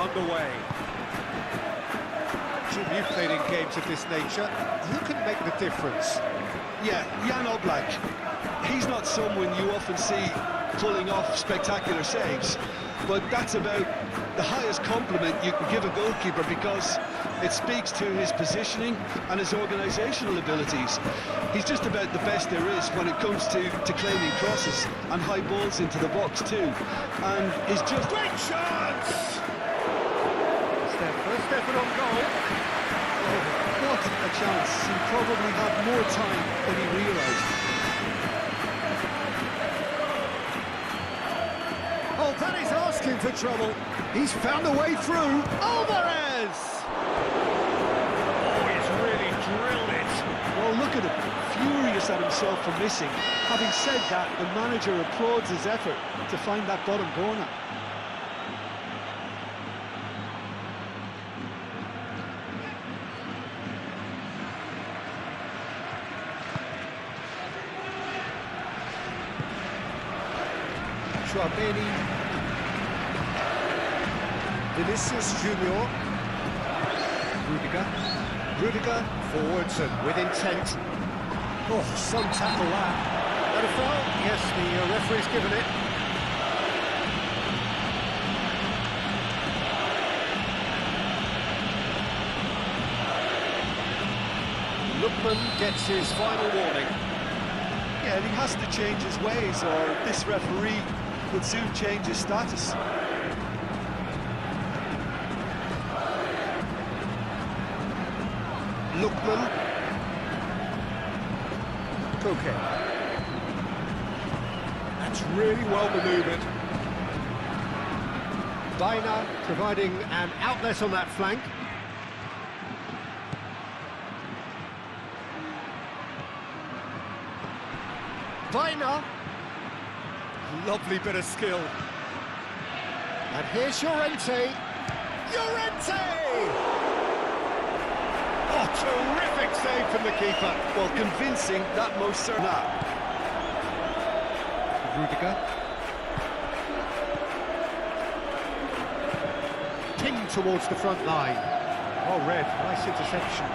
underway. Jim, you've played in games of this nature. Who can make the difference? Yeah, Jan Oblak. He's not someone you often see pulling off spectacular saves, but that's about the highest compliment you can give a goalkeeper, because it speaks to his positioning and his organisational abilities. He's just about the best there is when it comes to claiming crosses and high balls into the box too. And he's just... Great chance! It's their first effort on goal. Oh, what a chance. He probably had more time than he realised. Oh, that is asking for trouble. He's found a way through. Alvarez! Oh, he's really drilled it. Well, look at him, furious at himself for missing. Having said that, the manager applauds his effort to find that bottom corner. Schwabeni. Vinicius Junior. Rudiger forwards and with intent. Oh, some tackle that. That a foul? Yes, the referee's given it. Lookman gets his final warning. Yeah, and he has to change his ways, or this referee would soon change his status. Lookman. Koke. That's really well manoeuvred. Baina providing an outlet on that flank. Baina. Lovely bit of skill. And here's Llorente. Llorente! Oh, terrific save from the keeper. Well, convincing, that most certainly. Rudiger. Pinged towards the front line. Oh, red. Nice interception.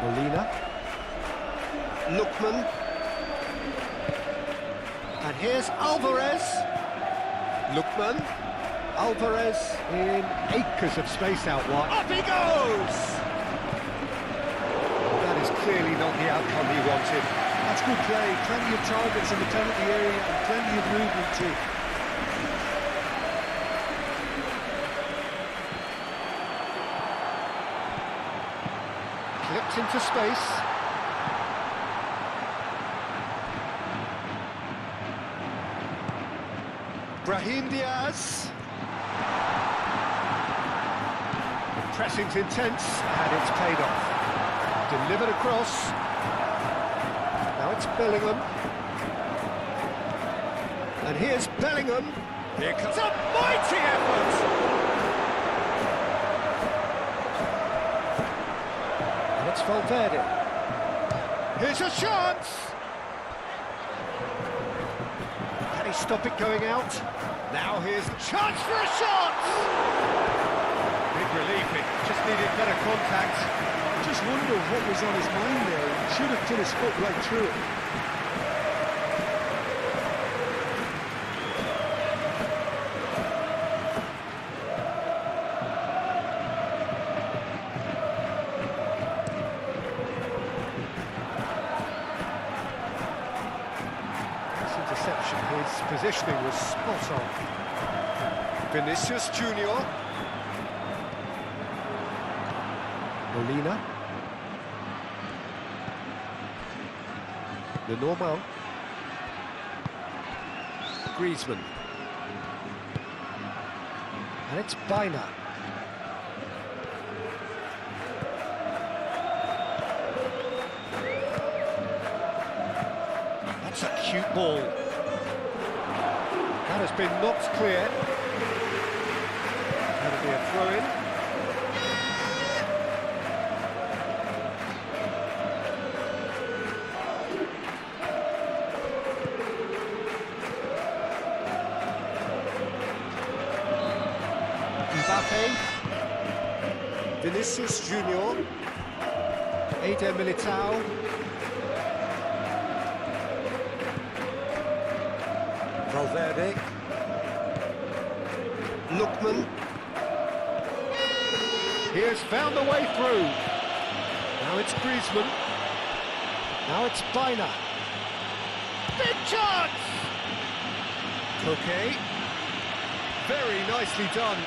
Molina. Lookman. And here's Alvarez. Lookman. Alvarez in acres of space out wide. Up he goes! That is clearly not the outcome he wanted. That's good play, plenty of targets in the penalty area and plenty of movement too. Clipped into space. Brahim Diaz. The pressing's intense, and it's paid off. Delivered across. Now it's Bellingham. And here's Bellingham. Here comes a mighty effort! And it's Valverde. Here's a chance! Can he stop it going out? Now here's the chance for a shot! Big relief, it just needed better contact. I just wonder what was on his mind there. He should have put his foot right through it. His positioning was spot on. Vinicius Junior. Molina. The normal. Griezmann. And it's Baina. That's a cute ball. That has been knocked clear. That'll be a throw-in. Mbappe. Vinicius Junior. Eder Militao. Valverde. Lookman. He has found a way through. Now it's Griezmann. Now it's Biner. Big chance! Koke. Very nicely done.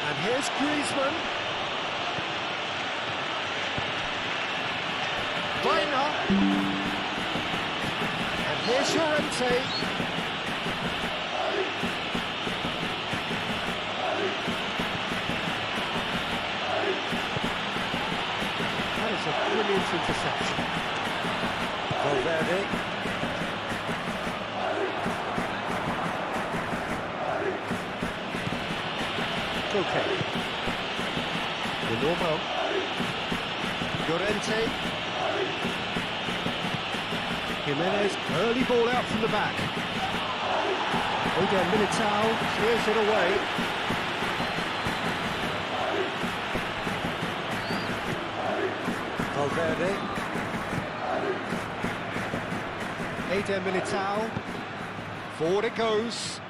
And here's Griezmann. Biner. And here's Llorente. That is a brilliant interception. Valverde. Okay. Normal. Llorente. Jimenez, early ball out from the back. Eder Militao clears it away. Valverde. Eder Militao. Forward it goes.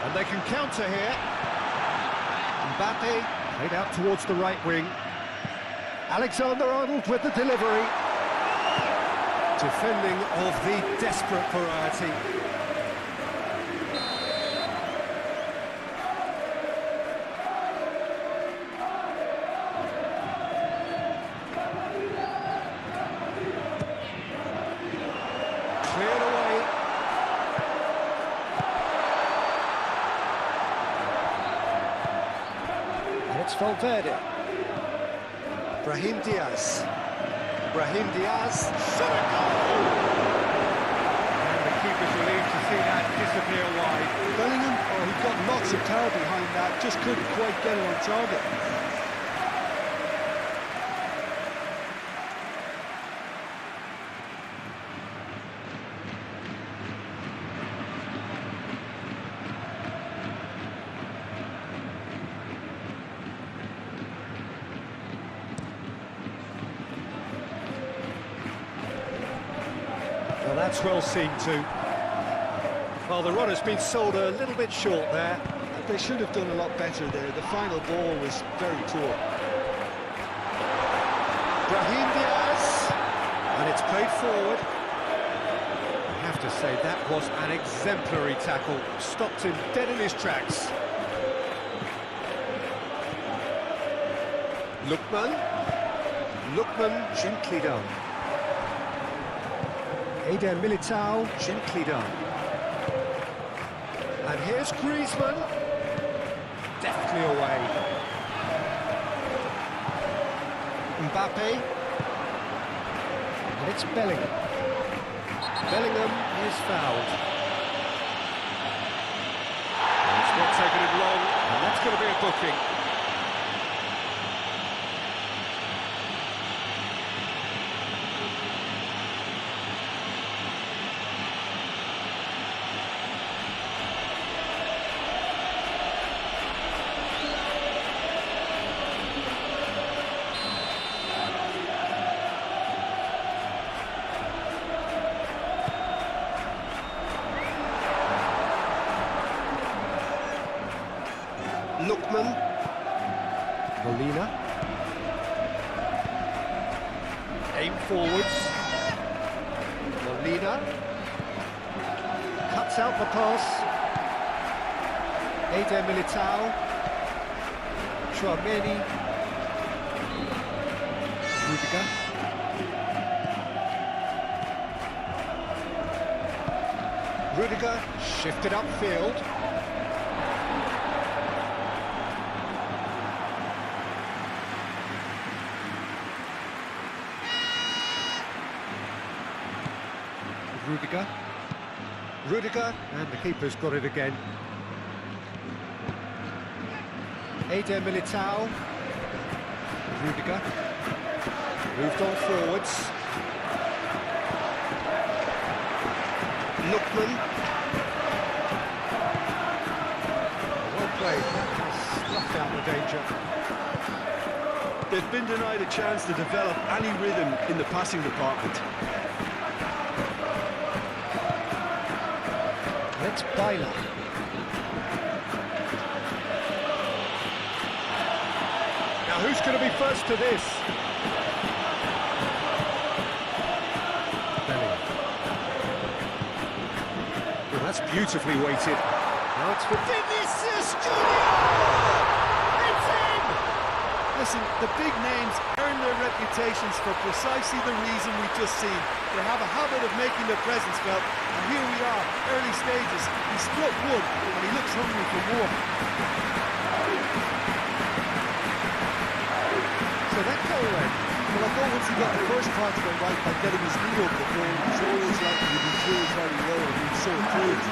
And they can counter here. Mbappe played out towards the right wing. Alexander-Arnold with the delivery. Defending of the desperate variety. Cleared away. And it's Valverde. Brahim Diaz. Brahim Diaz. Shot a goal! And the keeper's relieved to see that disappear wide. Bellingham, oh, he got lots of power behind that, just couldn't quite get it on target. Well, that's well seen too. Well, the run has been sold a little bit short there. They should have done a lot better there. The final ball was very poor. Brahim Diaz, and it's played forward. I have to say that was an exemplary tackle. Stopped him dead in his tracks. Lookman, gently done. Eder Militao, gently done. And here's Griezmann. Deftly away. Mbappe. And it's Bellingham. Bellingham is fouled. And it's not taken it long, and that's going to be a booking. Lookman. Molina. Aim forwards. Molina. Cuts out the pass. Eder Militao. Chouameni. Rudiger. Rudiger shifted upfield. Rudiger, and the keeper's got it again. Eder Militao. Rudiger. Moved on forwards. Lookman. Well played. Has snuffed out the danger. They've been denied a chance to develop any rhythm in the passing department. It's Baila. Now who's going to be first to this? Bellingham. Well, that's beautifully weighted. Now it's for Vinicius Junior! It's in! Listen, the big names earn their reputations for precisely the reason we've just seen. They have a habit of making their presence felt, and here we are, early stages. He struck one, and he looks hungry for more. So that goal then. Well, I thought once he got the first part of it right by getting his knee up, the ball was always likely to be drilled very low and he's so improved.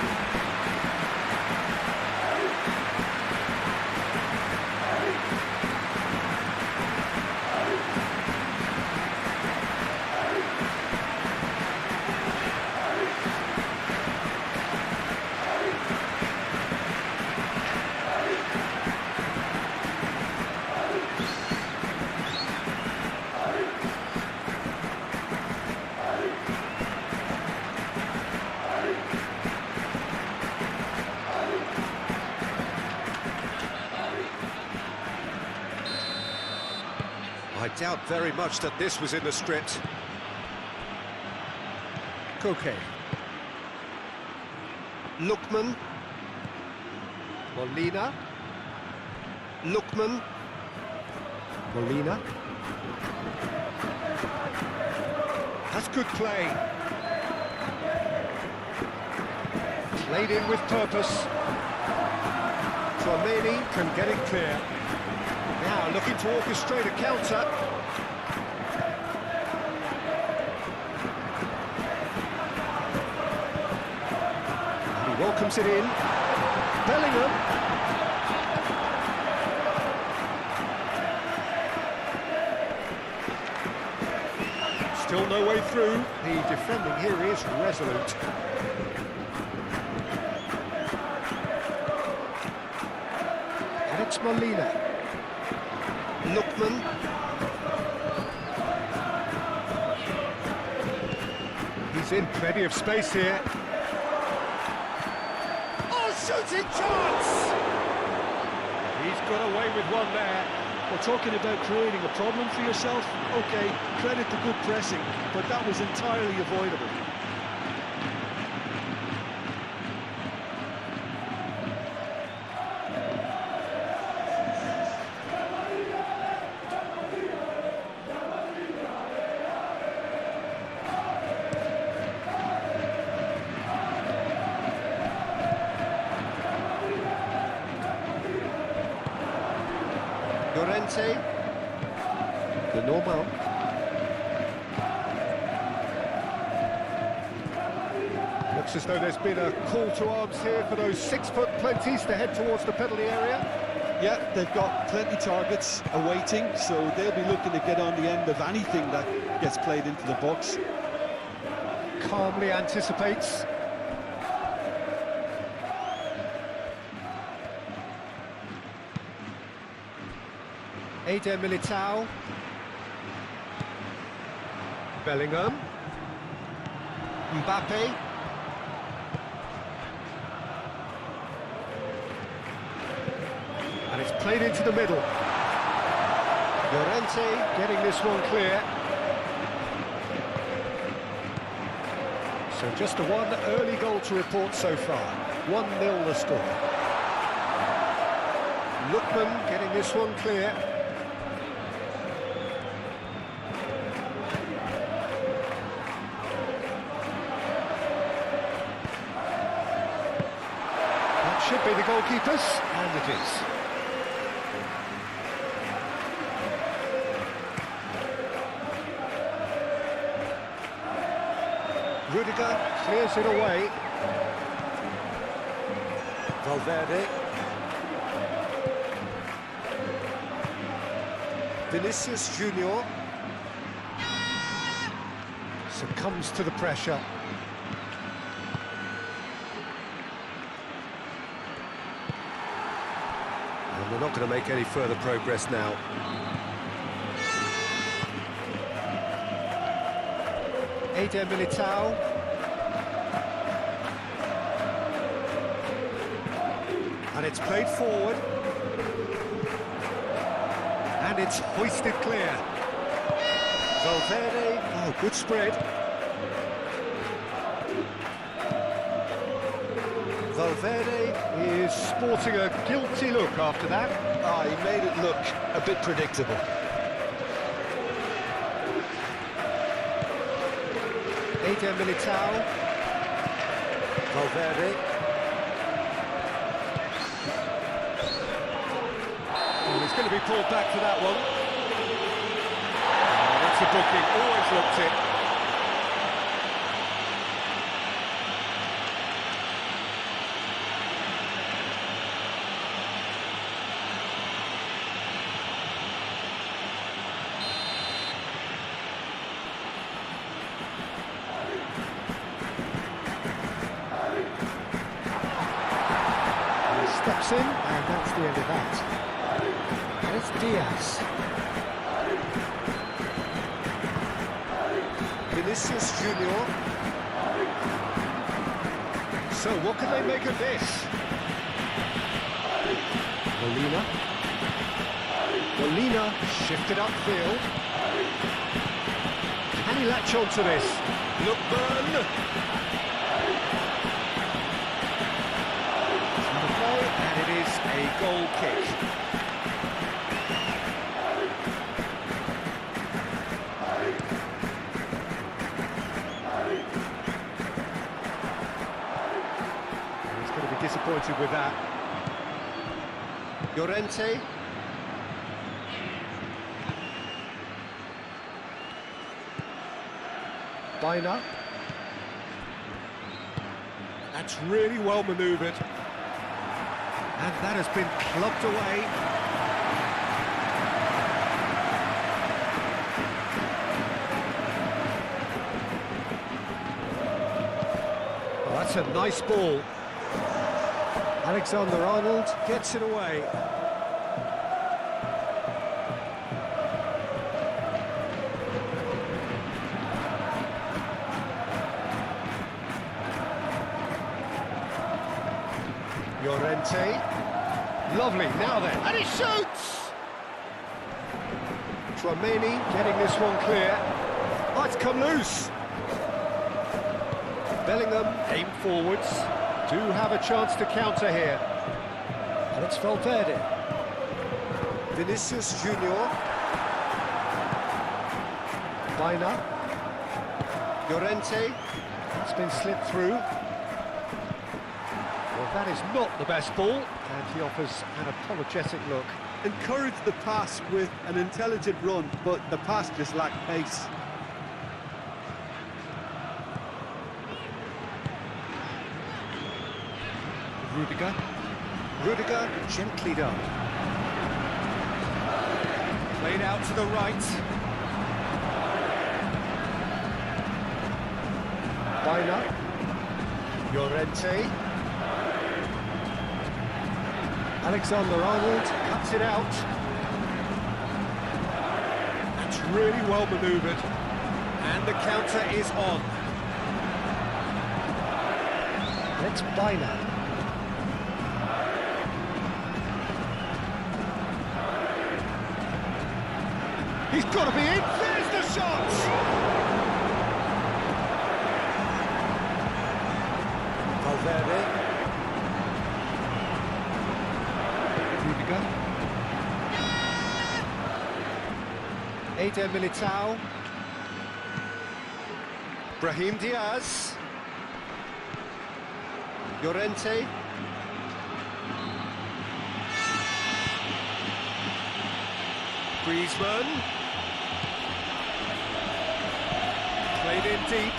I doubt very much that this was in the script. Koke. Lookman. Molina. Lookman. Molina. That's good play. Played in with purpose. Tchouaméni can get it clear. Now looking to orchestrate a counter. And he welcomes it in. Bellingham. Still no way through. The defending here is resolute. And it's Molina. Lookman. He's in plenty of space here. Oh, shooting chance! He's got away with one there. We're talking about creating a problem for yourself. Okay, credit to good pressing, but that was entirely avoidable. Llorente, the normal. Looks as though there's been a call to arms here for those 6-foot plenties to head towards the penalty area. Yeah, they've got plenty targets awaiting, so they'll be looking to get on the end of anything that gets played into the box. Calmly anticipates. Eder Militao. Bellingham. Mbappe. And it's played into the middle. Llorente getting this one clear. So just a one early goal to report so far. 1-0 the score. Lookman getting this one clear. Should be the goalkeepers, and it is. Rudiger clears it away. Valverde. Vinicius Junior succumbs to the pressure. they're not going to make any further progress now. Eder Militao. And it's played forward. And it's hoisted clear. Valverde, oh, good spread. Valverde is sporting a guilty look after that. Ah, he made it look a bit predictable. Eder Militao. Valverde. Oh, he's going to be pulled back for that one. Oh, that's a booking, always looked it. Steps in, and that's the end of that. And it's Diaz. Vinicius Junior. So what can they make of this? Molina shifted upfield. Can he latch on to this? Lookman. And it is a goal kick. He's going to be disappointed with that. Llorente. Baina. That's really well manoeuvred. And that has been clubbed away. Oh, that's a nice ball. Alexander-Arnold gets it away. Llorente. Lovely, now then, and he shoots! Tchouaméni getting this one clear. Oh, it's come loose. Bellingham aim forwards. Do have a chance to counter here. And it's Valverde. Vinicius Junior. Baina. Llorente. It's been slipped through. Well, that is not the best ball, and he offers an apologetic look. Encouraged the pass with an intelligent run, but the pass just lacked pace. Rudiger gently done. Played out to the right. Baina. Llorente. Alexander-Arnold cuts it out. That's really well manoeuvred. And the counter is on. It's Baina. He's got to be in. There's the shot! Valverde. Eder Militao. Brahim Diaz. Llorente. Griezmann. Played in deep.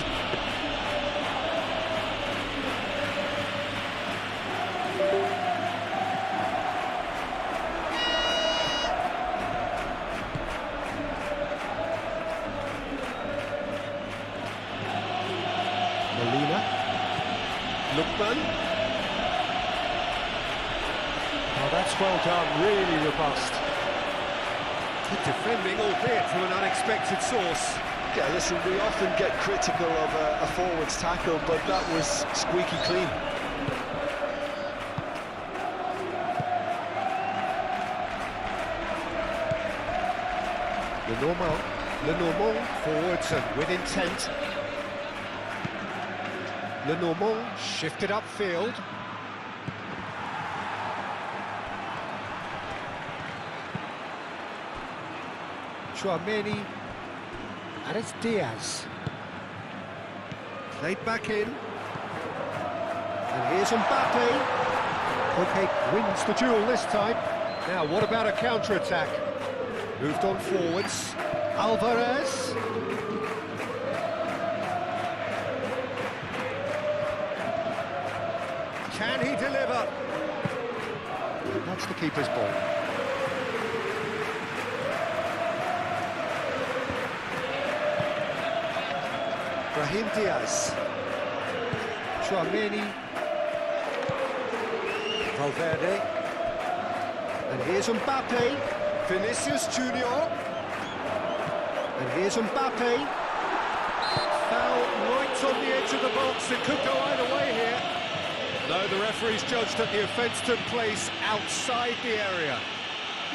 Lookman. Oh, that's well done, really robust. Good defending, albeit from an unexpected source. Yeah, listen, we often get critical of a forward's tackle, but that was squeaky clean. Lenormand forwards and with intent. Lenormand shifted upfield. Chouameni, and it's Diaz. Played back in. And here's Mbappe. Koke wins the duel this time. Now, what about a counter-attack? Moved on forwards. Alvarez. Can he deliver? That's the keeper's ball. Brahim Diaz. Chouameni. Valverde. And here's Mbappe. Vinicius Junior. And here's Mbappe. Foul right on the edge of the box. It could go either way here. No, the referee's judged that the offence took place outside the area.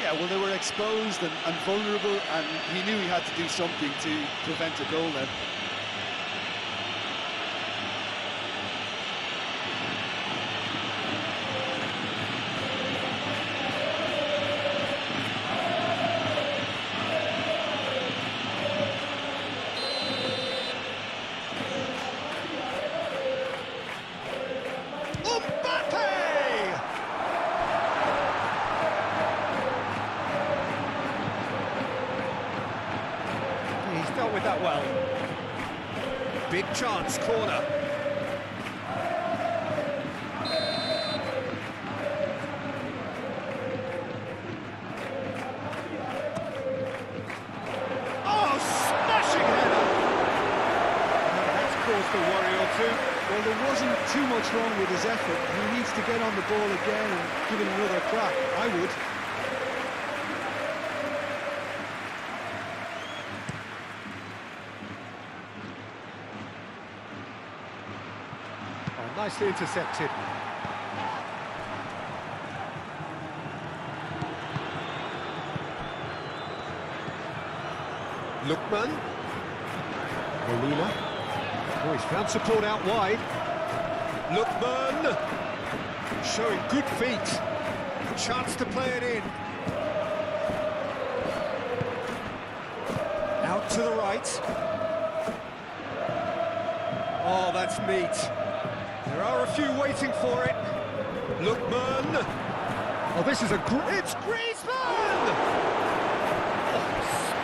Yeah, well, they were exposed and vulnerable, and he knew he had to do something to prevent a goal then. Dealt with that well. Big chance, corner. Oh, smashing header! That's caused a worry or two. Well, there wasn't too much wrong with his effort. He needs to get on the ball again and give it another crack. I would. Nicely intercepted. Lookman. Molina. Oh, he's found support out wide. Lookman. Showing good feet. Chance to play it in. Out to the right. Oh, that's neat. There are a few waiting for it. Lookman. Oh, this is it's Griezmann! Oh,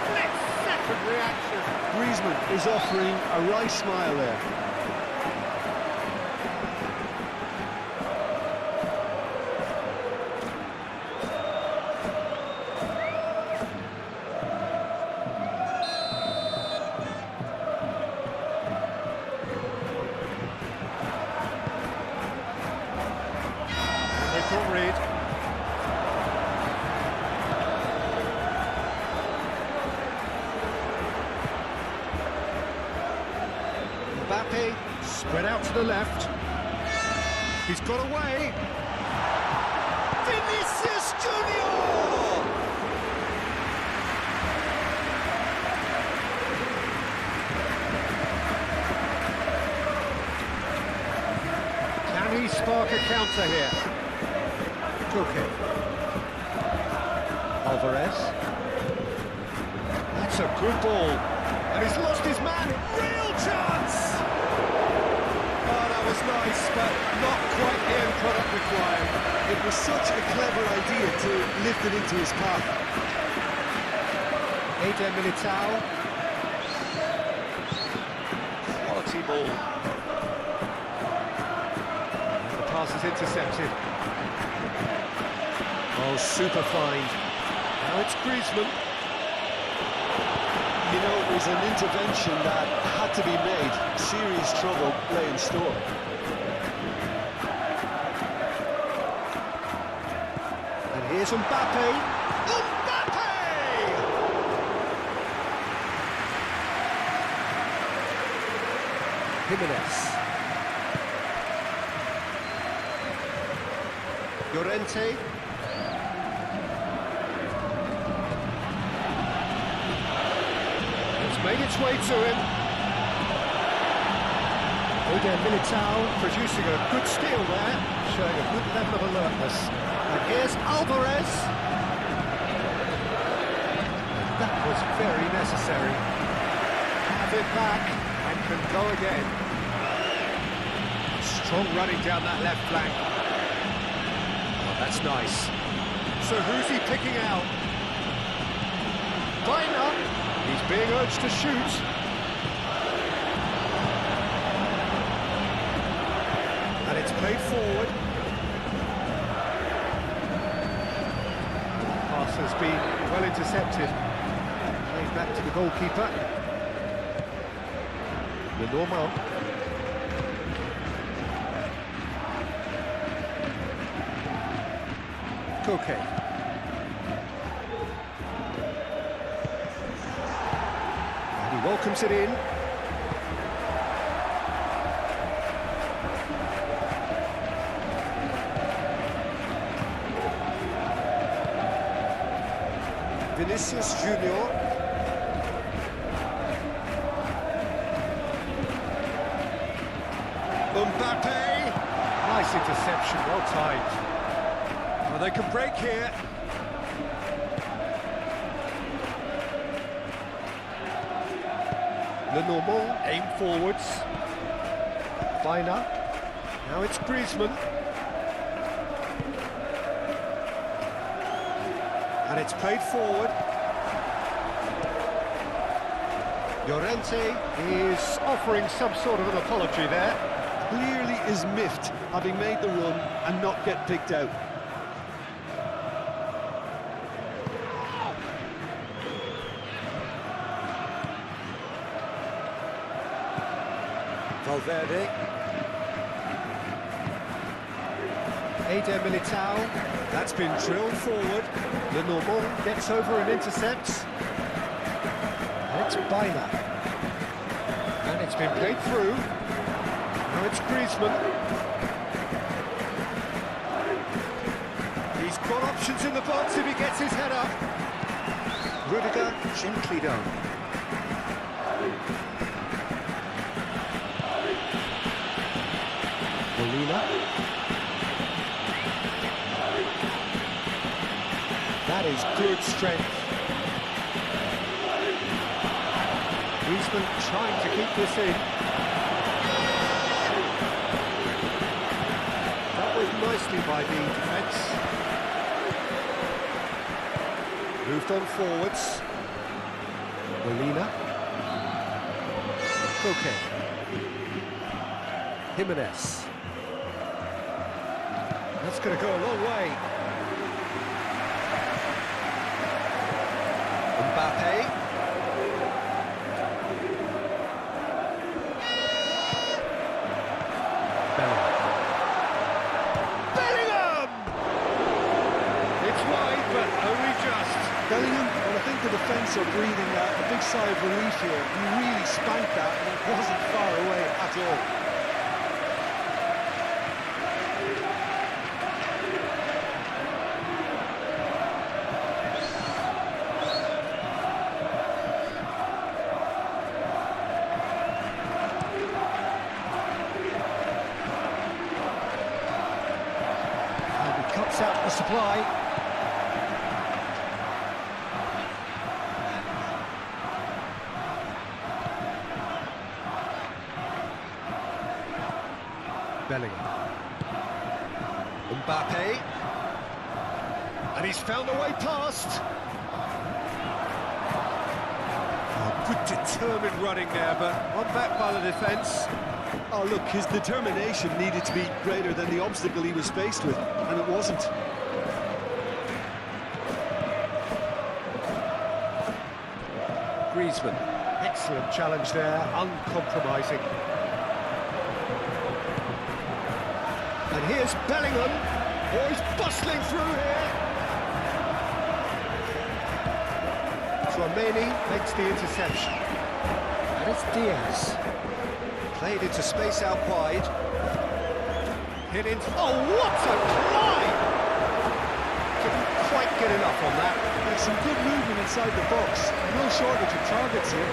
split-second reaction. Griezmann is offering a wry smile there. Reed. Mbappe spread out to the left. He's got away. Vinicius Junior! Can he spark a counter here? Okay. Alvarez. That's a good ball. And he's lost his man. Real chance! Oh, that was nice, but not quite the end product required. It was such a clever idea to lift it into his path. Eder Militao. Quality ball. And the pass is intercepted. Oh, super find. Now it's Griezmann. You know, it was an intervention that had to be made. Serious trouble lay in store. Here's Mbappe. Mbappe! Jimenez. Llorente. It's made its way to him. Militao producing a good steal there, showing a good level of alertness. And here's Alvarez. That was very necessary. Have it back and can go again. Strong running down that left flank. Oh, that's nice. So who's he picking out? Biner. He's being urged to shoot. And it's played forward. Pass has been well intercepted. Played back to the goalkeeper. Lenormand. Koke. And he welcomes it in. Vinicius Junior. Mbappe. Nice interception, well timed. Well, they can break here. Lenormand, aim forwards. Biner. Now it's Griezmann. And it's played forward. Llorente is offering some sort of an apology there. Clearly is miffed, having made the run and not get picked out. Valverde. Militao. That's been drilled forward. Lenormand gets over and intercepts. And it's Biner. And it's been played through. Now it's Griezmann. He's got options in the box if he gets his head up. Rudiger gently done. Molina. That is good strength. Griezmann trying to keep this in. That was nicely by the defence. Moved on forwards. Molina. Koke. Jimenez. That's going to go a long way. Mbappe. Bellingham! It's wide, but only just. Bellingham, well, I think the defence are breathing a big sigh of relief here. He really spanked that and it wasn't far away at all. Cuts out the supply. Bellingham. Mbappe. And he's found a way past. Oh, good determined running there, but one back by the defence. Oh, look, his determination needed to be greater than the obstacle he was faced with, and it wasn't. Griezmann, excellent challenge there, uncompromising. And here's Bellingham. Oh, he's bustling through here. Tchouaméni makes the interception. And it's Diaz. Played into space out wide. Hit into... Oh, what a climb! Couldn't quite get enough on that. There's some good movement inside the box. No shortage of targets here.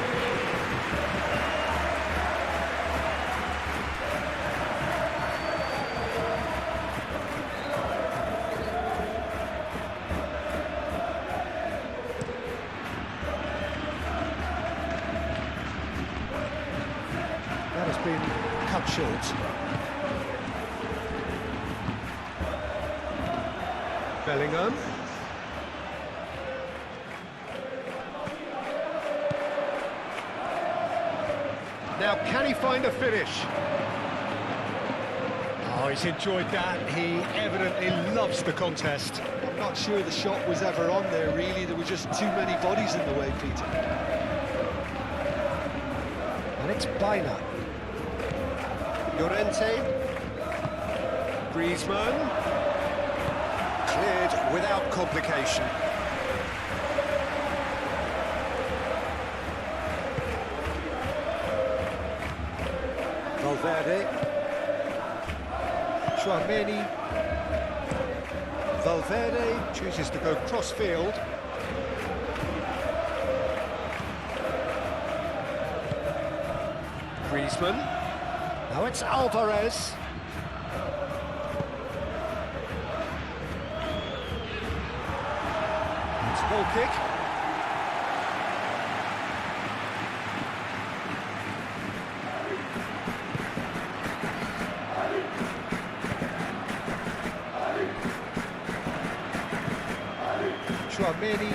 That has been cut short. Bellingham. Now, can he find a finish? Oh, he's enjoyed that. He evidently loves the contest. I'm not sure the shot was ever on there, really. There were just too many bodies in the way, Peter. And it's Baina. Llorente. Griezmann. Cleared without complication. Valverde. Tchouaméni. Valverde chooses to go cross-field. Griezmann. Now it's Alvarez. It's a goal kick. Tchouaméni.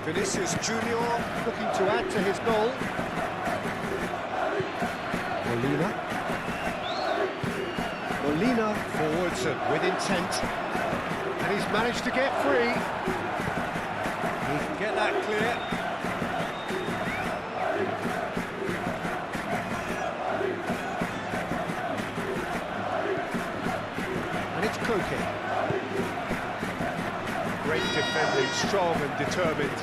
Vinicius Junior looking to add to his goal. Molina forwards and with intent. And he's managed to get free. He can get that clear. And it's Koke. Great defending, strong and determined.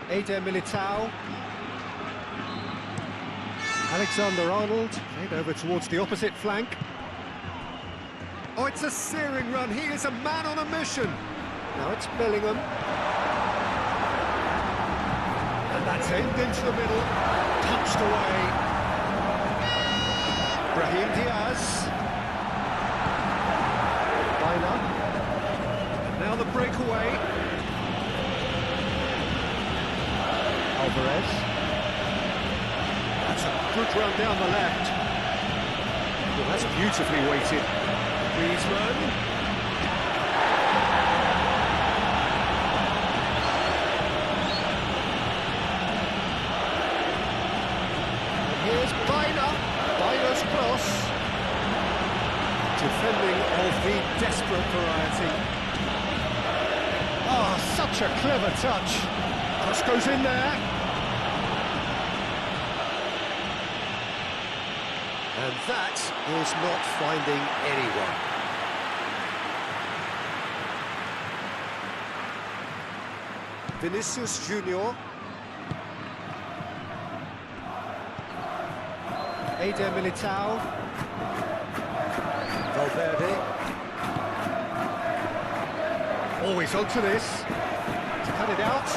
Eder Militao. Alexander-Arnold, played over towards the opposite flank. Oh, it's a searing run. He is a man on a mission. Now it's Bellingham. And that's aimed into the middle, punched away. Brahim Diaz. Baina. And now the breakaway. Alvarez. That's a good run down the left. Well, that's beautifully weighted. Griezmann. And here's Baina. Baina's cross. Defending of the desperate variety. Oh, such a clever touch. Cross goes in there. And that is not finding anyone. Vinicius Junior. Eder Militao. Valverde. Always onto this. To cut it out.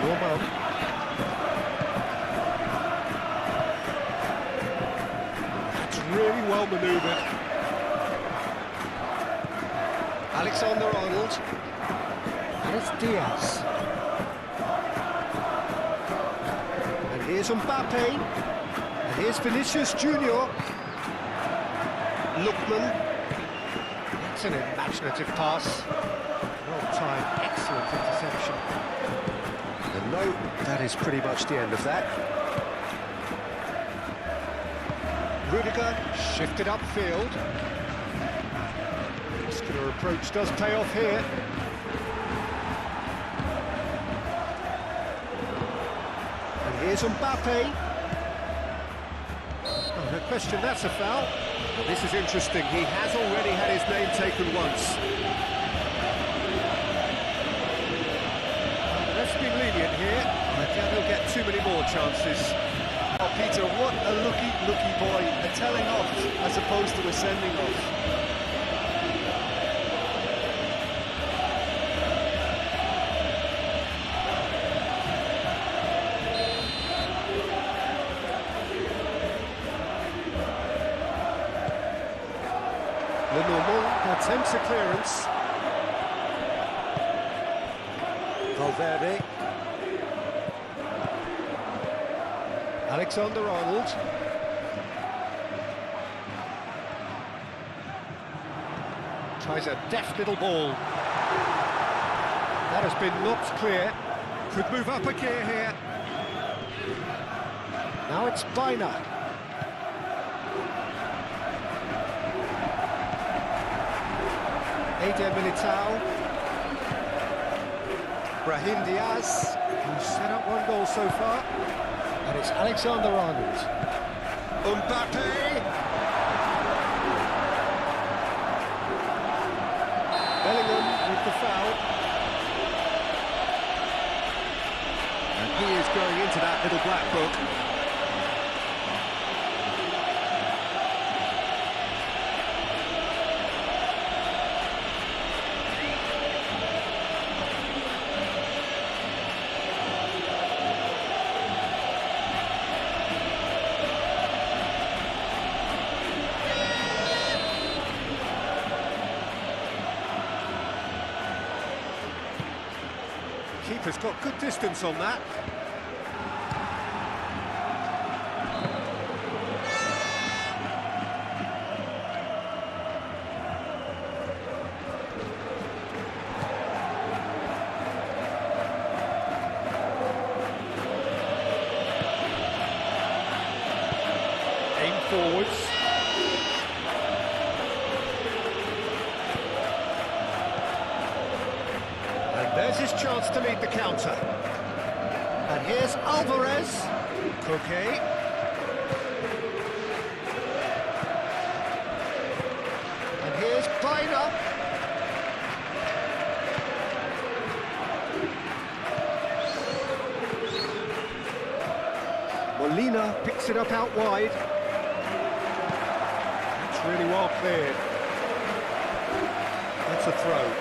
Normal. That's really well manoeuvred. Alexander-Arnold. And it's Diaz. And here's Mbappe. And here's Vinicius Junior. Lookman. That's an imaginative pass. Well-timed, excellent interception. And no, that is pretty much the end of that. Rudiger shifted upfield. Particular approach does pay off here. And here's Mbappe. Oh, no question, that's a foul. Well, this is interesting. He has already had his name taken once. Let's be lenient here. I doubt he'll get too many more chances. Oh, Peter, what a lucky boy. A telling off as opposed to a sending off. Lenormand attempts a clearance. Valverde. Alexander-Arnold. Tries a deft little ball. That has been knocked clear. Could move up a gear here. Now it's Biner. Eder Militao. Brahim Diaz, who's set up one goal so far. And it's Alexander-Arnold. Mbappe! Bellingham with the foul. And he is going into that little black book. Keeper's got good distance on that. Aim forwards. There's his chance to lead the counter. And here's Alvarez. Coquet. And here's Biner. Molina picks it up out wide. That's really well cleared. That's a throw.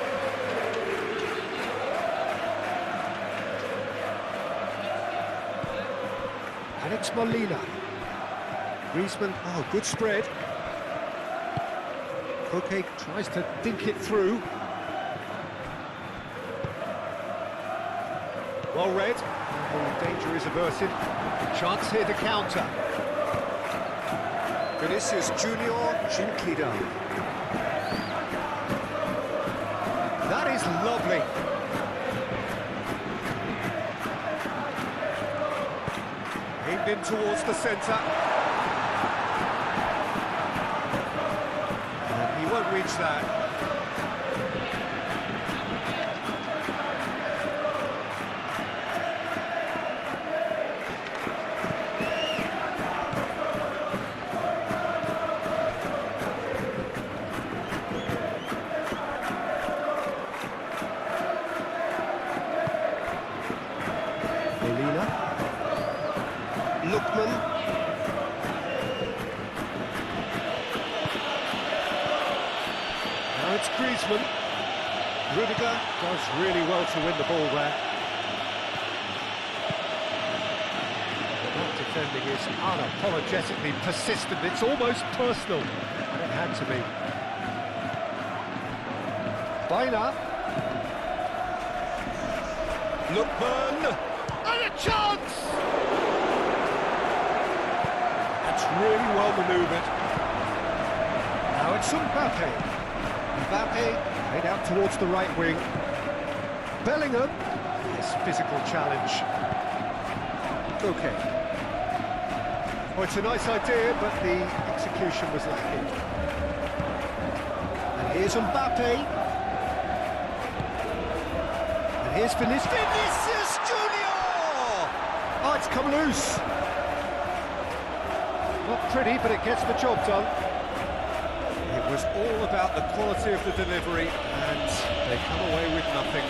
Alex Molina. Griezmann, oh, good spread. Coquet tries to dink it through. Well read. Oh, danger is averted. Chance here to counter. Vinicius Junior, gently done. That is lovely. Aimed in towards the centre. And he won't reach that. Molina. Lookman. Now it's Griezmann. Rudiger does really well to win the ball there. That defending is unapologetically persistent. It's almost personal. And it had to be. Biner. Lookman. And a chance! That's really well manoeuvred. Now it's Mbappe. Mbappe played out towards the right wing. Bellingham. His physical challenge. Okay. Well, it's a nice idea, but the execution was lacking. And Here's Mbappe. And here's Vinicius Junior! Oh, it's come loose. Not pretty, but it gets the job done. It was all about the quality of the delivery, and they come away with nothing.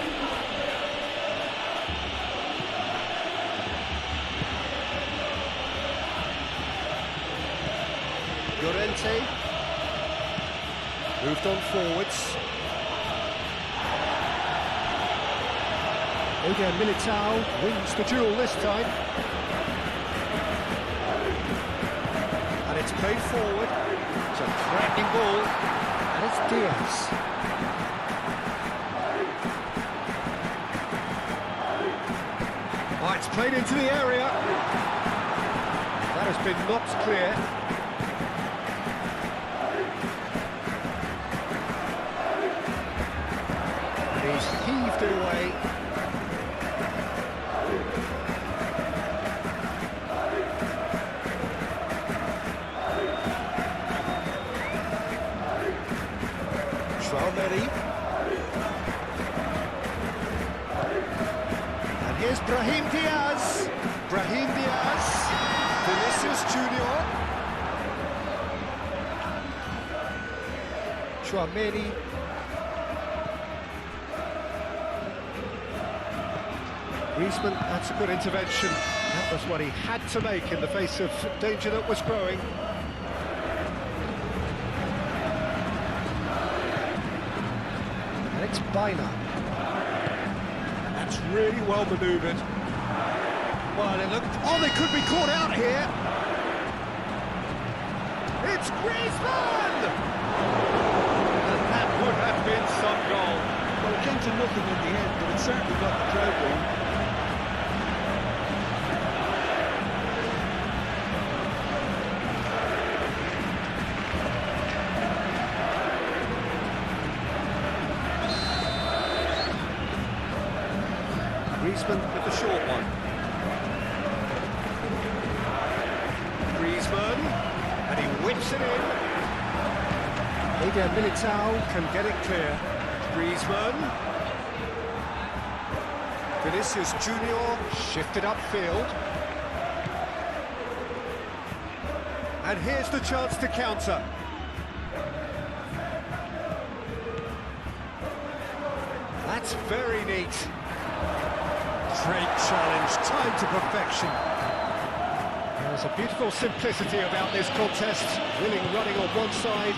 Llorente moved on forwards. Eder Militao wins the duel this time. And it's played forward. It's a threatening ball. And it's Diaz. Oh, it's played into the area. That has been knocked clear. He's heaved it away. Traoré. And here's Brahim Diaz. Brahim Diaz. Vinicius Junior. Traoré. Griezmann, that's a good intervention. That was what he had to make in the face of danger that was growing. And it's Baina. That's really well manoeuvred. Well, it looked... Oh, they could be caught out here. It's Griezmann! And that would have been some goal. Well, it came to nothing in the end, but it certainly got the crowd going. Griezmann with the short one. Griezmann, and he whips it in. Eder Militao can get it clear. Griezmann. Vinicius Junior shifted upfield. And here's the chance to counter. That's very neat. Great challenge, time to perfection. There's a beautiful simplicity about this contest. Willing running on one side,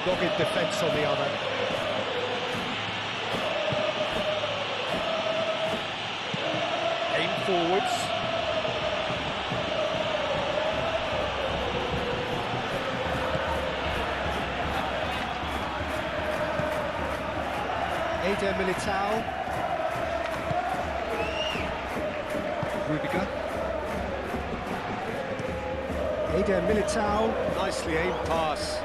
dogged defence on the other. Aim forwards. Eder Militao. Rudiger. Eder Militao, nicely aimed pass.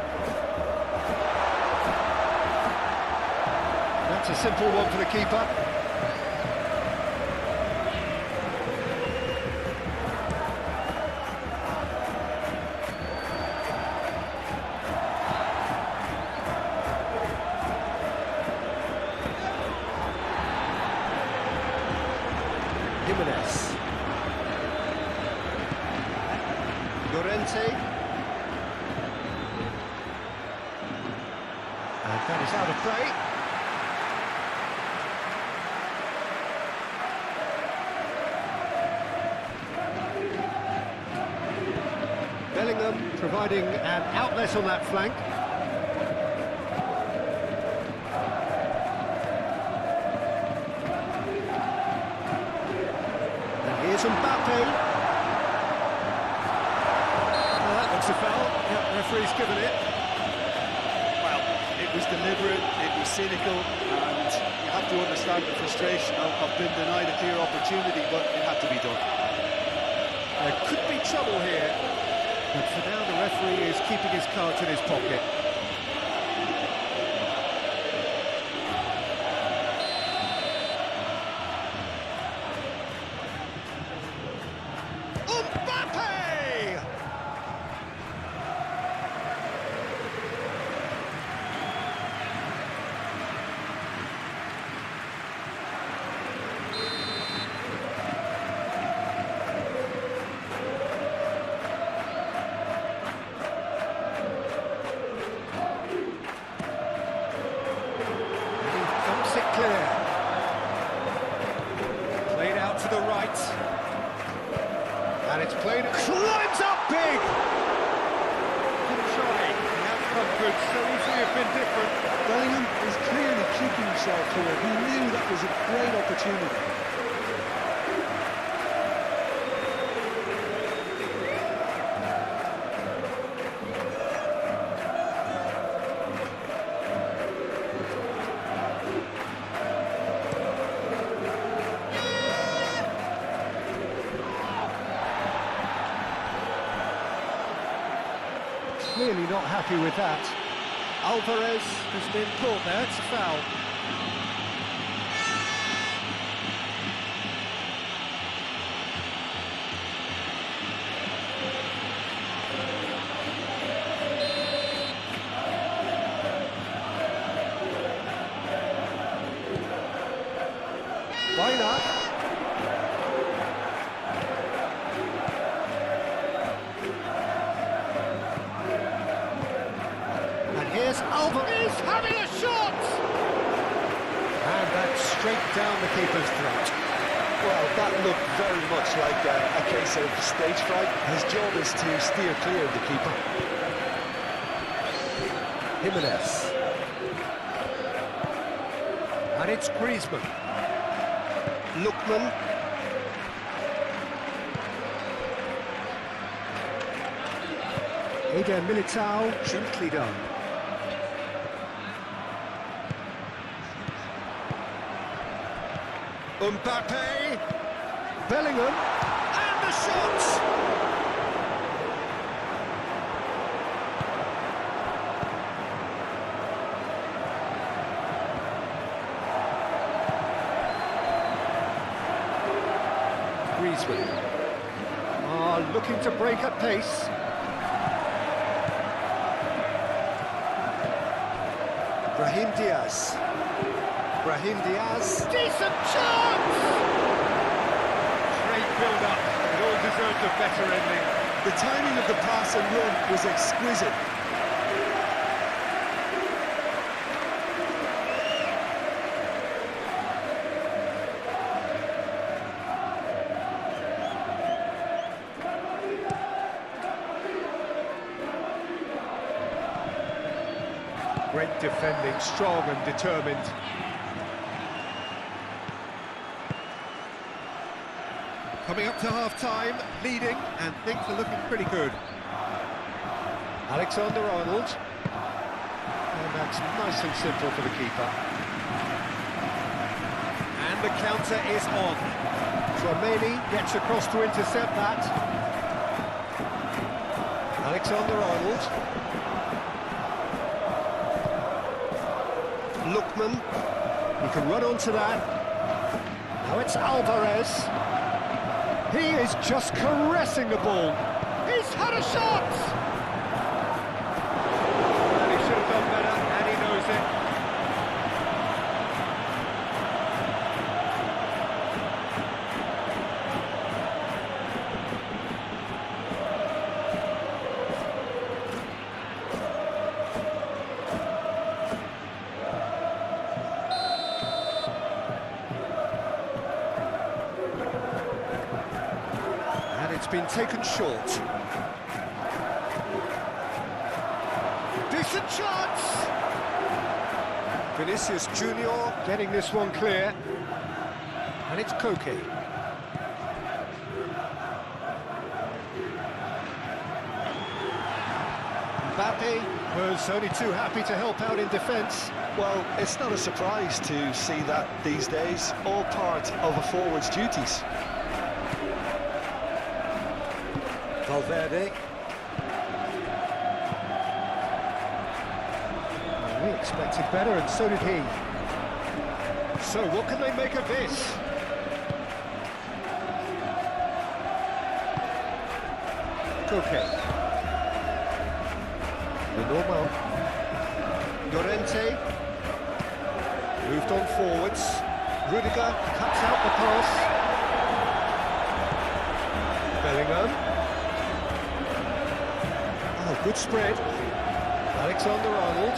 That's a simple one for the keeper. Jimenez. Llorente. And that is out of play. Bellingham providing an outlet on that flank. And here's Mbappe. A foul. Yeah, referee's given it. Well, it was deliberate, it was cynical, and you have to understand the frustration of being denied a clear opportunity, but it had to be done. There could be trouble here, but for now the referee is keeping his cards in his pocket. And it's played, climbs up big! Good try, the outcome could so easily have been different. Bellingham is clearly kicking himself here. He knew that was a great opportunity. Clearly not happy with that. Alvarez has been caught there, it's a foul. Why not? Here's Alvarez having a shot! And that's straight down the keeper's throat. Well, that looked very much like a case of stage fright. His job is to steer clear of the keeper. Jimenez. And it's Griezmann. Lookman. Eder Militao, gently done. Mbappe, Bellingham, and the shot! Griezmann, looking to break at pace. Brahim Diaz. Brahim Diaz, decent chance! Great build-up, it all deserved a better ending. The timing of the pass and run was exquisite. Great defending, strong and determined. Coming up to half-time, leading, and things are looking pretty good. Alexander-Arnold. And that's nice and simple for the keeper. And the counter is on. Tchouameni gets across to intercept that. Alexander-Arnold. Lookman. He can run onto that. Now it's Alvarez. He is just caressing the ball. He's had a shot! And he should have done better, and he knows it. It's been taken short. Decent chance! Vinicius Junior getting this one clear. And it's Koke. Mbappe was only too happy to help out in defence. Well, it's not a surprise to see that these days, all part of a forward's duties. Valverde. We expected better, and so did he. So, what can they make of this? Koke. Normal. Llorente. Moved on forwards. Rudiger cuts out the pass. Bellingham. Oh, good spread. Alexander-Arnold.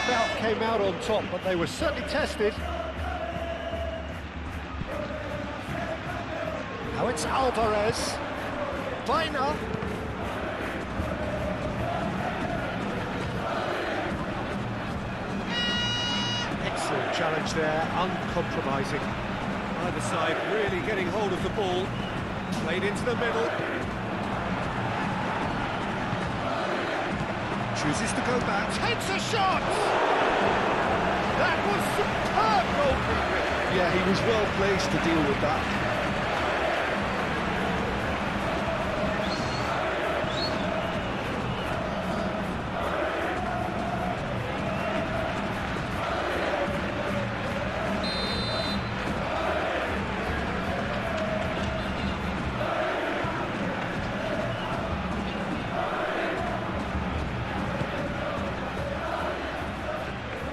about came out on top, but they were certainly tested. Now it's Alvarez. Vaina. Excellent challenge there, uncompromising. Either side really getting hold of the ball. Played into the middle. Chooses to go back. Takes a shot! That was superb goalkeeping. Yeah, he was well placed to deal with that.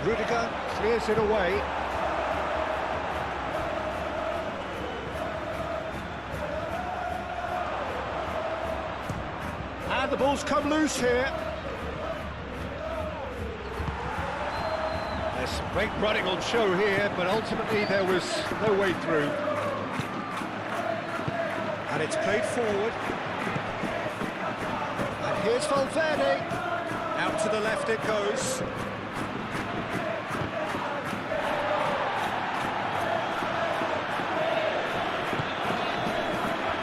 Rudiger clears it away. And the ball's come loose here. There's some great running on show here, but ultimately there was no way through. And it's played forward. And here's Valverde. Out to the left it goes.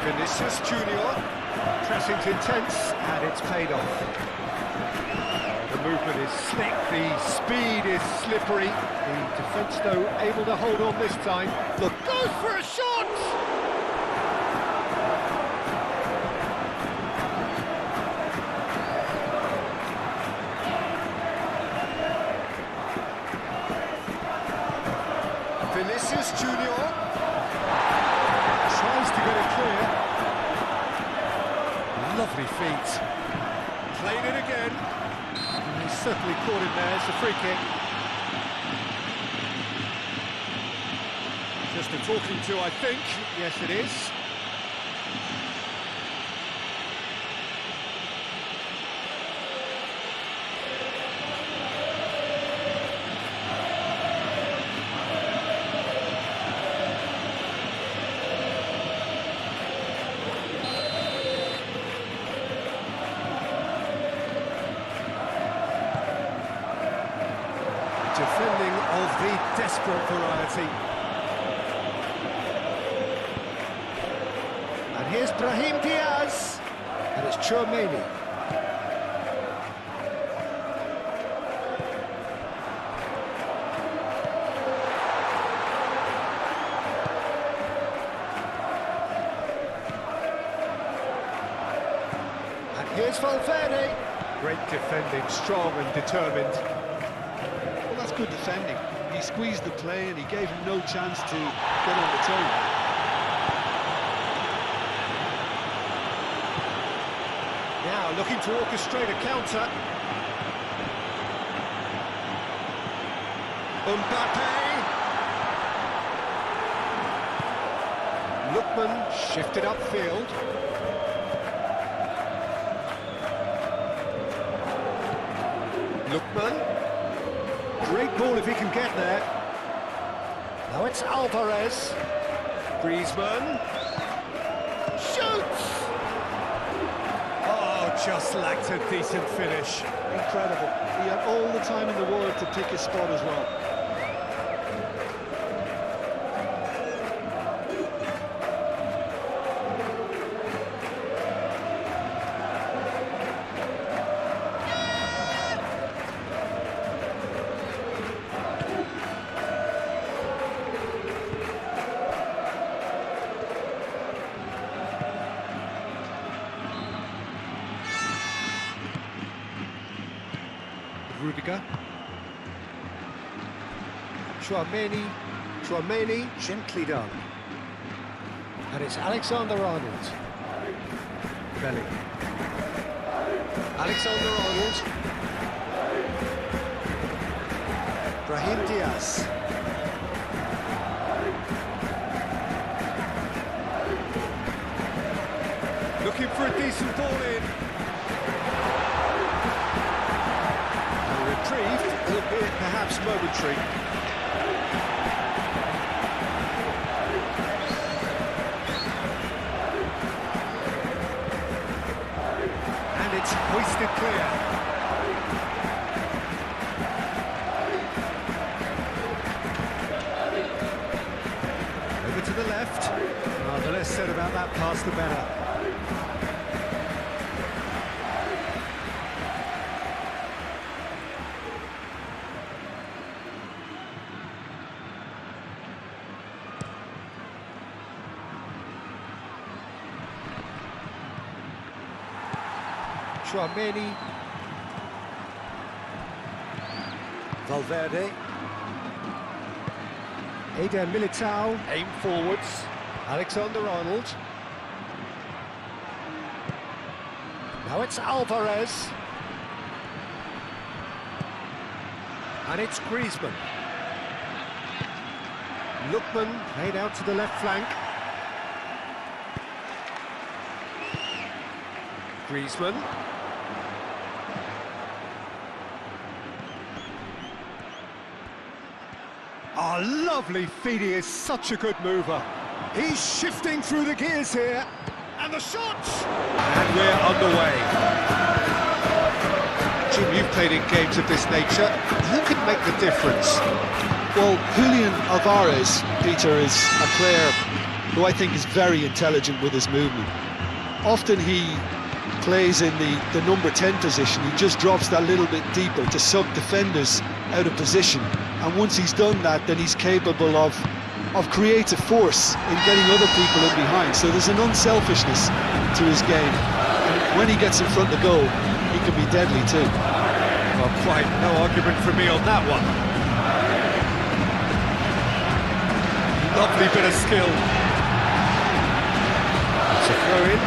Vinicius Junior, pressing's intense, and it's paid off. The movement is slick, the speed is slippery. The defence, though, able to hold on this time. Look, goes for a shot! Vinicius Junior tries to get it clear. Lovely feet. Played it again. And he's certainly caught him there. It's a free kick. Just a talking to, I think. Yes, it is. Defending of the desperate variety. And here's Brahim Diaz. And it's Chouameni. And here's Valverde. Great defending, strong and determined. That's good defending. He squeezed the play and he gave him no chance to get on the turn. Now looking to orchestrate a counter. Mbappe. Lookman shifted upfield. Lookman. Great ball if he can get there. Now it's Alvarez. Griezmann. Shoots! Oh, just lacked a decent finish. Incredible. He had all the time in the world to pick his spot as well. Rudiger. Chouameni, gently done. And it's Alexander-Arnold. Belly. Alexander-Arnold. Brahim Diaz. Looking for a decent ball in. Retrieved. albeit perhaps momentary. And it's hoisted clear. Over to the left. Oh, the less said about that pass, the better. Chouameni, Valverde, Eder Militao, aim forwards, Alexander-Arnold. Now it's Alvarez. And it's Griezmann. Lookman played out to the left flank. Griezmann. Oh, lovely feed, he is such a good mover. He's shifting through the gears here. And the shot! And we're underway. Jim, you've played in games of this nature. Who can make the difference? Well, Julian Alvarez, Peter, is a player who I think is very intelligent with his movement. Often he plays in the number 10 position. He just drops that little bit deeper to suck defenders out of position. And once he's done that, then he's capable of creative force in getting other people in behind. So there's an unselfishness to his game. And when he gets in front of the goal, he can be deadly too. Well, quite no argument from me on that one. Lovely bit of skill. It's a throw in.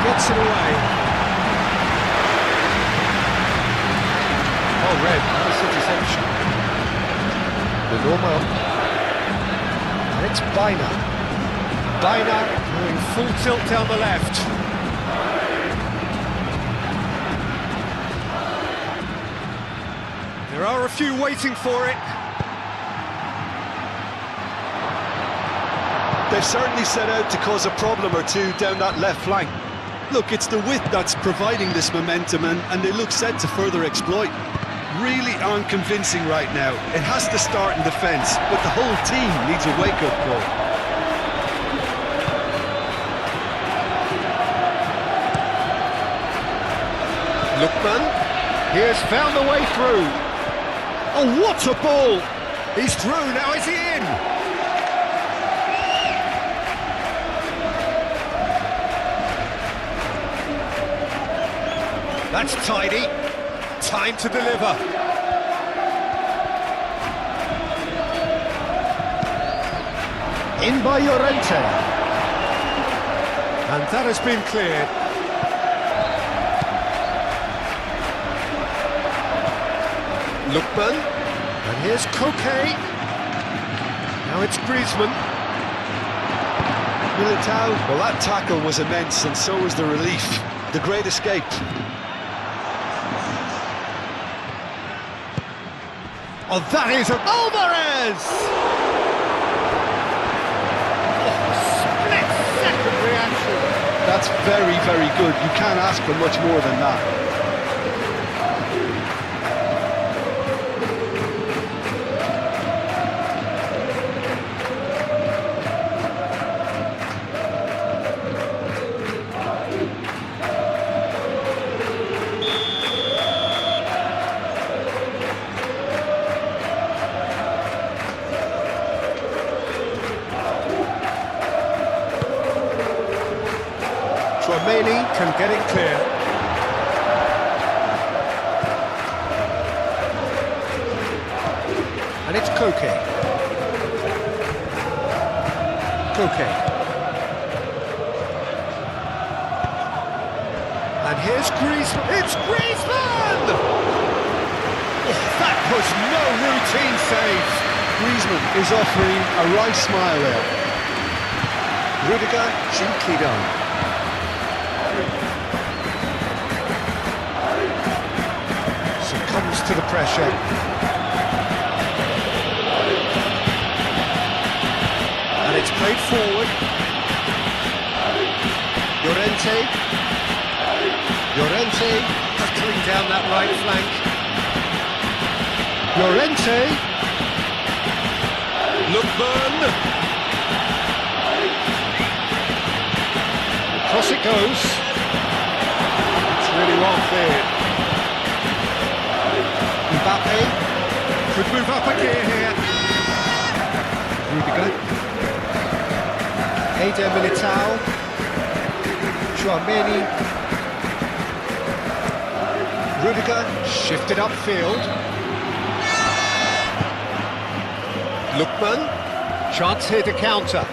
Gets it away. Oh, red. That's interception. The normal. And it's Baina. Baina going full tilt down the left. There are a few waiting for it. They've certainly set out to cause a problem or two down that left flank. Look, it's the width that's providing this momentum, and they look set to further exploit. Really aren't convincing right now. It has to start in defence, but the whole team needs a wake-up call. Lookman, he has found a way through. Oh, what a ball! He's through, now is he in? That's tidy. Time to deliver. In by Llorente. And that has been cleared. Lookman. And here's Koke. Now it's Griezmann. Militao, well, that tackle was immense, and so was the relief. The great escape. Oh, that is Alvarez! Oh, split-second reaction. That's very, very good. You can't ask for much more than that. Chouameni can get it clear. And it's Koke. Koke. And here's Griezmann. It's Griezmann! Oh, that was no routine save. Griezmann is offering a wry smile there. Rudiger gently done. Succumbs to the pressure. And it's played forward. Llorente hustling down that right flank. Llorente. Lookman. Across it goes. It's really well cleared. Mbappe could move up a gear here. Rudiger. Eder Militao. Tchouaméni. Rudiger shifted upfield. Lookman. Chance here to counter.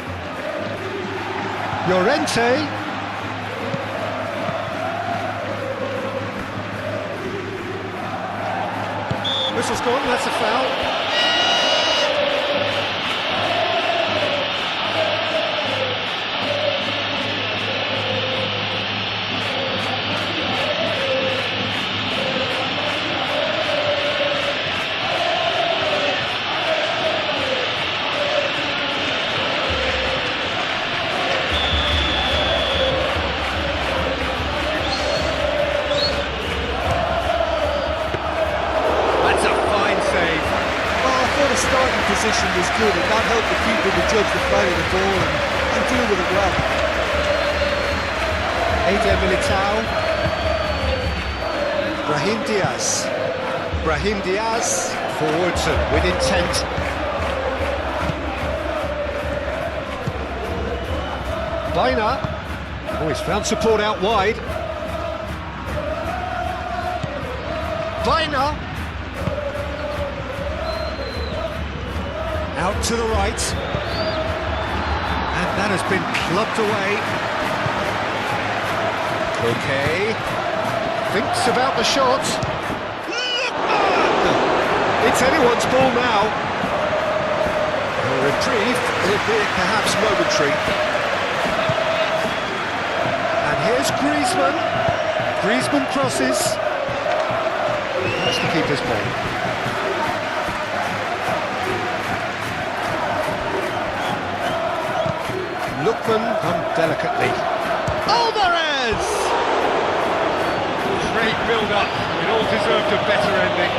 Llorente. Whistle's gone, that's a foul. Starting position was good, and that helped the keeper to judge the flight of the ball and deal with it well. Eder Militao. Brahim Diaz. Forwards and with intent. Baina. Oh, he's found support out wide. Baina. Out to the right, and that has been clubbed away. Okay, thinks about the shot. It's anyone's ball now. A reprieve, albeit perhaps momentary. And here's Griezmann. Griezmann crosses. That's the keeper's ball. Lookman come delicately. Alvarez! Great build-up. It all deserved a better ending.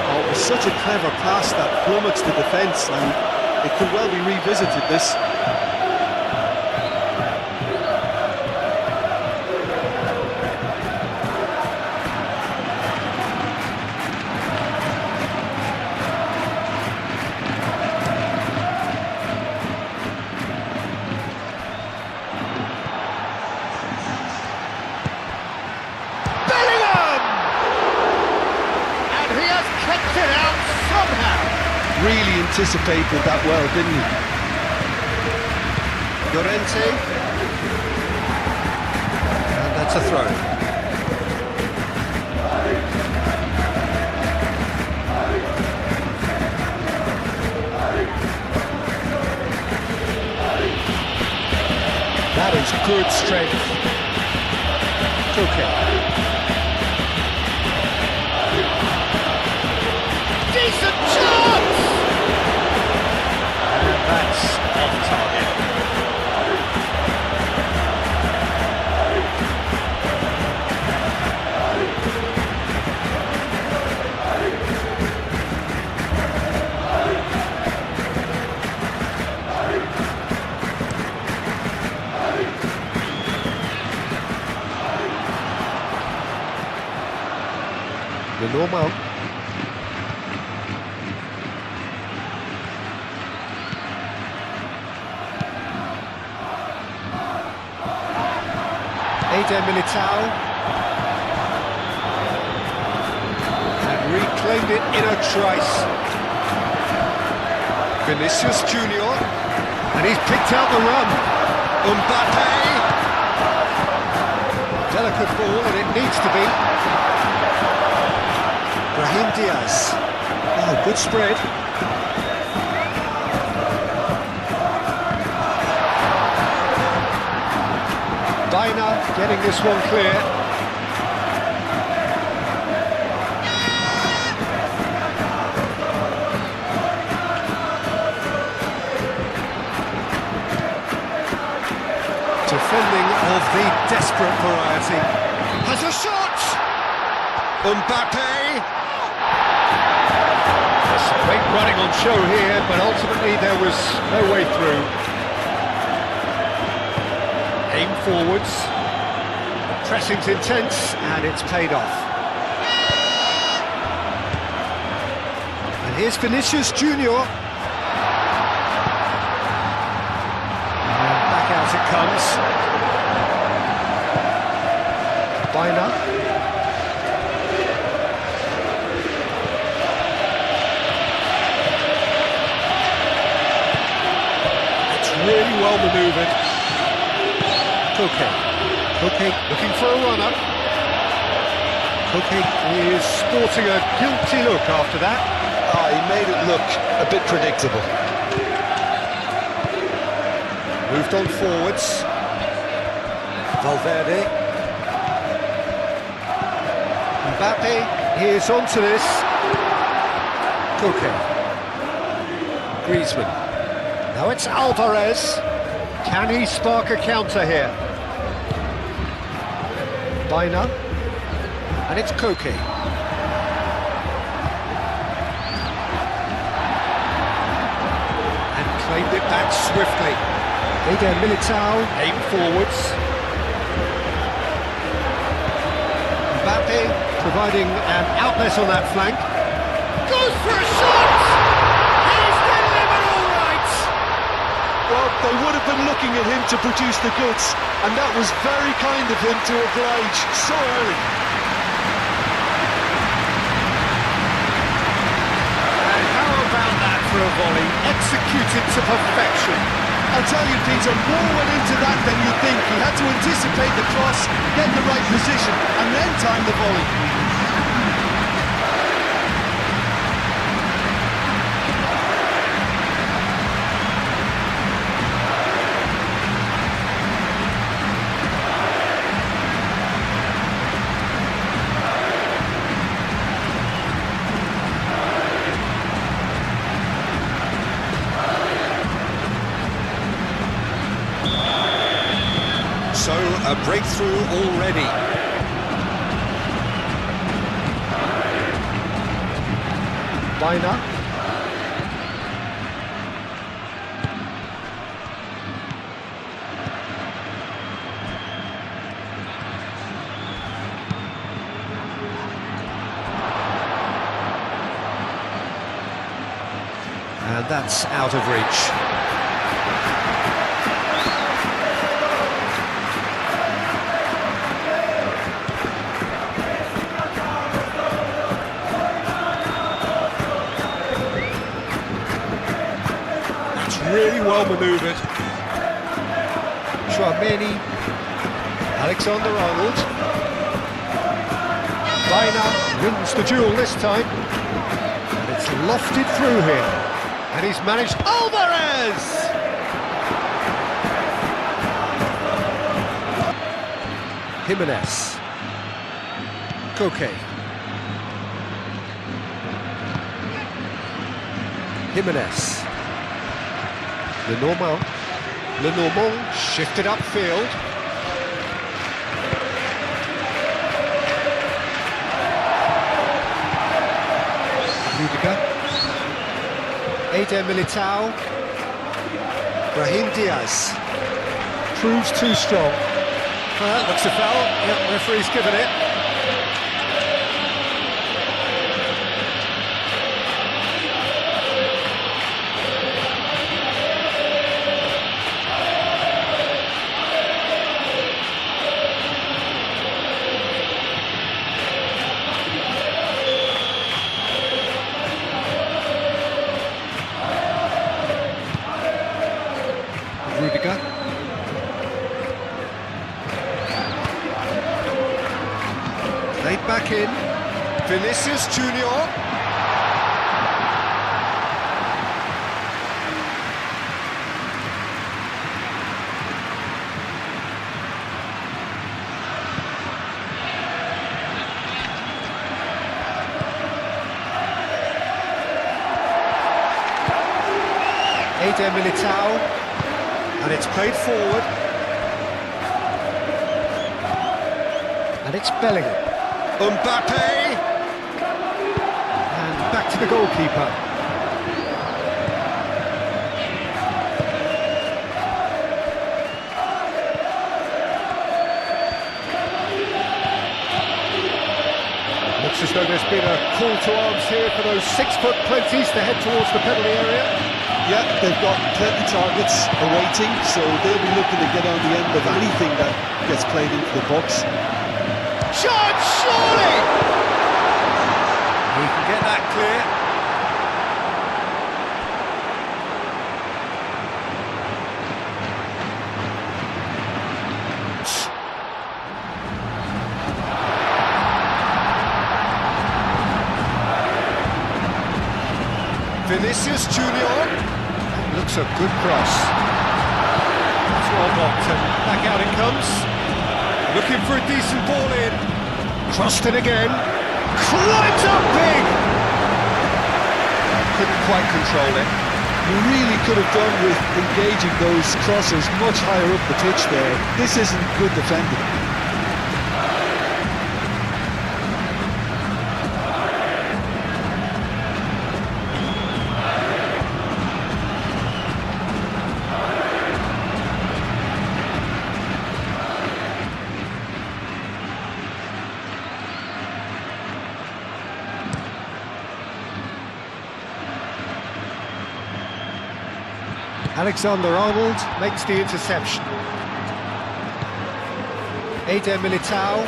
Oh, it was such a clever pass that flummoxed the defence, and it could well be revisited, this. Really anticipated that well, didn't he? Llorente. And that's a throw. That is good strength. Okay. Decent chance! And that's off target. The normal. Eder Militao. And reclaimed it in a trice. Vinicius Junior. And he's picked out the run. Mbappe. Delicate ball, and it needs to be. Brahim Diaz. Oh, good spread. Baina getting this one clear. Defending of the desperate variety. Has a shot! Mbappe! There's some great running on show here, but ultimately there was no way through. Aim forwards. Pressing's intense, and it's paid off. And here's Vinicius Junior. Back out it comes. Baina. It's really well manoeuvred. Koke looking for a run-up. Koke is sporting a guilty look after that. He made it look a bit predictable. Moved on forwards. Valverde. Mbappe is onto this. Koke. Griezmann. Now it's Alvarez. Can he spark a counter here? Baina. And it's Koke. And claimed it back swiftly. Eder Militao, aim forwards. Mbappe providing an outlet on that flank. Goes for a shot! He's delivered all right! Well, they would have been looking at him to produce the goods, and that was very kind of him to oblige so early. And how about that for a volley? Executed to perfection. I'll tell you, Peter, more went into that than you think. He had to anticipate the cross, get the right position, and then time the volley. So, a breakthrough already. Baina. And that's out of reach. Really well manoeuvred. Chouameni, Alexander-Arnold. Baina wins the duel this time. And it's lofted through here. And he's managed... Alvarez! Jimenez. Koke. Jimenez. Lenormand shifted upfield. Rudiger. Eder Militao. Brahim Diaz. Proves too strong. Well, looks a foul. Yep, referee's given it. Rudiger. Played back in. Vinicius Junior. Eder Militao, and it's played forward. And it's Bellingham. Mbappe! And back to the goalkeeper. Looks as though there's been a call to arms here for those 6-foot plenties to head towards the penalty area. Yeah, they've got plenty targets awaiting, so they'll be looking to get on the end of anything that gets played into the box. Shot, surely! He can get that clear. Vinicius Junior. Looks a good cross. It's well blocked and back out it comes. Looking for a decent ball in. Crossed in again. Climbs up big! Couldn't quite control it. You really could have done with engaging those crosses much higher up the pitch there. This isn't good defending. Alexander-Arnold makes the interception. Eder Militao.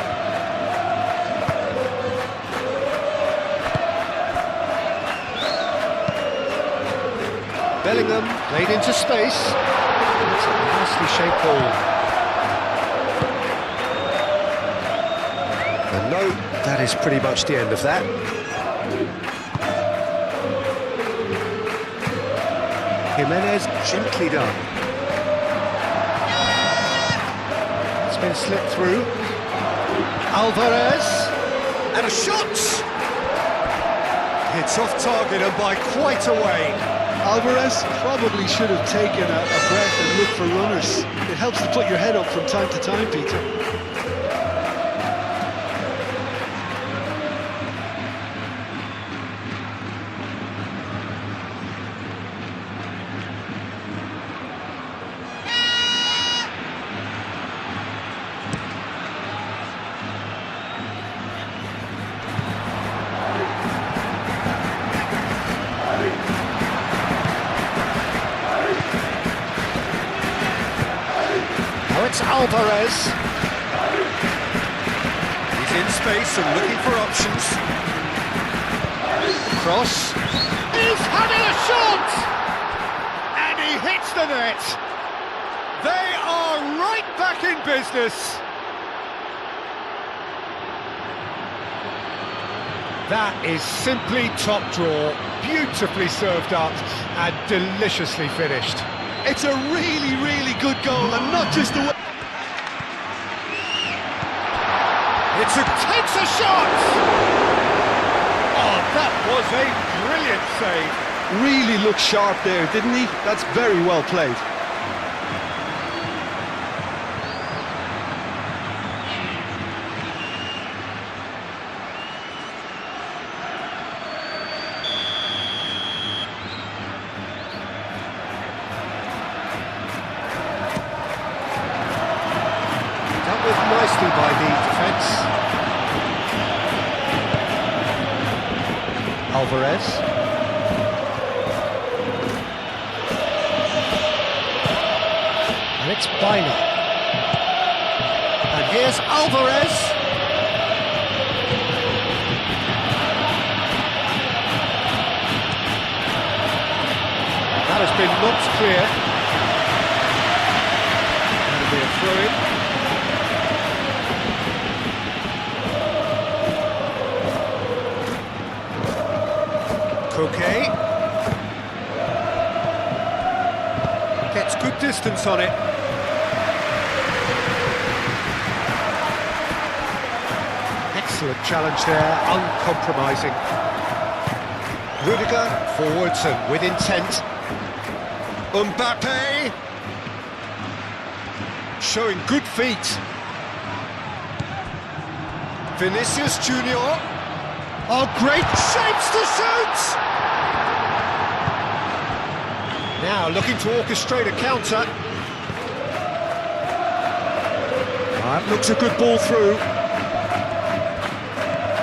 Bellingham played into space. It's a nicely shaped ball. And no, that is pretty much the end of that. Jimenez gently done. It's been slipped through. Alvarez, and a shot! It's off target and by quite a way. Alvarez probably should have taken a breath and looked for runners. It helps to put your head up from time to time, Peter. It's Alvarez. He's in space and looking for options. Cross. He's having a shot! And he hits the net. They are right back in business. That is simply top draw. Beautifully served up and deliciously finished. It's a really, really good goal, and not just the way... Takes a shot! Oh, that was a brilliant save. Really looked sharp there, didn't he? That's very well played. Dealt with nicely by the defence. Alvarez. And it's Biner. And here's Alvarez. That has been knocked clear. That'll be a throw-in. Okay. Gets good distance on it. Excellent challenge there, uncompromising. Rudiger forwards and with intent. Mbappe. Showing good feet. Vinicius Junior. Oh, great shapes to shoot! Now looking to orchestrate a counter. That looks a good ball through.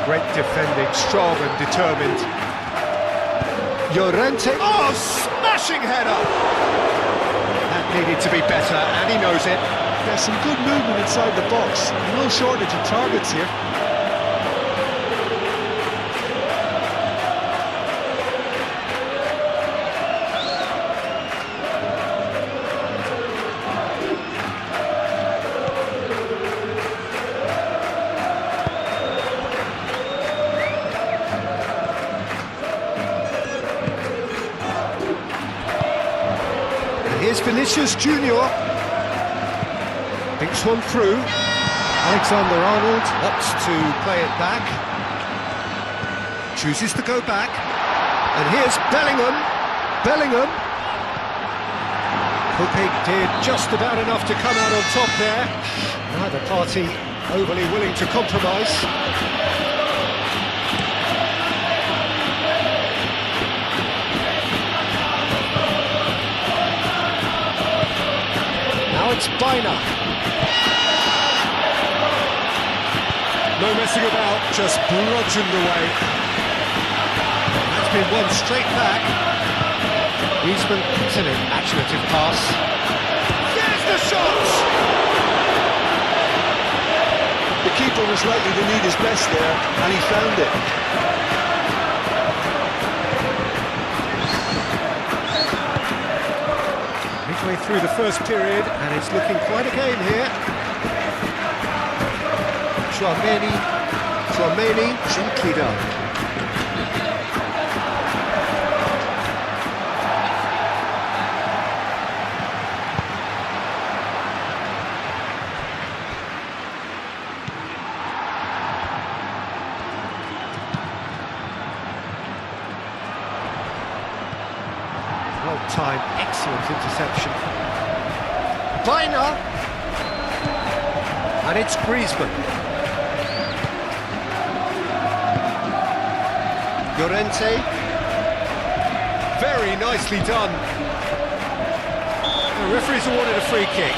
Great defending, strong and determined. Llorente. Oh, smashing header! That needed to be better, and he knows it. There's some good movement inside the box. No shortage of targets here. Here's Vinicius Junior. Thinks one through. Alexander-Arnold opts to play it back. Chooses to go back. And here's Bellingham. Bellingham. Coupe did just about enough to come out on top there. Neither party overly willing to compromise. Now it's Biner. No messing about, just bludgeoned away. That's been one straight back. Griezmann, it's an imaginative pass. There's the shot! The keeper was likely to need his best there, and he found it. Midway through the first period, and it's looking quite a game here. Chouameni, gently done. Well timed, excellent interception. Biner! And it's Griezmann. Llorente. Very nicely done. The referee's awarded a free kick.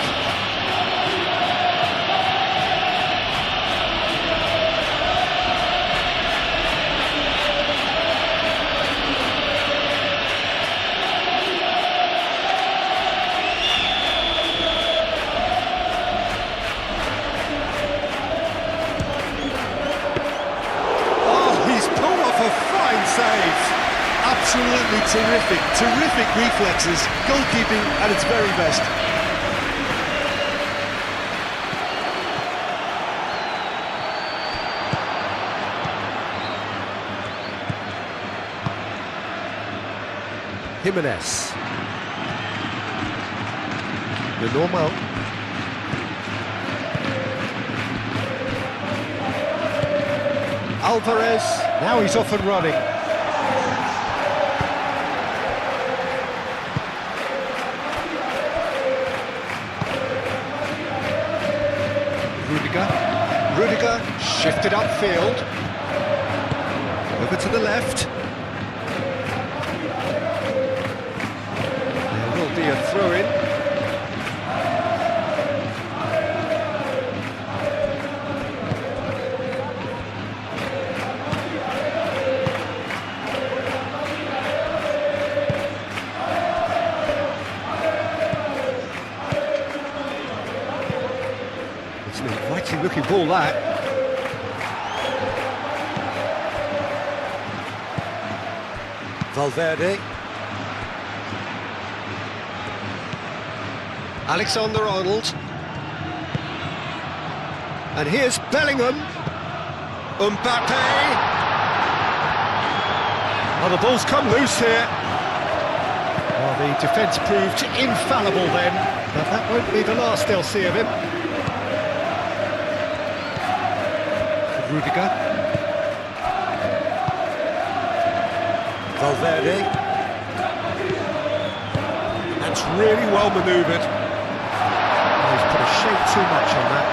Absolutely terrific reflexes, goalkeeping at its very best. Jimenez. The normal. Alvarez, now he's off and running. Rudiger shifted upfield. Over to the left. There will be a throw-in. It's an inviting-looking ball, that. Valverde. Alexander-Arnold. And here's Bellingham. Mbappe. Oh, the ball's come loose here. Well, the defence proved infallible then, but that won't be the last they'll see of him. Rudiger. Valverde. That's really well manoeuvred. Oh, he's put a shade too much on that.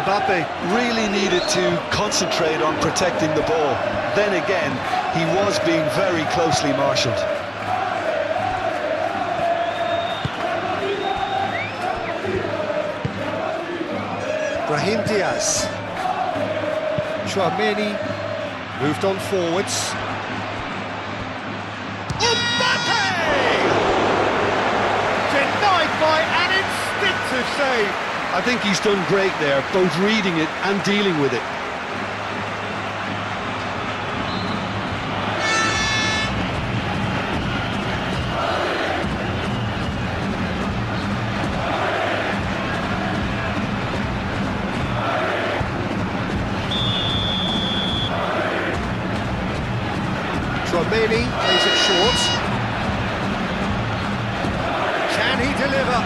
Mbappe really needed to concentrate on protecting the ball. Then again, he was being very closely marshalled. Brahim Diaz. Chouameni moved on forwards. Mbappe! Denied by an instinctive save. I think he's done great there, both reading it and dealing with it. Chouameni plays it short. Can he deliver?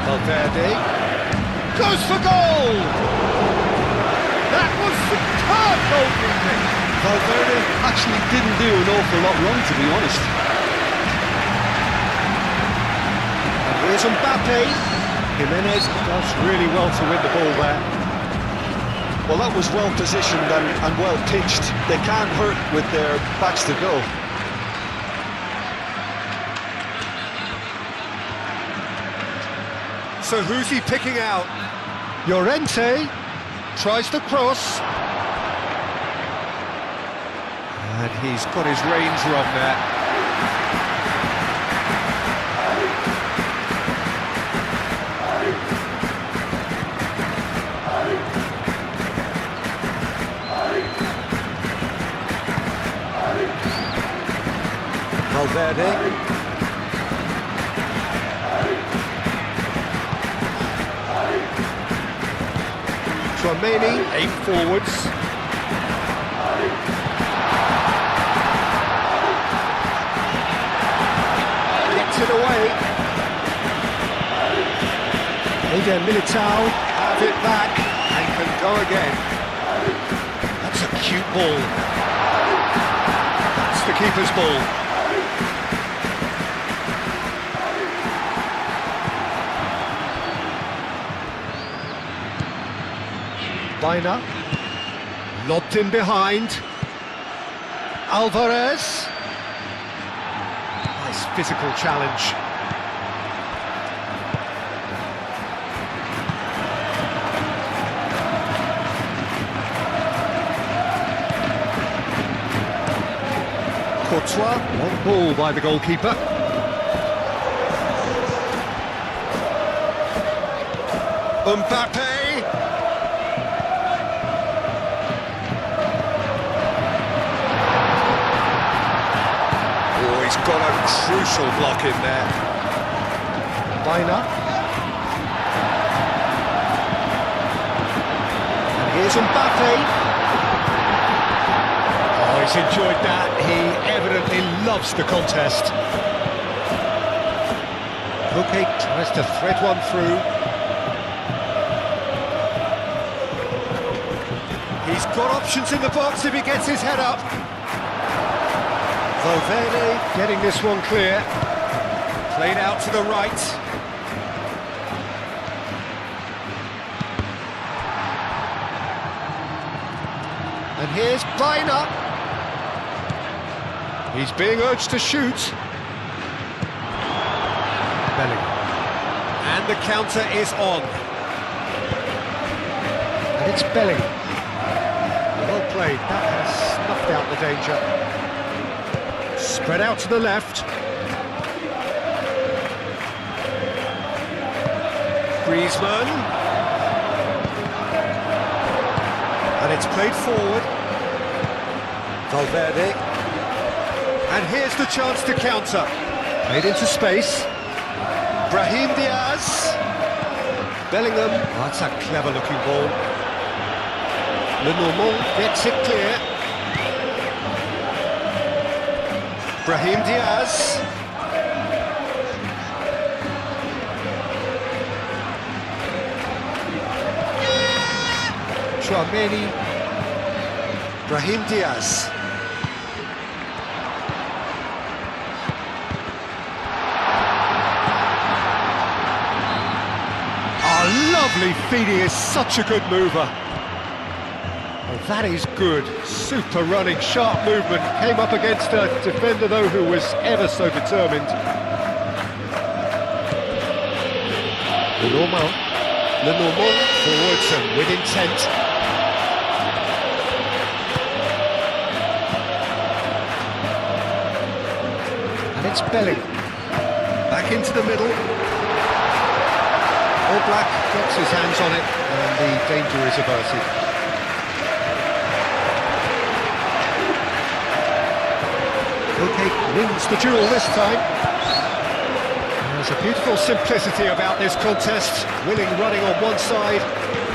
Valverde goes for goal! That was superb goalkeeping! Valverde actually didn't do an awful lot wrong, to be honest. And here's Mbappe. Jimenez does really well to win the ball there. Well, that was well positioned and well pitched. They can't hurt with their backs to goal. So who's he picking out? Llorente tries the cross. And he's got his reins wrong there. Valverde. Chouameni, 8 forwards. Gets it away. Eder Militao have it back and can go again. That's a cute ball. That's the keeper's ball. Baina, lobbed in behind. Alvarez. Nice physical challenge. Courtois, long ball by the goalkeeper. Mbappe. He's got a crucial block in there. Baina. And here's Mbappe. Oh, he's enjoyed that. He evidently loves the contest. Koke tries to thread one through. He's got options in the box if he gets his head up. Valverde getting this one clear. Played out to the right. And here's Baina. He's being urged to shoot. Bellingham. And the counter is on. And it's Bellingham. Well played. That has snuffed out the danger. Spread out to the left. Griezmann. And it's played forward. Valverde. And here's the chance to counter. Played into space. Brahim Diaz. Bellingham. Oh, that's a clever looking ball. Lenormand gets it clear. Brahim Diaz. Chouameni. Brahim Diaz. Lovely feed, he is such a good mover. Well, that is good, super running, sharp movement. Came up against a defender though who was ever so determined. Lenormand forwards and with intent. And it's Bellingham. Back into the middle. All Black gets his hands on it, and the danger is averted. Okay, wins the duel this time. There's a beautiful simplicity about this contest. Willing running on one side,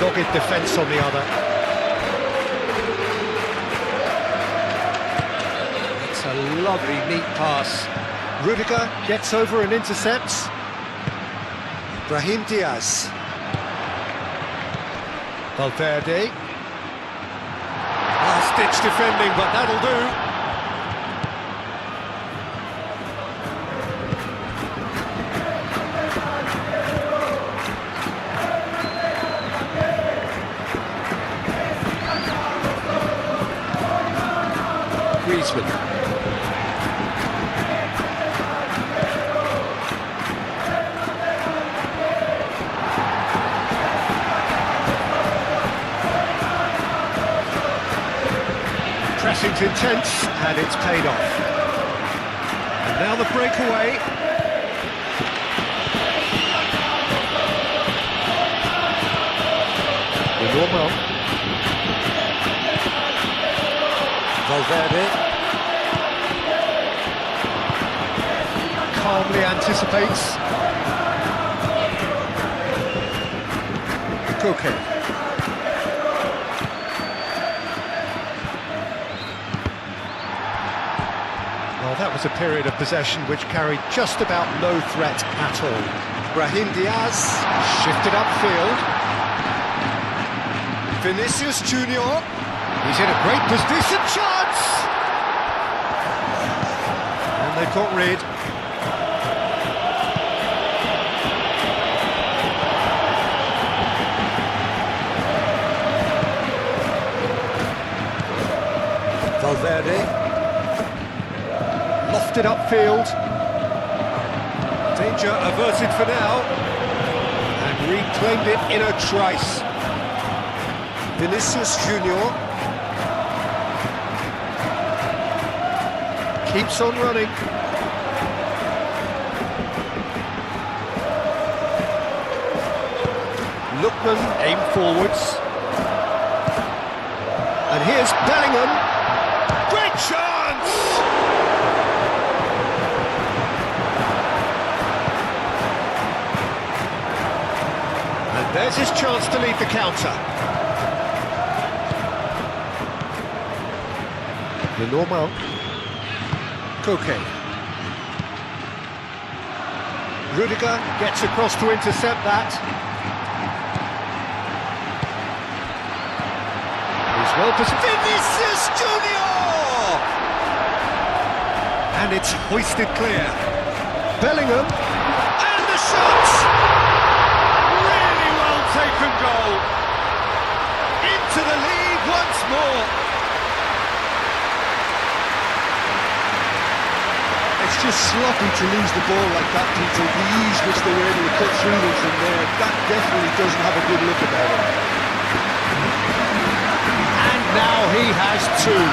dogged defence on the other. It's a lovely, neat pass. Rudiger gets over and intercepts. Brahim Diaz. Valverde. Last-ditch defending, but that'll do. Griezmann. Pressing's intense, and it's paid off. And now the breakaway. Lenormand. Valverde. Calmly anticipates. Koke. Well, that was a period of possession which carried just about no threat at all. Brahim Diaz shifted upfield. Vinicius Junior. He's in a great position. Chance! And they've got rid. Valverde. Lofted upfield. Danger averted for now. And reclaimed it in a trice. Vinicius Junior. Keeps on running. Lookman aim forwards. And here's Bellingham. Great chance! There's his chance to lead the counter. Lenormand. Koke. Rudiger gets across to intercept that. He's well positioned. Vinicius Junior! And it's hoisted clear. Bellingham. And the shot! Taken goal. Into the lead once more. It's just sloppy to lose the ball like that, Peter. The ease which they were able to cut through them from there, that definitely doesn't have a good look about it. And now he has two.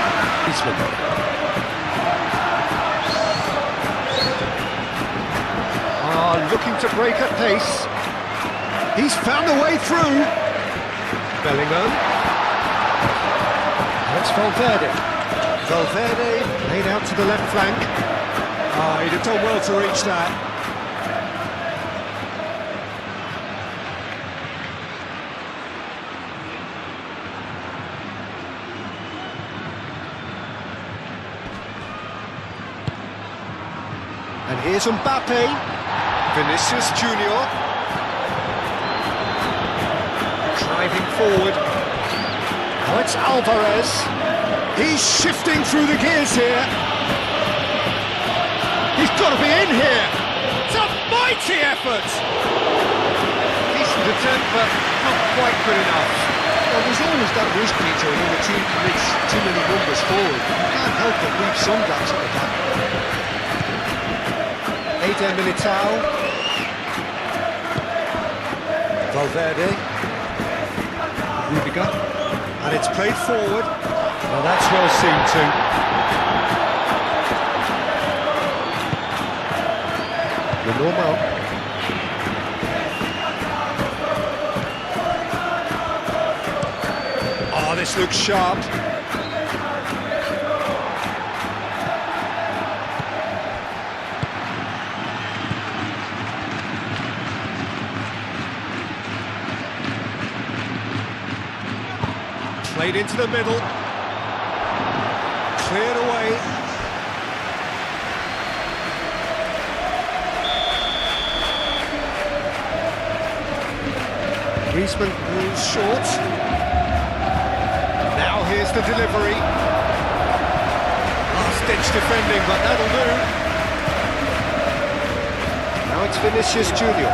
Looking to break at pace. He's found a way through. Bellingham. That's Valverde. Valverde laid out to the left flank. He'd have done well to reach that. And here's Mbappe. Vinicius Junior. Driving forward. Now it's Alvarez. He's shifting through the gears here. He's got to be in here. It's a mighty effort. Decent attempt, but not quite good enough. Well, there's always that risk, Peter, when the team commits too many numbers forward. You can't help but leave some gaps at the back. Eder Militao. Valverde. Rudiger. And it's played forward. Well, that's well seen too. The normal. Oh, this looks sharp. Played into the middle. Cleared away. Griezmann moves short. Now here's the delivery. Last-ditch defending, but that'll do. Now it's Vinicius Junior.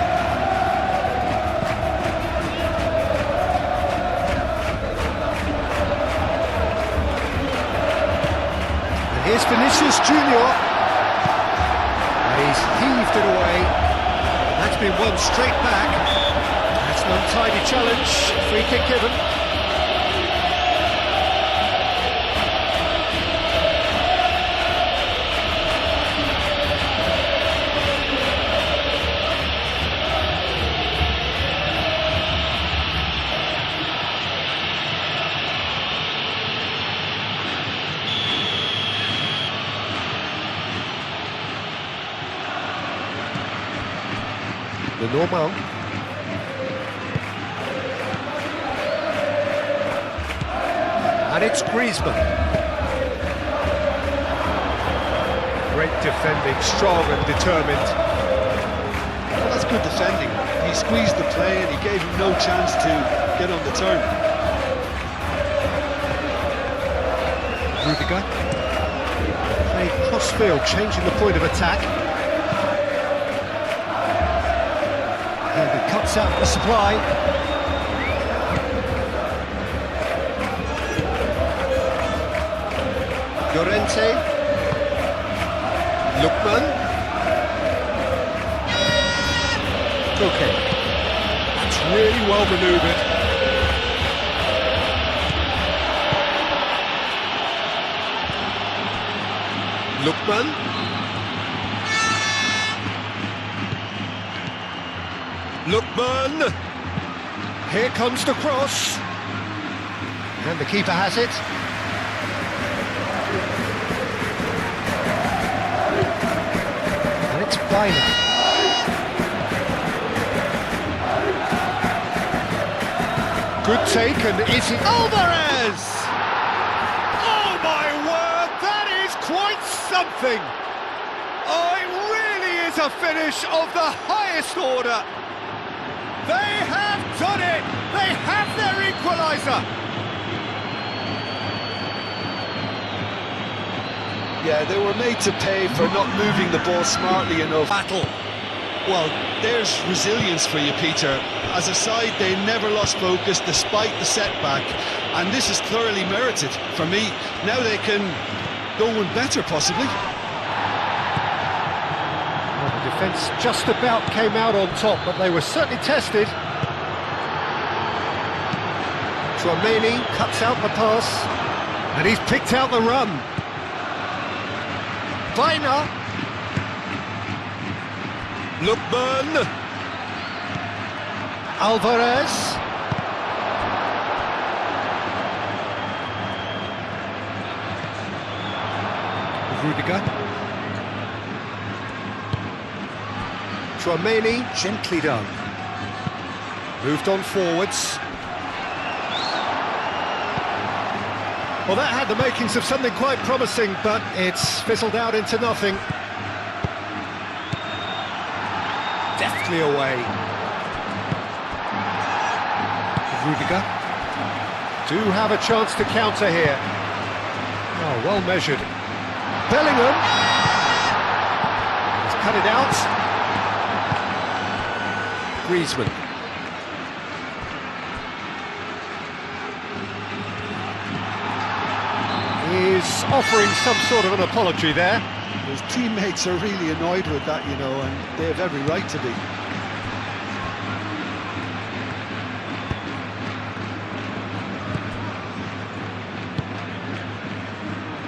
Here's Vinicius Junior. And he's heaved it away. That's been won straight back. That's an untidy challenge. Free kick given. The normal. And it's Griezmann. Great defending, strong and determined. Well, that's good defending. He squeezed the play and he gave him no chance to get on the turn. Rudiger. Played cross-field, changing the point of attack. And he cuts out the supply. Llorente. Lookman. Okay. That's really well manoeuvred. Lookman. Lookman. Here comes the cross. And the keeper has it. And it's Baina. Good take, and is it Alvarez? Oh my word, that is quite something. Oh, it really is a finish of the highest order. They have done it! They have their equaliser! Yeah, they were made to pay for not moving the ball smartly enough. Battle. Well, there's resilience for you, Peter. As a side, they never lost focus despite the setback, and this is thoroughly merited for me. Now they can go one better, possibly. Well, the defence just about came out on top, but they were certainly tested. Tchouaméni cuts out the pass, and he's picked out the run. Baina. Lookman. Alvarez. Rudiger. Tchouaméni, gently done. Moved on forwards. Well, that had the makings of something quite promising, but it's fizzled out into nothing. Deftly away. Rudiger do have a chance to counter here. Oh, well measured. Bellingham. He's cut it out. Griezmann. He's offering some sort of an apology there. His teammates are really annoyed with that, you know, and they have every right to be.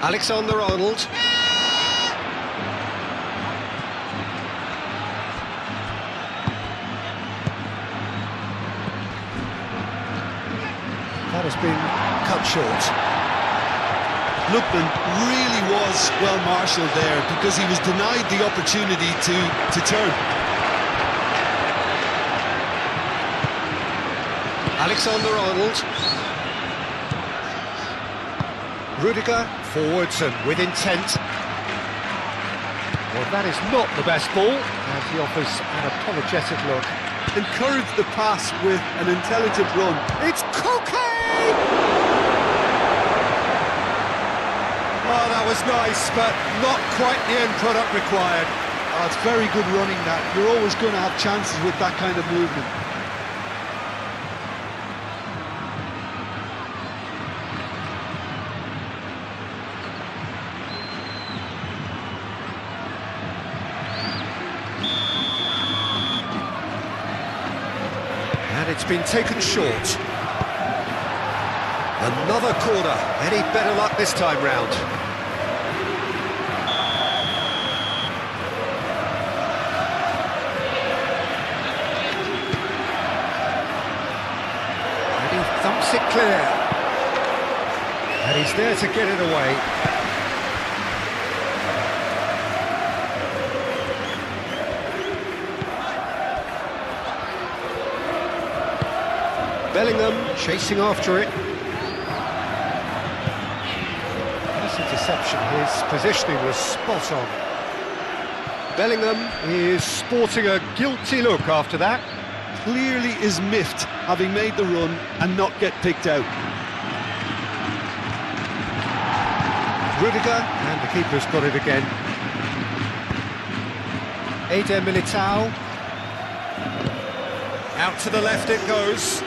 Alexander-Arnold. That has been cut short. Lookman really was well marshalled there because he was denied the opportunity to turn. Alexander-Arnold. Rudiger, forwards and with intent. Well, that is not the best ball, as he offers an apologetic look. Encourage the pass with an intelligent run. It's Koke! Oh, that was nice, but not quite the end product required. Oh, it's very good running that. You're always going to have chances with that kind of movement. And it's been taken short. Another corner. Any better luck this time round? And he thumps it clear. And he's there to get it away. Bellingham chasing after it. Nice interception, his positioning was spot on. Bellingham is sporting a guilty look after that. Clearly is miffed, having made the run and not get picked out. Rudiger, and the keeper's got it again. Eder Militao. Out to the left it goes.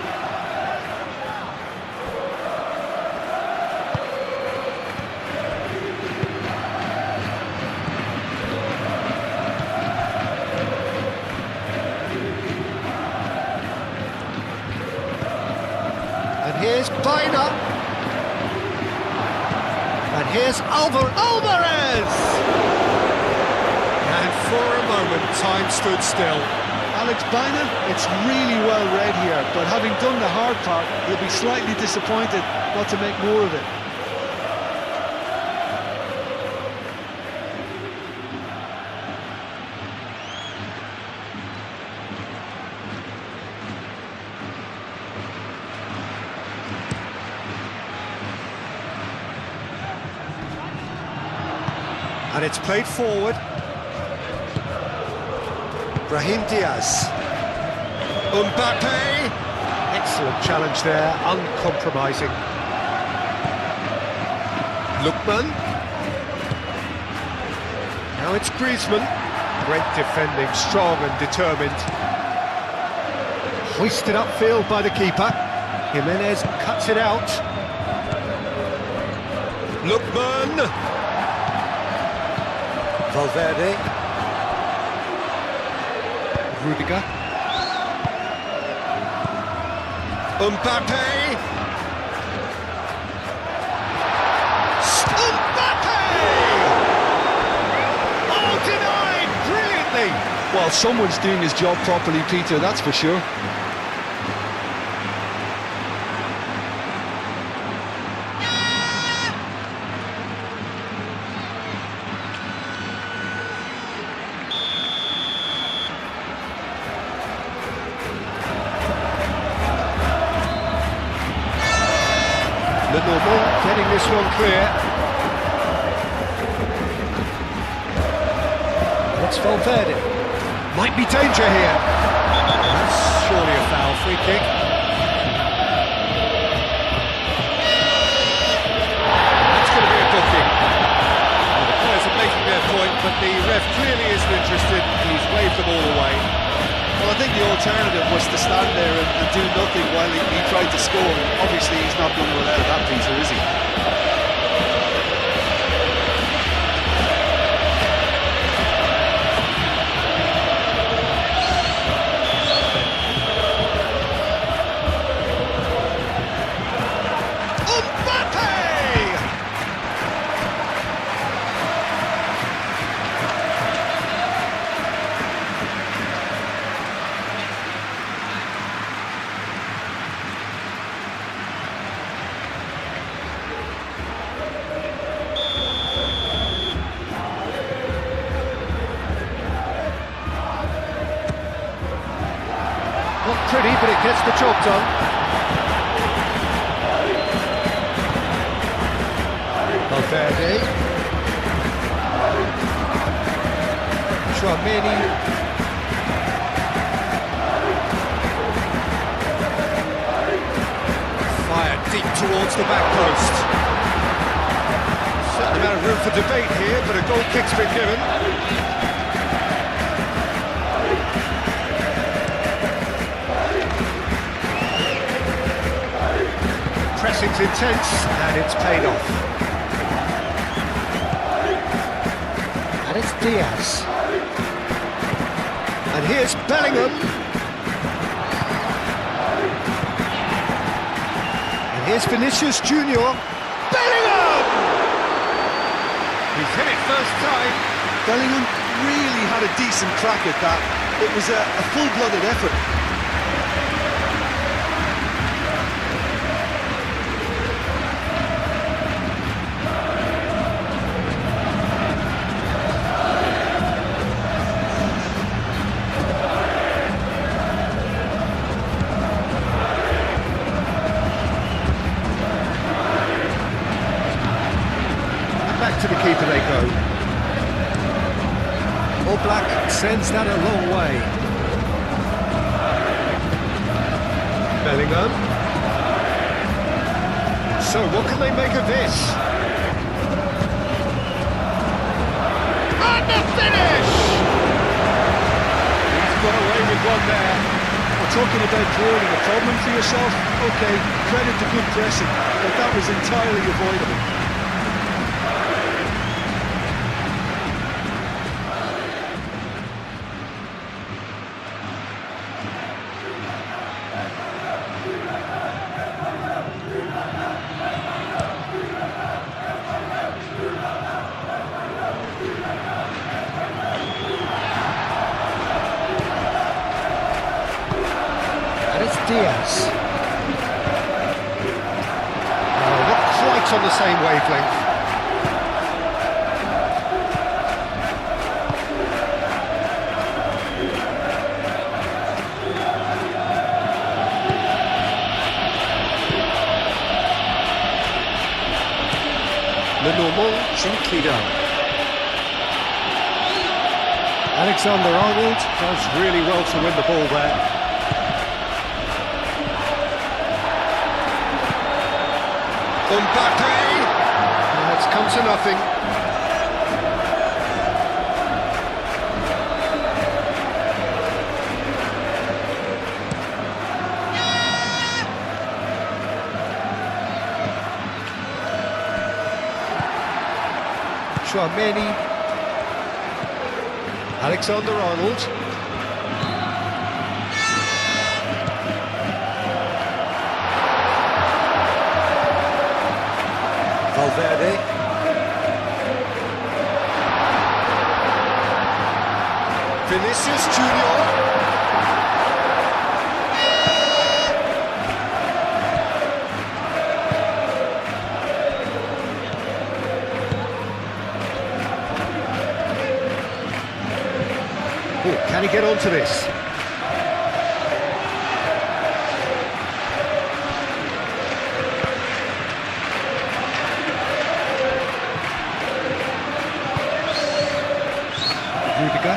And here's Baina. And here's Alvarez! And for a moment, time stood still. Alex Baina, it's really well read here, but having done the hard part, he'll be slightly disappointed not to make more of it. And it's played forward. Brahim Diaz. Mbappe! Excellent challenge there, uncompromising. Lookman. Now it's Griezmann. Great defending, strong and determined. Hoisted upfield by the keeper. Jimenez cuts it out. Lookman. Valverde. Rudiger. Mbappe! Mbappe! Oh, denied brilliantly! Well, someone's doing his job properly, Peter, that's for sure. Lenormand getting this one clear. It's Valverde. Might be danger here. That's surely a foul, free kick. That's going to be a booking. The ref clearly isn't interested, he's waved them all away. Well, I think the alternative was to stand there and do nothing while he tried to score. Obviously, he's not going to allow that, Peter, is he? Not pretty, but it gets the job done. Valverde. Tchouaméni. Fired deep towards the back post. Certain amount of room for debate here, but a goal kick's been given. Pressing's intense, and it's paid off. And it's Diaz. And here's Bellingham. And here's Vinicius Junior. Bellingham! He's hit it first time. Bellingham really had a decent crack at that. It was a full-blooded effort. To the keeper they go. All Black sends that a long way. Bellingham. So what can they make of this? And the finish! He's got away with one there. We're talking about creating a problem for yourself. Okay, credit to good pressing, but that was entirely avoidable. Diaz. Oh, not quite on the same wavelength. Lenormand gently down. Alexander-Arnold does really well to win the ball there. Mbappe! It's come to nothing. Tchouaméni. Alexander-Arnold. Valverde. Vinicius Junior. Oh, can he get onto this? Liga.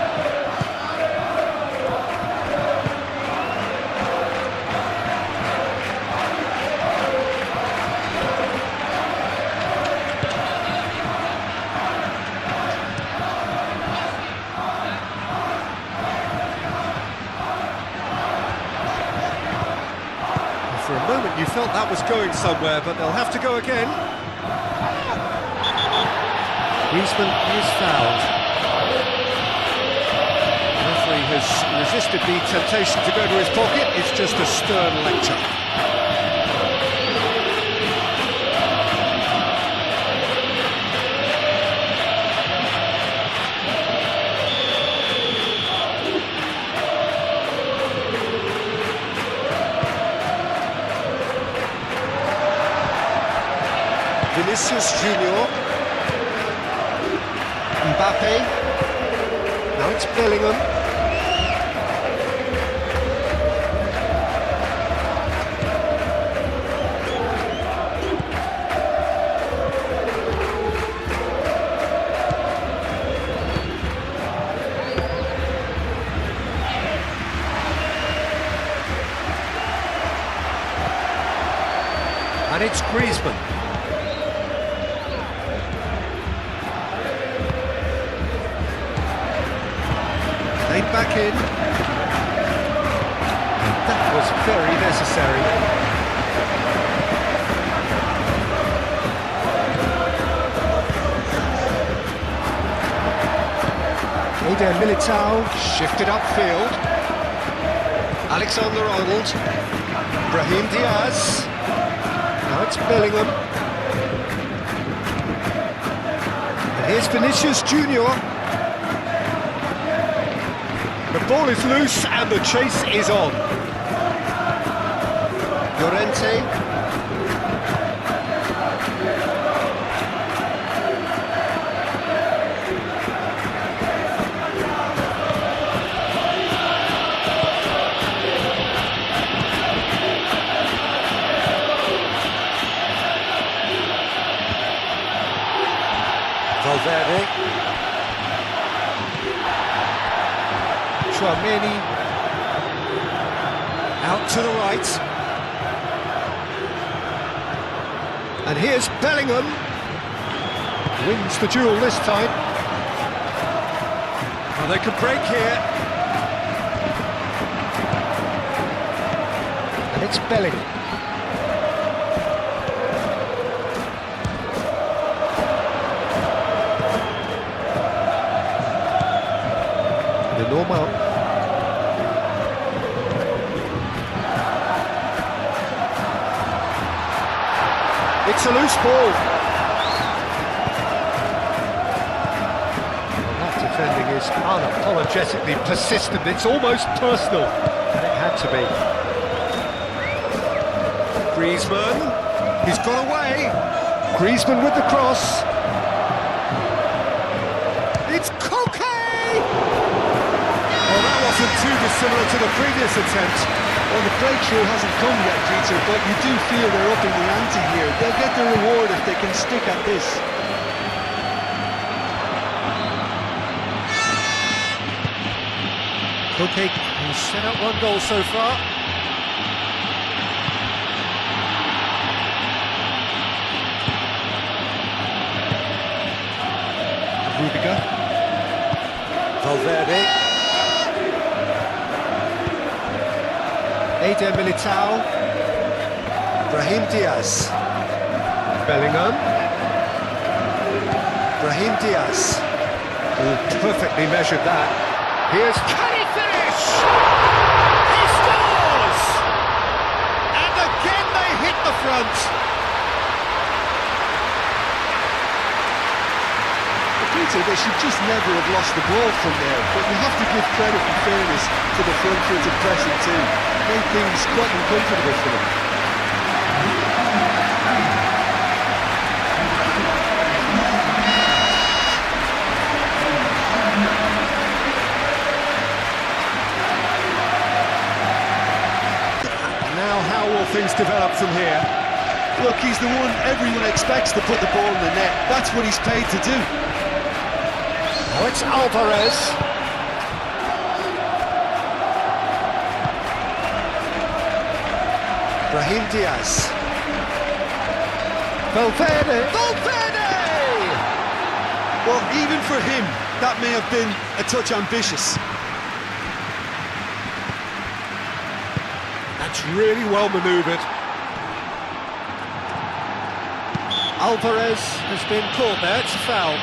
For a moment you felt that was going somewhere, but they'll have to go again. Griezmann is fouled. The referee has resisted the temptation to go to his pocket. It's just a stern lecture. Vinicius Junior, Mbappe, now it's Bellingham. And it's Griezmann. Played back in. That was very necessary. Eder Militao shifted upfield. Alexander-Arnold. Brahim Diaz. Now it's Bellingham. And here's Vinicius Junior. The ball is loose and the chase is on. Llorente. Valverde. Tchouaméni. Out to the right. And here's Bellingham. Wins the duel this time. Well, they could break here. And it's Bellingham. The normal. It's a loose ball. That defending is unapologetically persistent. It's almost personal, and it had to be. Griezmann, he's got away. Griezmann with the cross. It's Koke! Well, that wasn't too dissimilar to the previous attempt. Well, the breakthrough hasn't come yet, Peter, but you do feel they're upping the ante here. They'll get the reward if they can stick at this. Koke has set up one goal so far. Rudiger. Valverde. Eder Militao. Brahim Diaz. Bellingham. Brahim Diaz. Oh, perfectly measured that. Here's... Can he finish? He scores! And again they hit the front. Peter, they should just never have lost the ball from there, but you have to give credit and fairness to the front foot of pressing too. Made things quite uncomfortable for them. Now how will things develop from here? Look, he's the one everyone expects to put the ball in the net. That's what he's paid to do. Oh, it's Alvarez. Brahim Diaz. Valverde. Valverde! Well, even for him, that may have been a touch ambitious. That's really well manoeuvred. Alvarez has been caught there, it's a foul.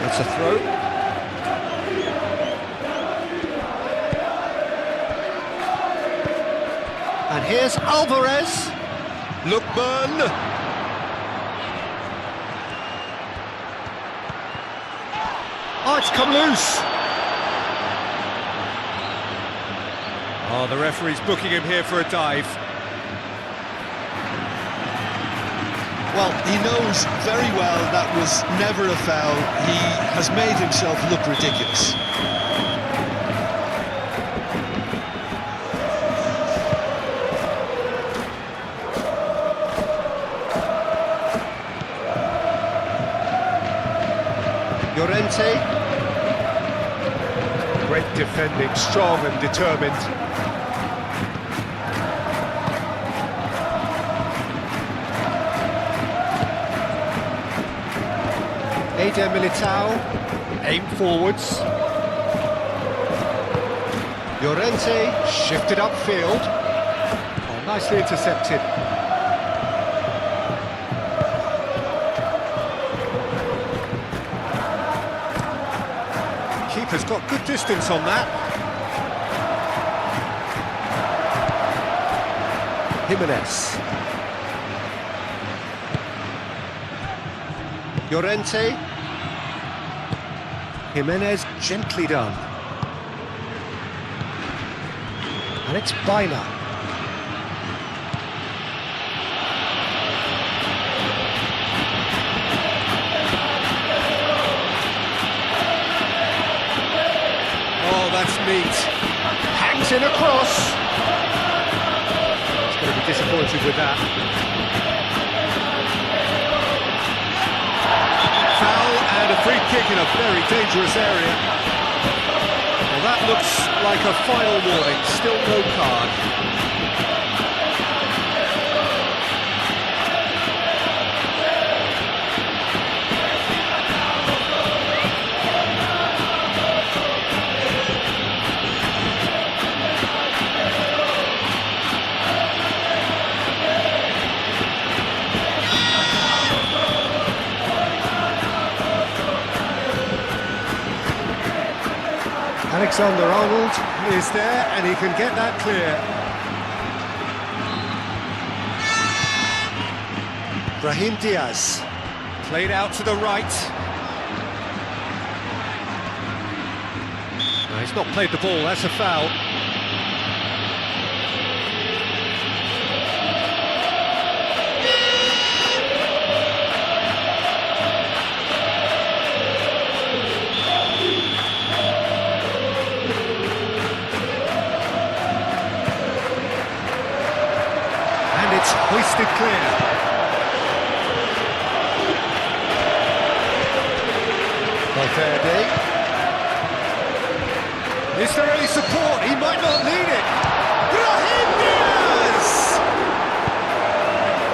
It's a throw. And here's Alvarez. Lookman. Oh, it's come loose. Oh, the referee's booking him here for a dive. Well, he knows very well that was never a foul. He has made himself look ridiculous. Llorente. Great defending, strong and determined. Eder Militao, aim forwards. Llorente, shifted upfield. Oh, nicely intercepted. Keeper's got good distance on that. Jimenez. Llorente. Jimenez, gently done. And it's Baina. Oh, that's neat. Hangs in across. He's going to be disappointed with that. Foul and a free kick in a very dangerous area. Well, that looks like a final warning, still no card. Alexander-Arnold is there and he can get that clear. Brahim Diaz played out to the right. No, he's not played the ball, that's a foul. It's hoisted clear. Valverde. Is there any support? He might not need it. Brahim Diaz!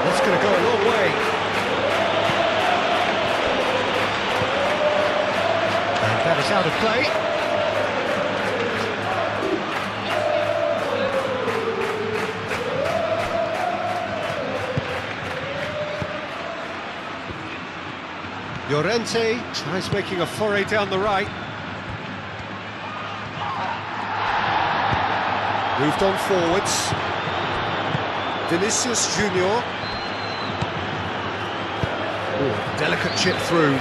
That's going to go a long way. And that is out of play. Llorente tries making a foray down the right. Moved on forwards. Vinicius Junior. Ooh, delicate chip through.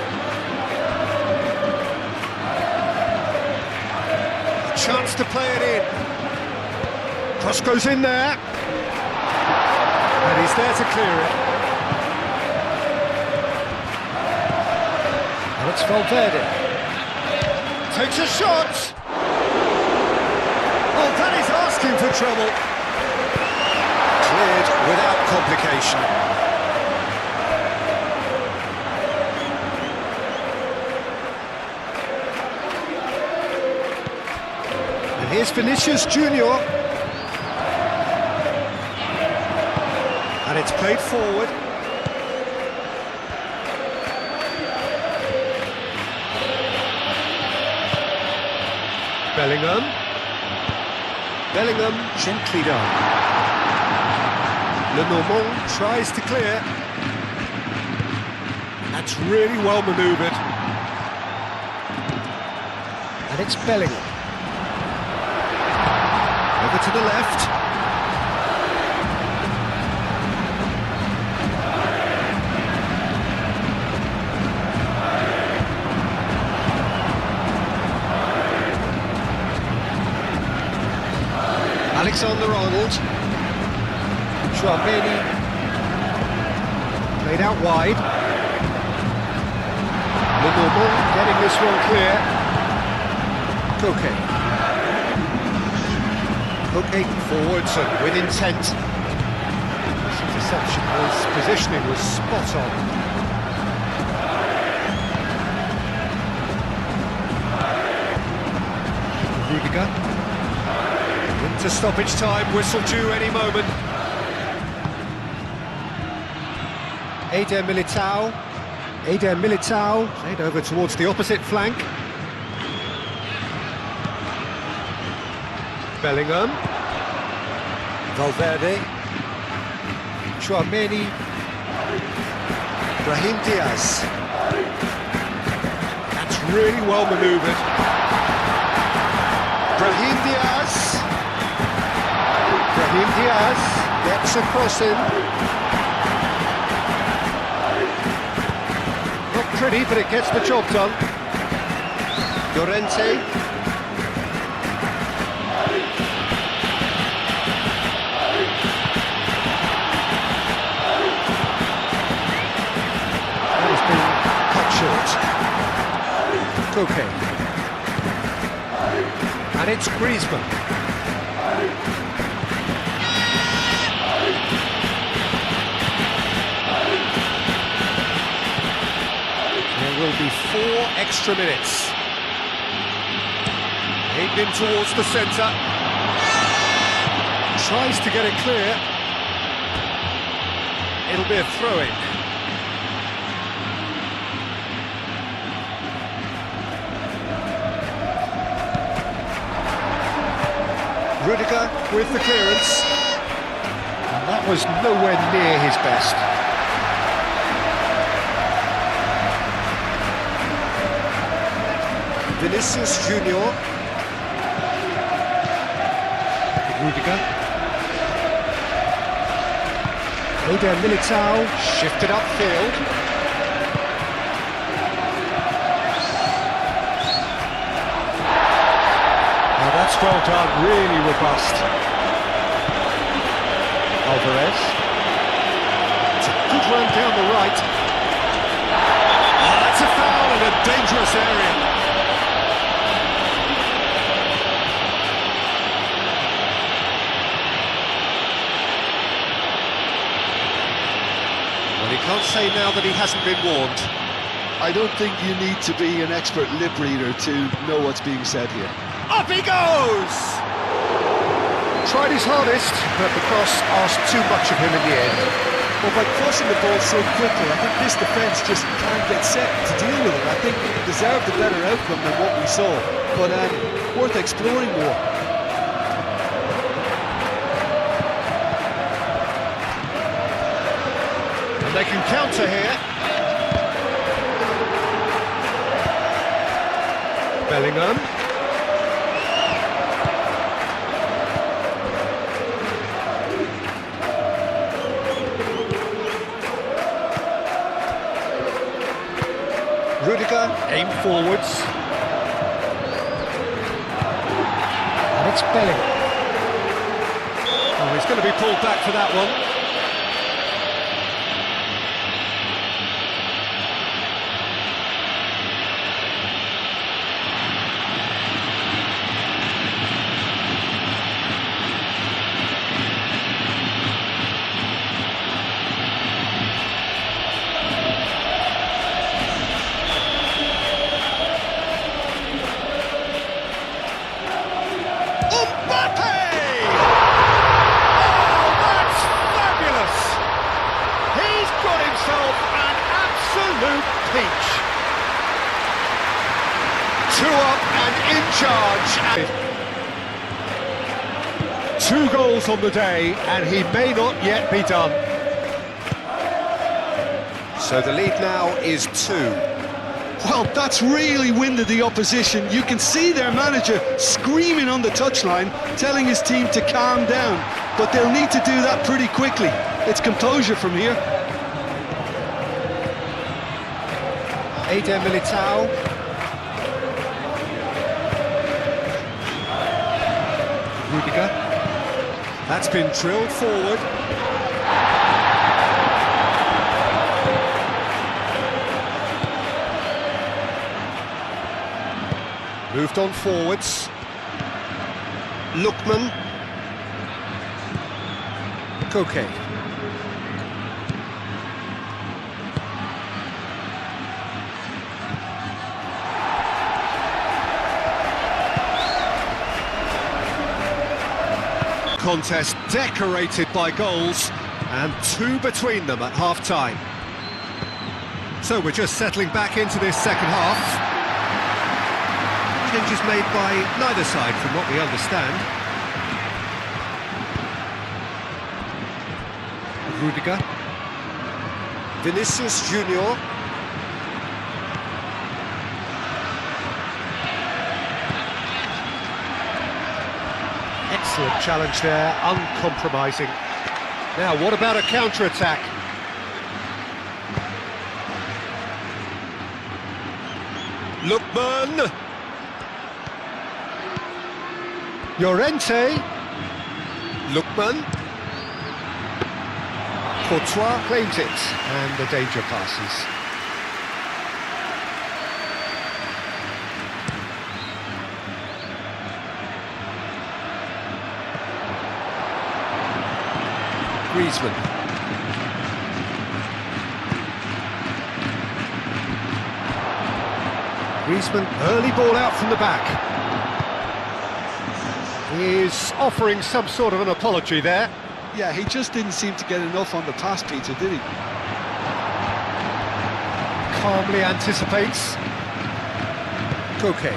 A chance to play it in. Cross goes in there. And he's there to clear it. And it's Valverde. Takes a shot. trouble. Cleared without complication. And here's Vinicius Junior. And it's played forward. Bellingham gently done. Lenormand tries to clear. That's really well manoeuvred. And it's Bellingham. Over to the left. Alexander-Arnold, Chouameni, played out wide. Lenormand getting this one clear. Koke forwards and with intent. This interception, his positioning was spot on. Rudiger. Into stoppage time, whistle due any moment. Eder Militao, played over towards the opposite flank. Bellingham. Valverde. Chouameni. Brahim Diaz. That's really well manoeuvred. Brahim Diaz gets across him. Not pretty, but it gets the job done. Llorente. That has been cut short. Koke. And it's Griezmann. There will be 4 extra minutes. Aimed in towards the centre. Tries to get it clear. It'll be a throw-in. Rudiger with the clearance. And that was nowhere near his best. Vinicius Junior. Rudiger. Eder Militao shifted upfield. Now that's well done, really robust. Alvarez. It's a good run down the right. That's a foul in a dangerous area. He can't say now that he hasn't been warned. I don't think you need to be an expert lip reader to know what's being said here. Up he goes! Tried his hardest, but the cross asked too much of him in the end. Well, by crossing the ball so quickly, I think this defence just can't get set to deal with it. I think it deserved a better outcome than what we saw, but worth exploring more. They can counter here. Bellingham. Rudiger, aim forwards. And it's Bellingham. Oh, he's going to be pulled back for that one. Two up and in charge. 2 goals on the day, and he may not yet be done. So the lead now is 2. Well, that's really winded the opposition. You can see their manager screaming on the touchline, telling his team to calm down. But they'll need to do that pretty quickly. It's composure from here. Eder Militao. Rudiger. That's been drilled forward. Moved on forwards. Lookman. Koke. Contest decorated by goals, and 2 between them at half-time. So we're just settling back into this second half. Changes made by neither side from what we understand. Rudiger. Vinicius Junior. Excellent challenge there, uncompromising. Now, what about a counter-attack? Lookman. Llorente. Lookman. Courtois claims it, and the danger passes. Griezmann. Griezmann, early ball out from the back. He's offering some sort of an apology there. Yeah, he just didn't seem to get enough on the pass, Peter, did he? Calmly anticipates. Koke.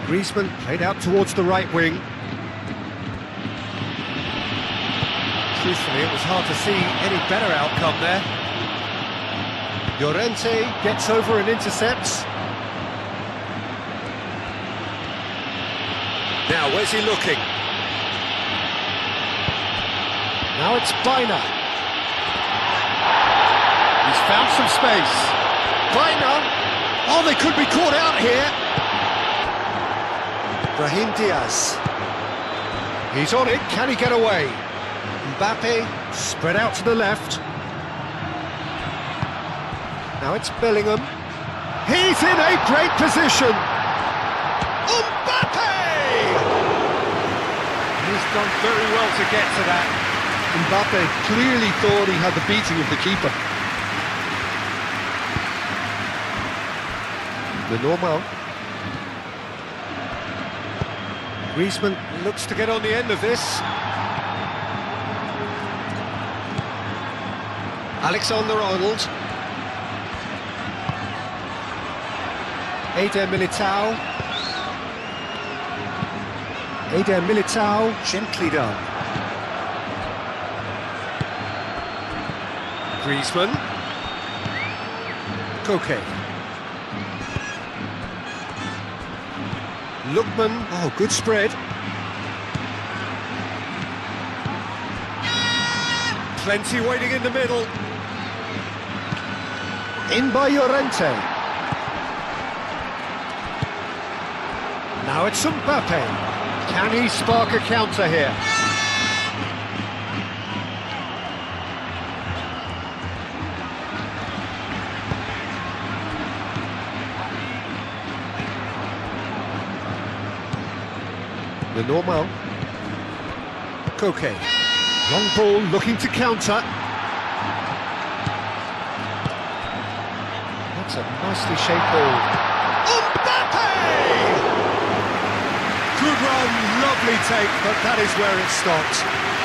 Griezmann played out towards the right wing. Truthfully, it was hard to see any better outcome there. Llorente gets over and intercepts. Now, where's he looking? Now it's Baina. He's found some space. Baina! Oh, they could be caught out here. Brahim Diaz. He's on it, can he get away? Mbappe, spread out to the left. Now it's Bellingham. He's in a great position. Mbappe! He's done very well to get to that. Mbappe clearly thought he had the beating of the keeper. The normal. Griezmann looks to get on the end of this. Alexander-Arnold. Eder Militao. Eder Militao, gently done. Griezmann. Koke. Lookman, oh, good spread. Plenty waiting in the middle. In by Llorente. Now it's Mbappe. Can he spark a counter here? The normal. Koke. Long ball looking to counter. That's a nicely shaped ball. Mbappe! Good run, lovely take, but that is where it stopped.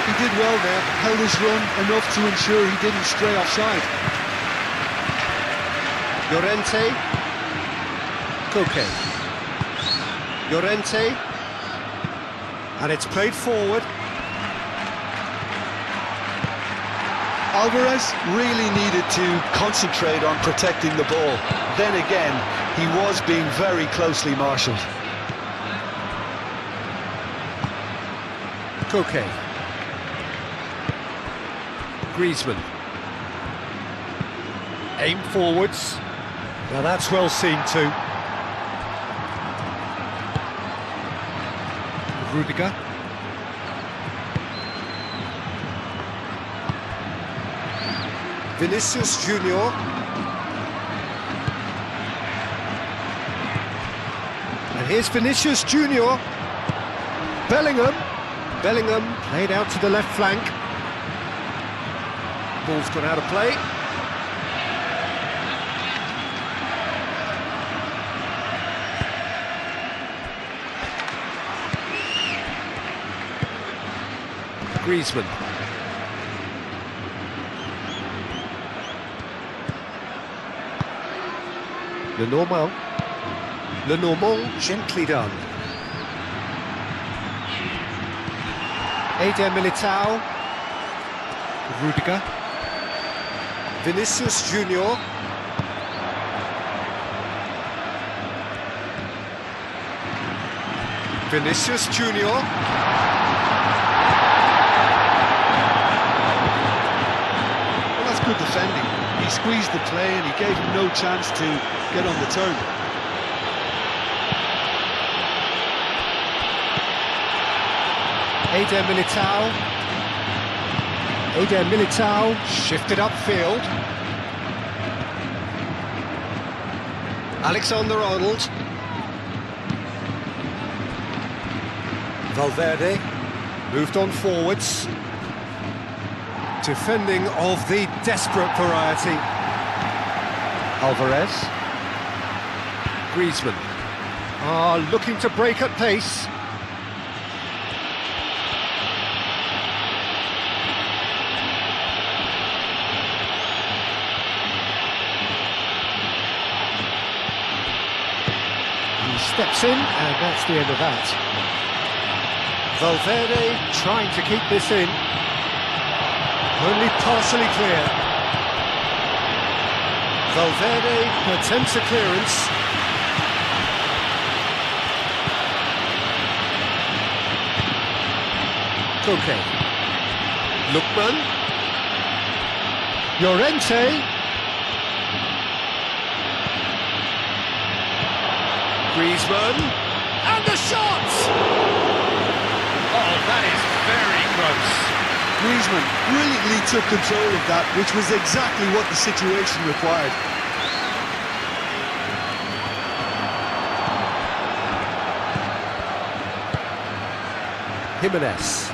He did well there, held his run enough to ensure he didn't stray offside. Llorente. Koke. Llorente. And it's played forward. Alvarez really needed to concentrate on protecting the ball. Then again, he was being very closely marshalled. Koke. Griezmann. Aim forwards. Now that's well seen too. Rudiger. Vinicius Junior. And here's Vinicius Junior. Bellingham. Bellingham played out to the left flank. Ball's gone out of play. Griezmann. Lenormand, gently done. Eder Militao. Rudiger. Vinicius Junior. Vinicius Junior. Well, that's good defending. He squeezed the play and he gave him no chance to get on the turn. Eder Militao. Eder Militao shifted upfield. Alexander-Arnold. Valverde moved on forwards. Defending of the desperate variety. Alvarez. Griezmann. Looking to break at pace. He steps in, and that's the end of that. Valverde trying to keep this in. Only partially clear. Valverde attempts a clearance. Koke. Lookman. Llorente. Griezmann. And the shot! Oh, that is very close. Griezmann brilliantly took control of that, which was exactly what the situation required. Jimenez.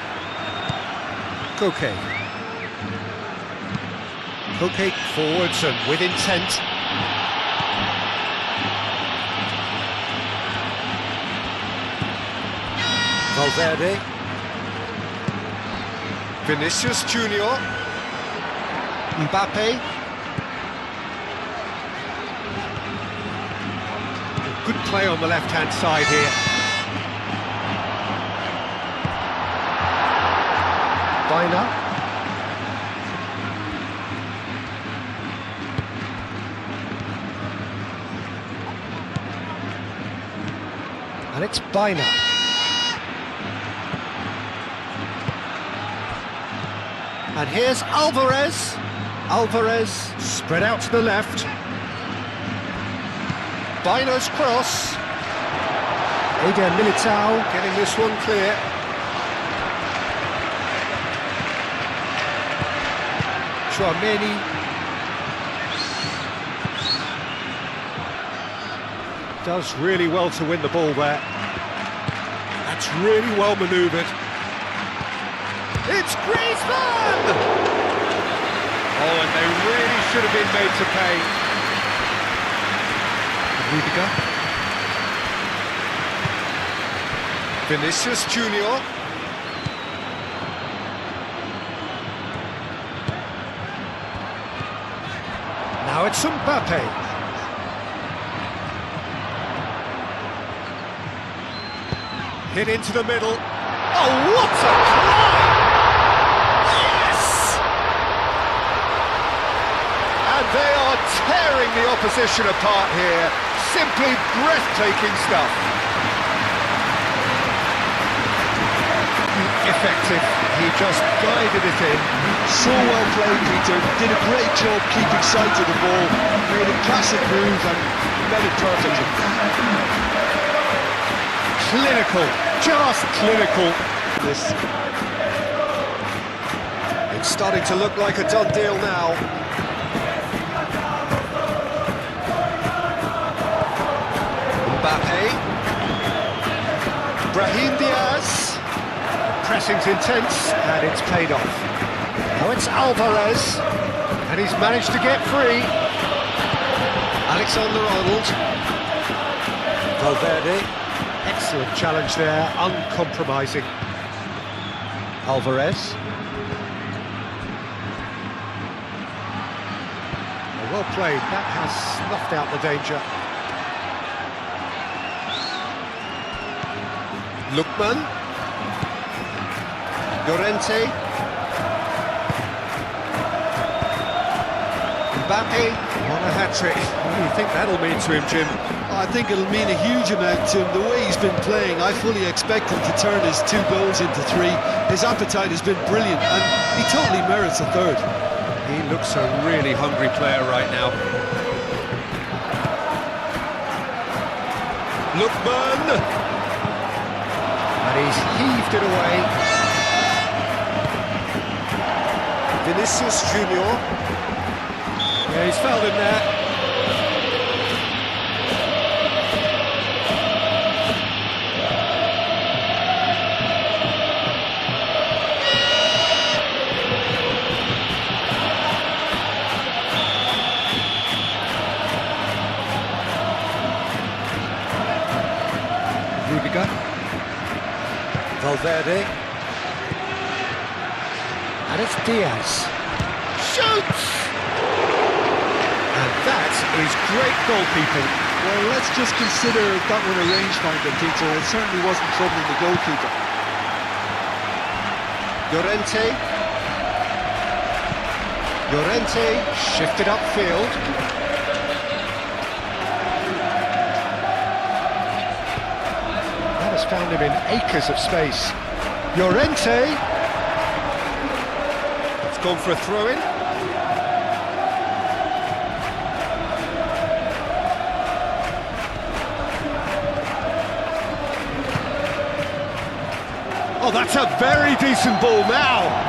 Koke. Koke forwards and with intent. Valverde. Vinicius Junior. Mbappe. Good play on the left-hand side here. Baina. And it's Baina. And here's Alvarez. Alvarez spread out to the left. Baina's cross. Eder Militao getting this one clear. Chouameni. Does really well to win the ball there. That's really well manoeuvred. It's Griezmann! Oh, and they really should have been made to pay. Rudiger. Vinicius Junior. Now it's Mbappe. Hit into the middle. Oh, what a climb! Yes! And they are tearing the opposition apart here. Simply breathtaking stuff. Effective. He just guided it in. So well played, Peter. Did a great job keeping sight of the ball. Made a classic move and met it perfectly. Clinical. Just clinical. It's starting to look like a done deal now. Mbappe. Brahim Diaz. Pressing's intense, and it's paid off. Now it's Alvarez, and he's managed to get free. Alexander-Arnold. Valverde. Excellent challenge there, uncompromising. Alvarez. Well played, that has snuffed out the danger. Lookman. Llorente. Mbappe. What a hat-trick. What do you think that'll mean to him, Jim? I think it'll mean a huge amount to him. The way he's been playing, I fully expect him to turn his 2 goals into 3. His appetite has been brilliant, and he totally merits a third. He looks a really hungry player right now. Lookman! And he's heaved it away. Vinicius Junior. Yeah, he's fouled him there. Rudiger. Valverde. And it's Diaz. Shoots! And that is great goalkeeping. Well, let's just consider that one a rangefinder, Peter. It certainly wasn't troubling the goalkeeper. Llorente shifted upfield. That has found him in acres of space. Llorente. It's gone for a throw-in. Oh, that's a very decent ball now.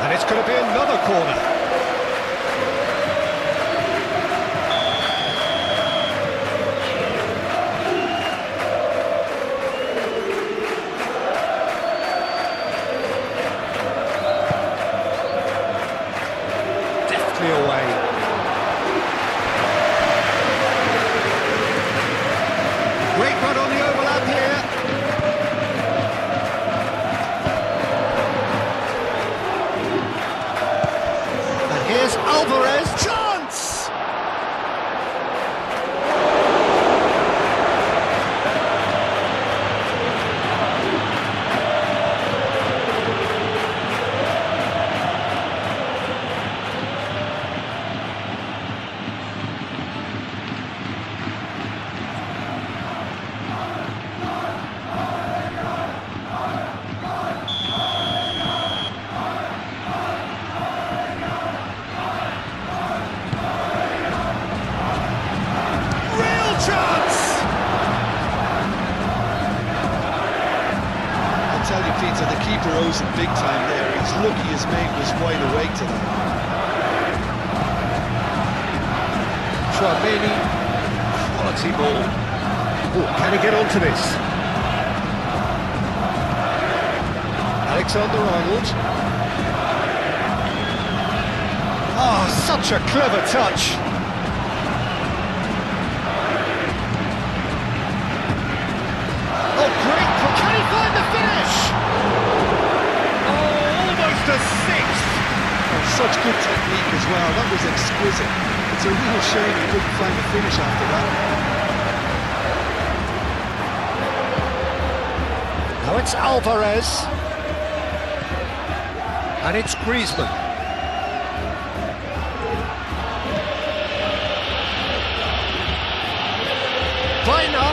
And it's going to be another corner. Deftly away. Great run on the overlap here. Here's Alvarez, chance! Tell you, Peter, the keeper owes him big time there. He's lucky his mate was wide awake to that. Chouameni, what a quality ball. Oh, can he get onto this? Alexander-Arnold. Oh, such a clever touch. Oh, great! Can he find the finish? Oh, almost a sixth. Such good technique as well. That was exquisite. It's a real shame he couldn't find the finish after that. Now it's Alvarez. And it's Griezmann. Weiner.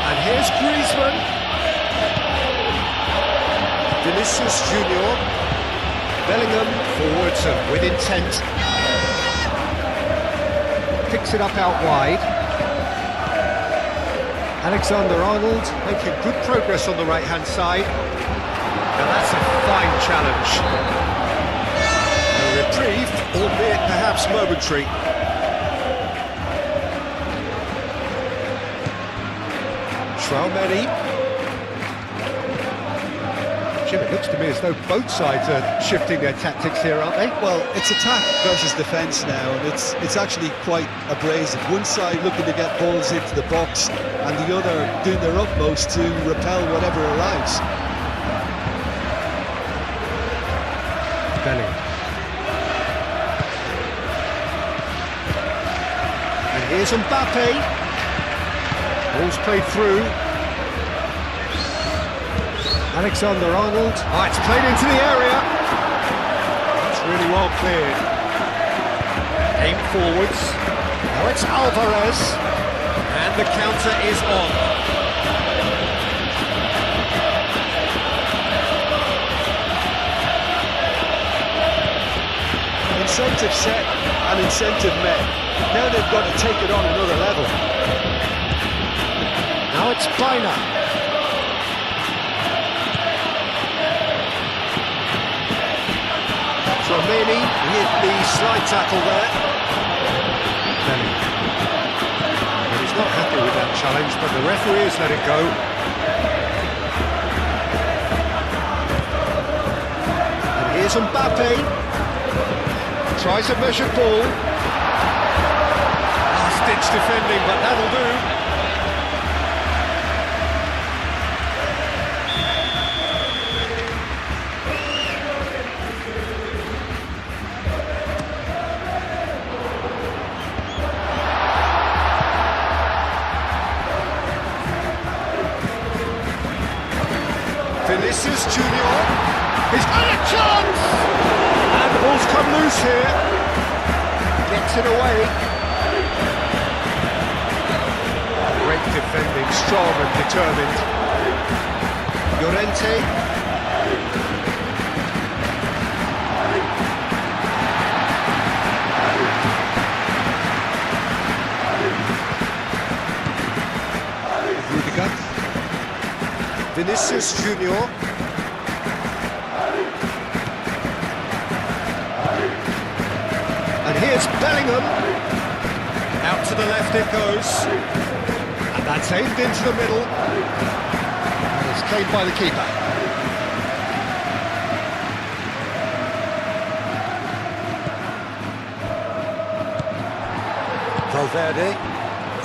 And here's Griezmann. Vinicius Junior. Bellingham forwards and with intent. Picks it up out wide. Alexander-Arnold making good progress on the right-hand side. And that's a fine challenge. A reprieve, albeit perhaps momentary. Traoré. Jim, it looks to me as though both sides are shifting their tactics here, aren't they? Well, it's attack versus defence now, and it's actually quite abrasive. One side looking to get balls into the box, and the other doing their utmost to repel whatever arrives. Bellingham. And here's Mbappe. Ball's played through. Alexander-Arnold. Oh, it's played into the area. It's really well cleared. Aim forwards. Now it's Alvarez. And the counter is on. Incentive set and incentive met. Now they've got to take it on another level. Now it's Weiner. Romani with the slide tackle there. Well, he's not happy with that challenge, but the referee has let it go. And here's Mbappe. Tries a measured ball. Last-ditch defending, but that'll do. Vinicius Junior, he's got a chance! And the ball's come loose here. Gets it away. Great defending, strong and determined. Llorente. Rudiger. Vinicius Junior. And here's Bellingham. Out to the left it goes. And that's aimed into the middle. And it's claimed by the keeper.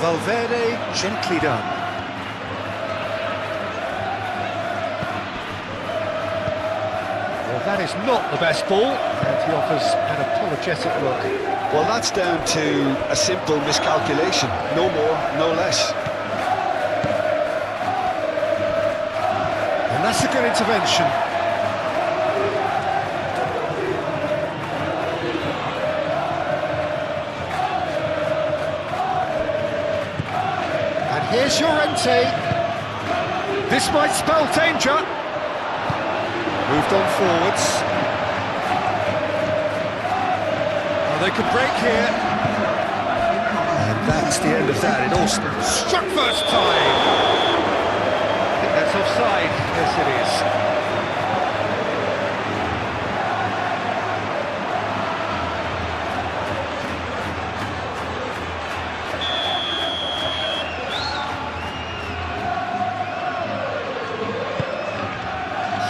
Valverde gently done. That is not the best ball, and he offers an apologetic look. Well, that's down to a simple miscalculation, no more, no less. And that's a good intervention. And here's Llorente. This might spell danger. Moved on forwards. Oh, they could break here. And that's the end of that. It all struck first time. I think that's offside. Yes, it is.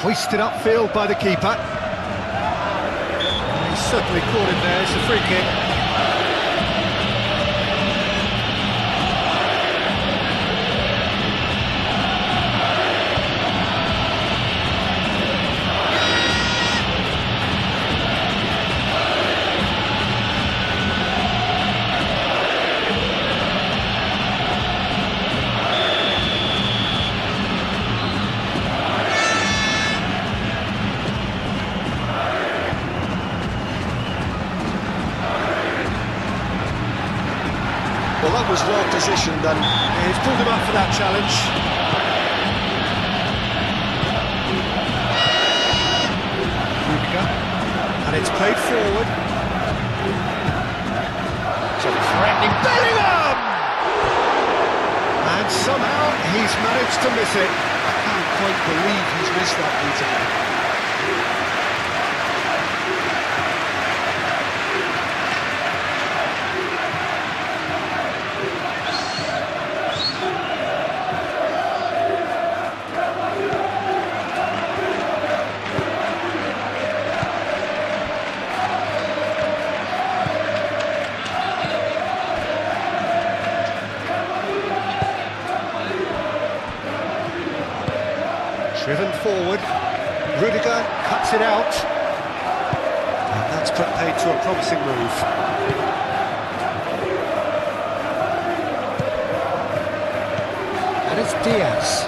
Hoisted upfield by the keeper. He's certainly caught him there, it's a free kick. Well, that was well positioned, and He's pulled him up for that challenge. Rudiger. And it's played forward. To the threatening Bellingham! And somehow he's managed to miss it. I can't quite believe he's missed that, Peter. Driven forward, Rudiger cuts it out, and that's put paid to a promising move. And it's Diaz.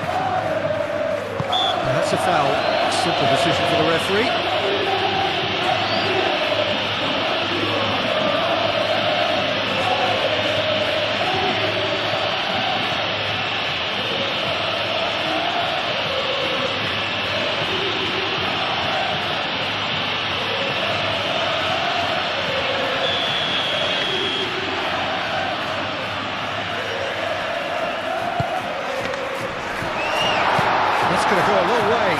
And that's a foul, simple decision for the referee. Going to go a long way.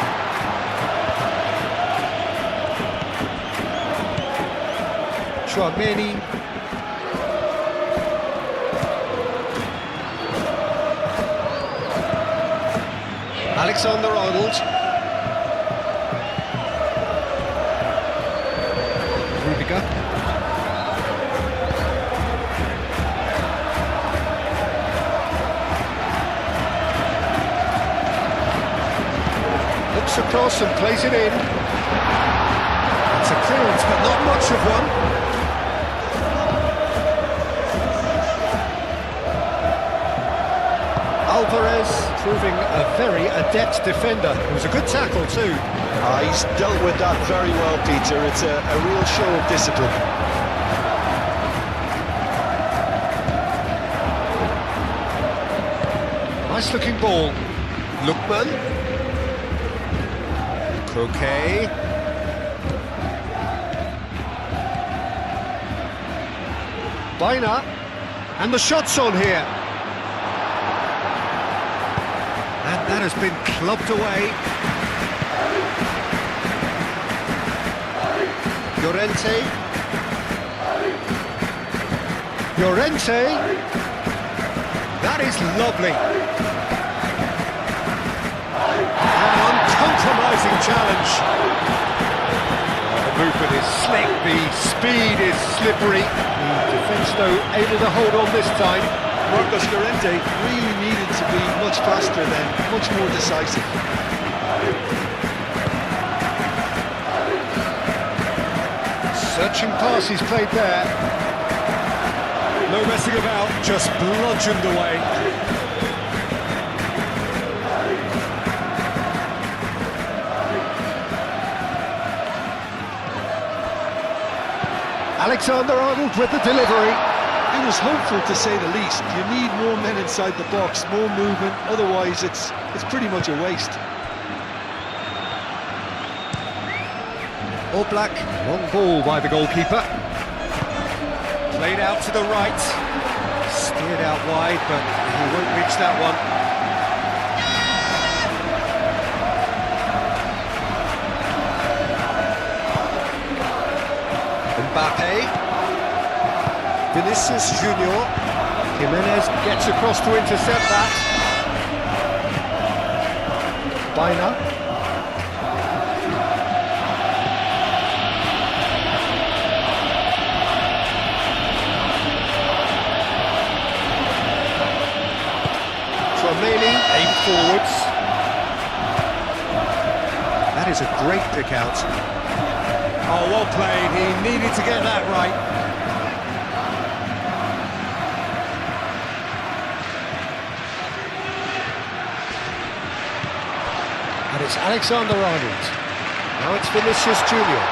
Chouameni. Alexander-Arnold. Rudiger. Across and plays it in. It's a clearance, but not much of one. Alvarez proving a very adept defender. It was a good tackle too. He's dealt with that very well, Peter. It's a real show of discipline. Nice looking ball. Lookman. Croquet. Baina. And the shot's on here. And that has been clubbed away. Llorente. That is lovely. Uncompromising challenge. The movement is slick, the speed is slippery. The defence, though, able to hold on this time. Marcos Llorente really needed to be much faster then, much more decisive. Searching pass he's played there. No messing about, just bludgeoned away. Alexander-Arnold with the delivery. It was hopeful, to say the least. You need more men inside the box, more movement, otherwise it's pretty much a waste. Oblak, long ball by the goalkeeper. Played out to the right. Steered out wide, but he won't reach that one. Mbappe. Vinicius Junior. Jimenez gets across to intercept that. Baina. Chouameni, aim forwards. That is a great pick out. Oh, well played. He needed to get that right. And it's Alexander-Arnold. Now it's Vinicius Junior.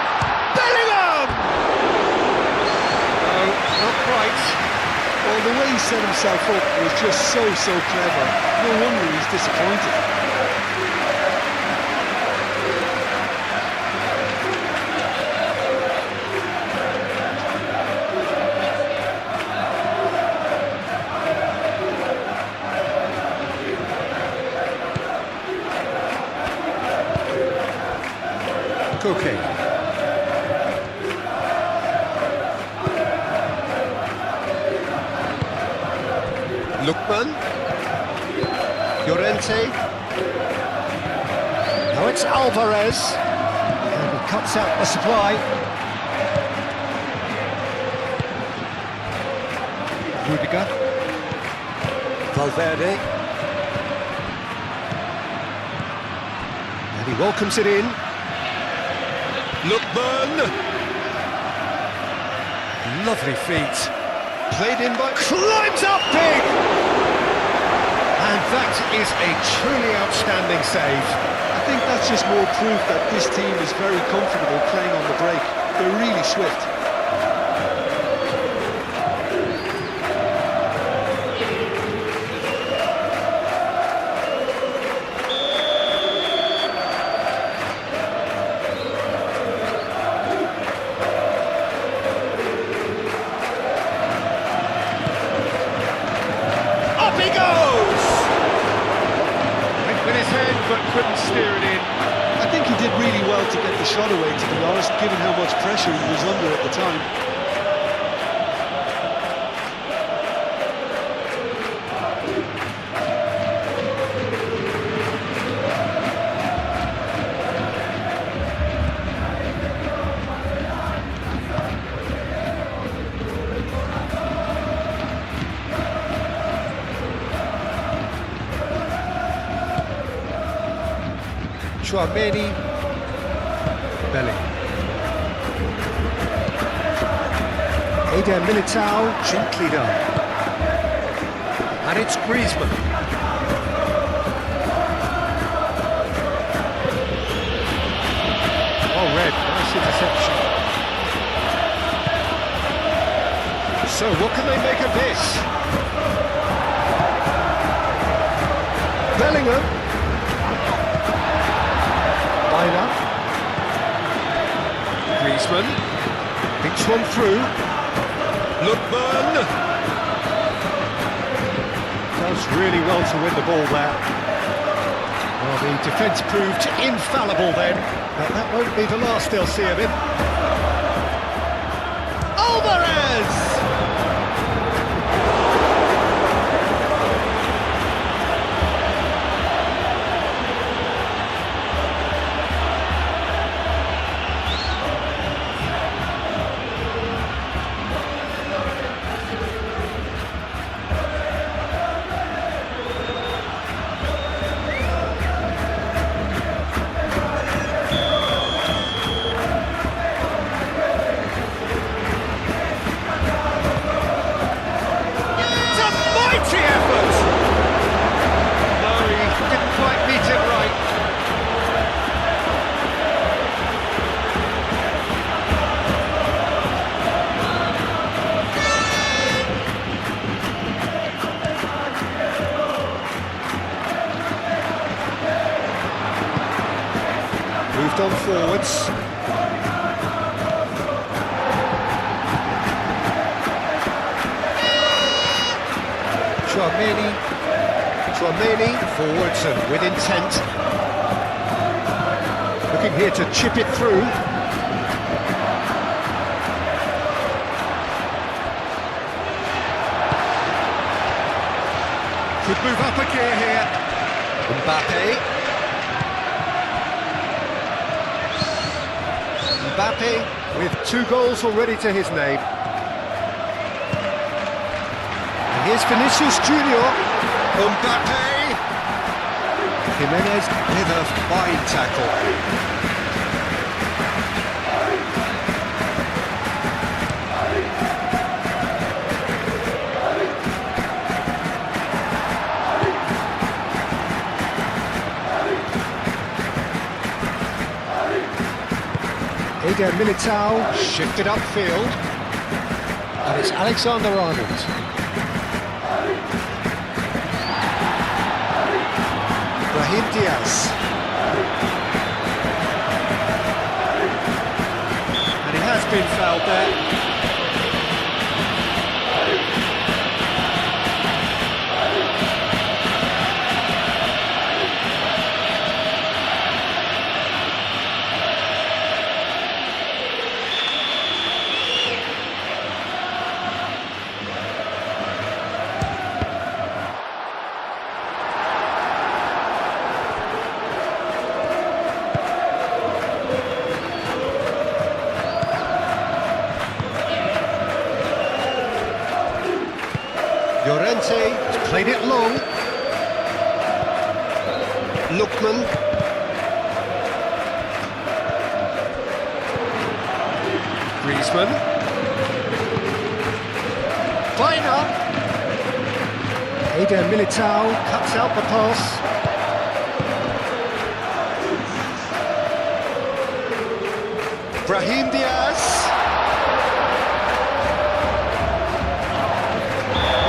Bellingham! No, not quite. Well, the way he set himself up was just so clever. No wonder he's disappointed. Okay. Lookman. Llorente. Now it's Alvarez. And he cuts out the supply. Rudiger. Valverde. And he welcomes it in. Lookman! Lovely feet. Played in by... Climbs up big! And that is a truly outstanding save. I think that's just more proof that this team is very comfortable playing on the break. They're really swift. But couldn't steer it in. I think he did really well to get the shot away, to be honest, given how much pressure he was under at the time. Chouameni, Bellingham. Eder Militao, gently done. And it's Griezmann. Oh, red, nice interception. So, what can they make of this? Bellingham. Griezmann picks one through. Lookman does really well to win the ball there. Well, the defence proved infallible then, but that won't be the last they'll see of him. Alvarez! Moved on forwards. Chouameni forwards and with intent. Looking here to chip it through. Could move up a gear here. Mbappe with 2 goals already to his name. And here's Vinicius Junior. Mbappe. Jimenez with a fine tackle. Eder Militao shifted upfield, and it's Alexander-Arnold. Brahim Diaz. And he has been fouled there. Llorente has played it long. Lookman. Griezmann. Feiner. Eder Militao cuts out the pass. Brahim Diaz.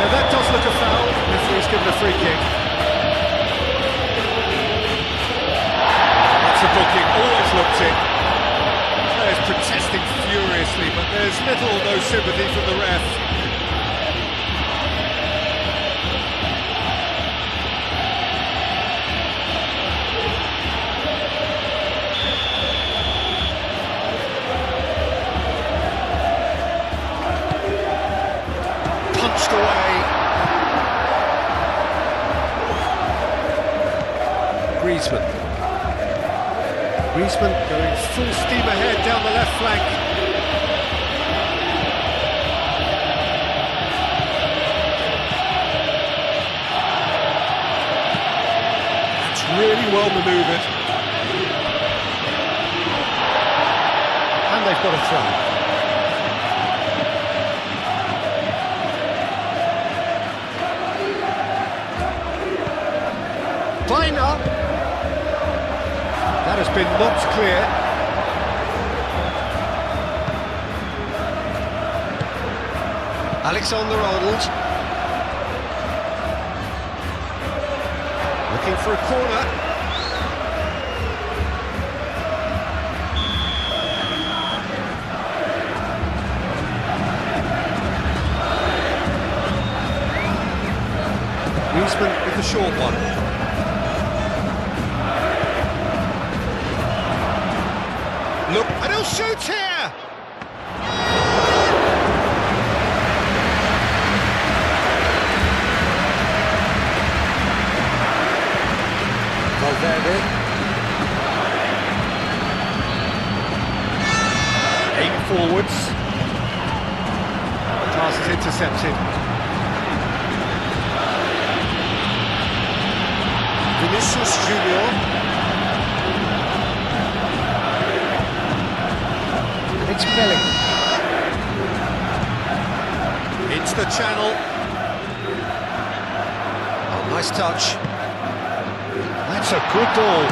That does look a foul. Referee's given a free kick. That's a booking, always looked in. Players protesting furiously, but there's little or no sympathy from the ref. Punched away. Griezmann going full steam ahead down the left flank. That's really well manoeuvred. And they've got a throw. Feiner. That has been knocked clear. Alexander-Arnold. Looking for a corner. Griezmann with the short one. Look, and he'll shoot here! Valverde. Aim forwards. The pass is intercepted. Vinicius Junior. It's Belling. Into the channel. Oh, nice touch. That's a good ball.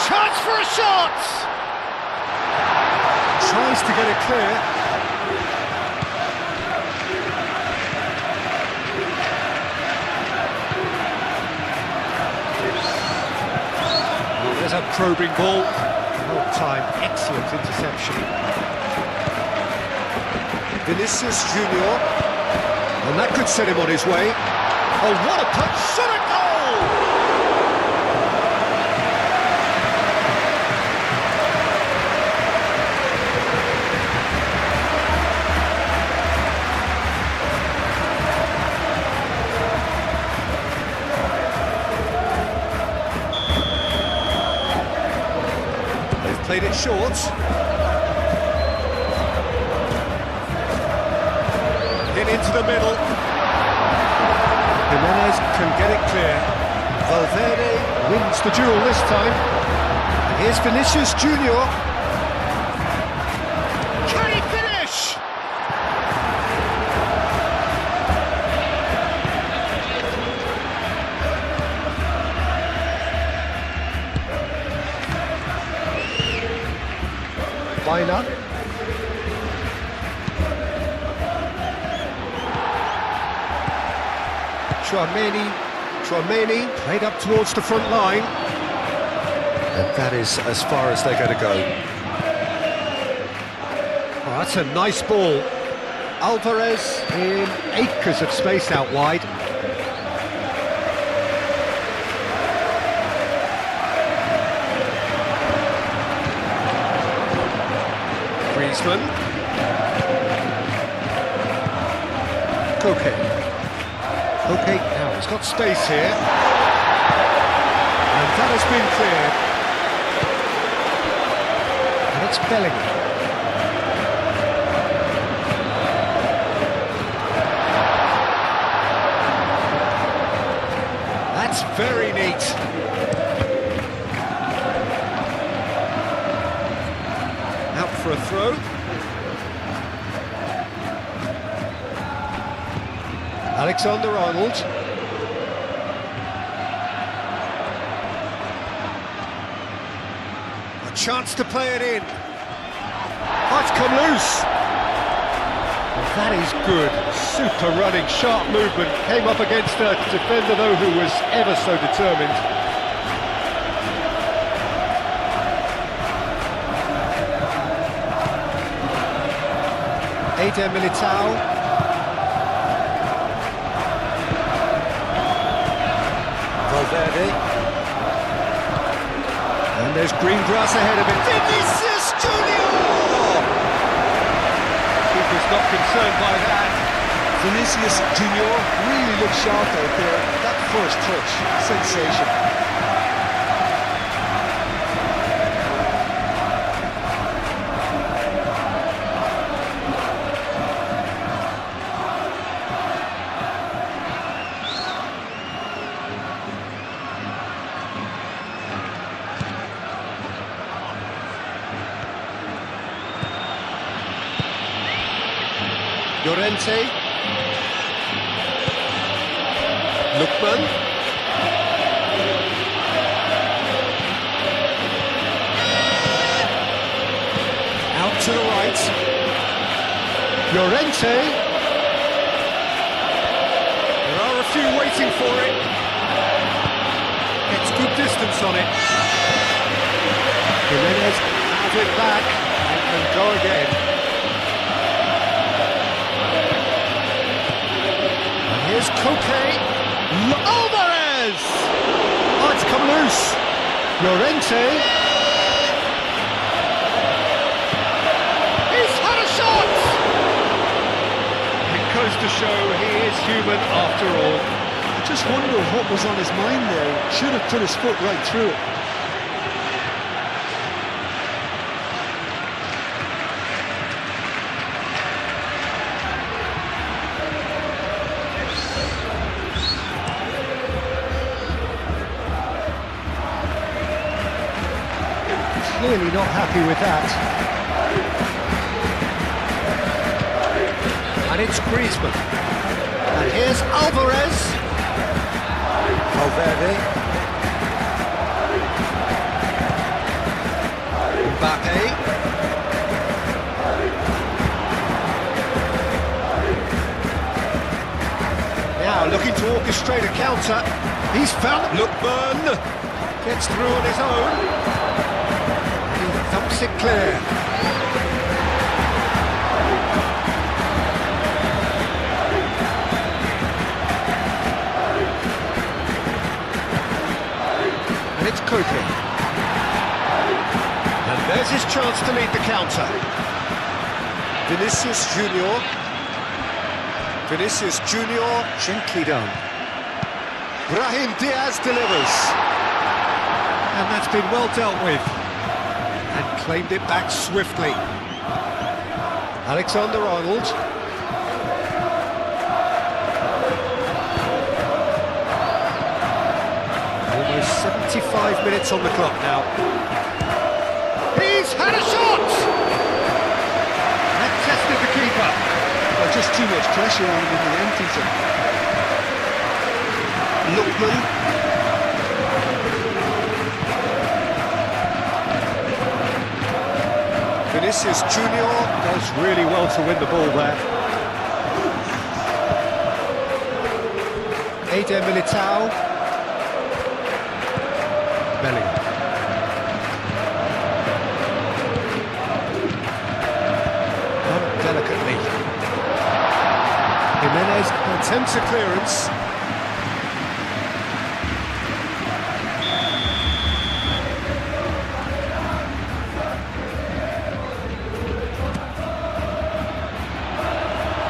Chance for a shot! Tries to get it clear. Oh, there's a probing ball. Well timed, excellent interception. Vinicius Junior, and that could set him on his way. Oh, what a punch! Shot a goal! They've played it short. Into the middle. Jimenez can get it clear. Valverde Wins the duel this time. And here's Vinicius Junior. Can he finish? Baina. Chouameni played up towards the front line. And that is as far as they're going to go. Oh, that's a nice ball. Alvarez in acres of space out wide. Griezmann. Koke now, he's got space here. And that has been cleared. And it's Bellingham. That's very neat. Out for a throw. Alexander-Arnold. A chance to play it in. Oh, it's come loose. That is good. Super running, sharp movement. Came up against a defender, though, who was ever so determined. Eder Militao. Valverde. And there's green grass ahead of him. Vinicius Junior! Keeper's not concerned by that. Vinicius Junior really looked sharp out there. That first touch, sensation. Llorente. Lookman. Out to the right. Llorente. There are a few waiting for it. Gets good distance on it. Jimenez has it back and can go again. Here's Koke. Alvarez! Oh, it's come loose. Llorente. He's had a shot! It goes to show he is human after all. I just wonder what was on his mind there. Should have put his foot right through it. Clearly not happy with that. And it's Griezmann. And here's Alvarez. Valverde. Mbappe. Now looking to orchestrate a counter. He's found Lookman. Gets through on his own. Thumps it clear. And it's Koke. And there's his chance to lead the counter. Vinicius Junior. Vinicius Junior, gently done. Brahim Diaz delivers. And that's been well dealt with. And claimed it back swiftly. Alexander-Arnold. Almost 75 minutes on the clock now. He's had a shot! That tested the keeper. Well, just too much pressure on him in the empty zone. Lookman. Vinicius Junior does really well to win the ball there. Eder Militao. Bellingham. Delicately. Jimenez attempts a clearance.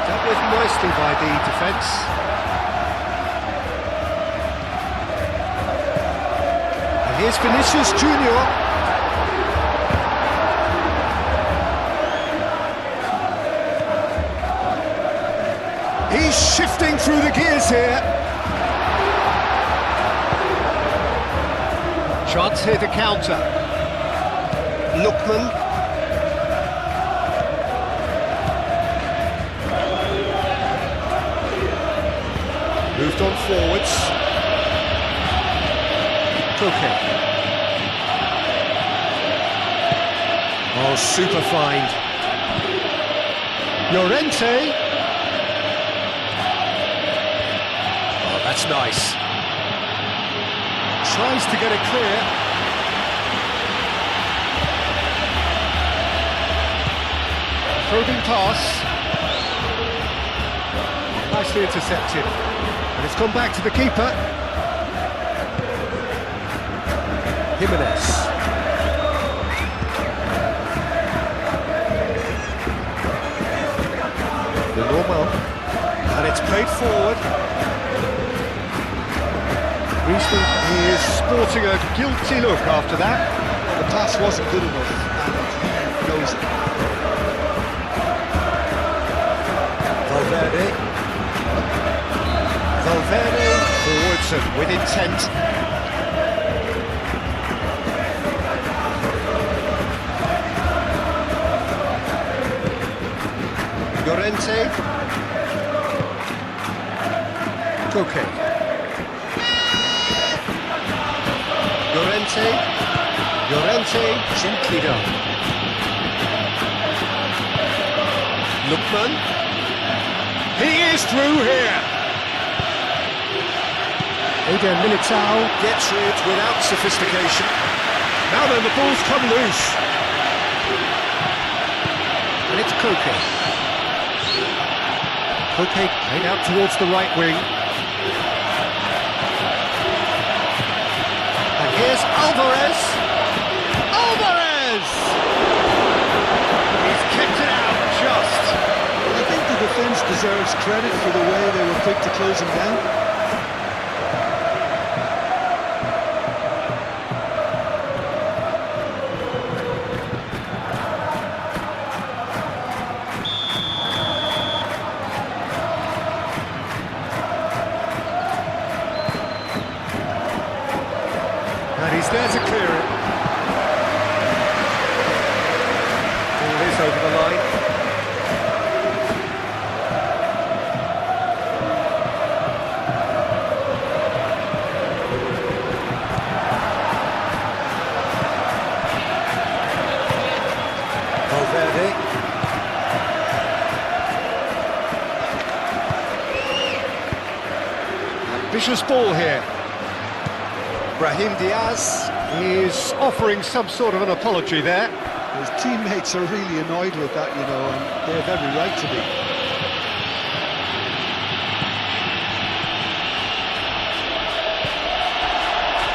Dealt with nicely by the defence. And here's Vinicius Junior. He's shifting through the gears here. Chance here to counter. Lookman. Moved on forwards. Koke. Oh, super find. Llorente. That's nice. Tries to get it clear. Probing pass. Nicely intercepted. And it's gone back to the keeper. Jimenez. The normal. And it's played forward. Griezmann is sporting a guilty look after that. The pass wasn't good enough, and he knows it. Valverde. Valverde forwards and with intent. Llorente. Koke. Llorente, gently done. Lookman. He is through here. Eder Militao gets it without sophistication. Now then, the ball's come loose. And it's Koke. Koke played out towards the right wing. Here's Alvarez. Alvarez! He's kicked it out just. I think the defence deserves credit for the way they were quick to close him down. And he's there to clear it. Ball is over the line. Valverde. Ambitious ball here. Brahim Diaz is offering some sort of an apology there. His teammates are really annoyed with that, you know, and they have every right to be.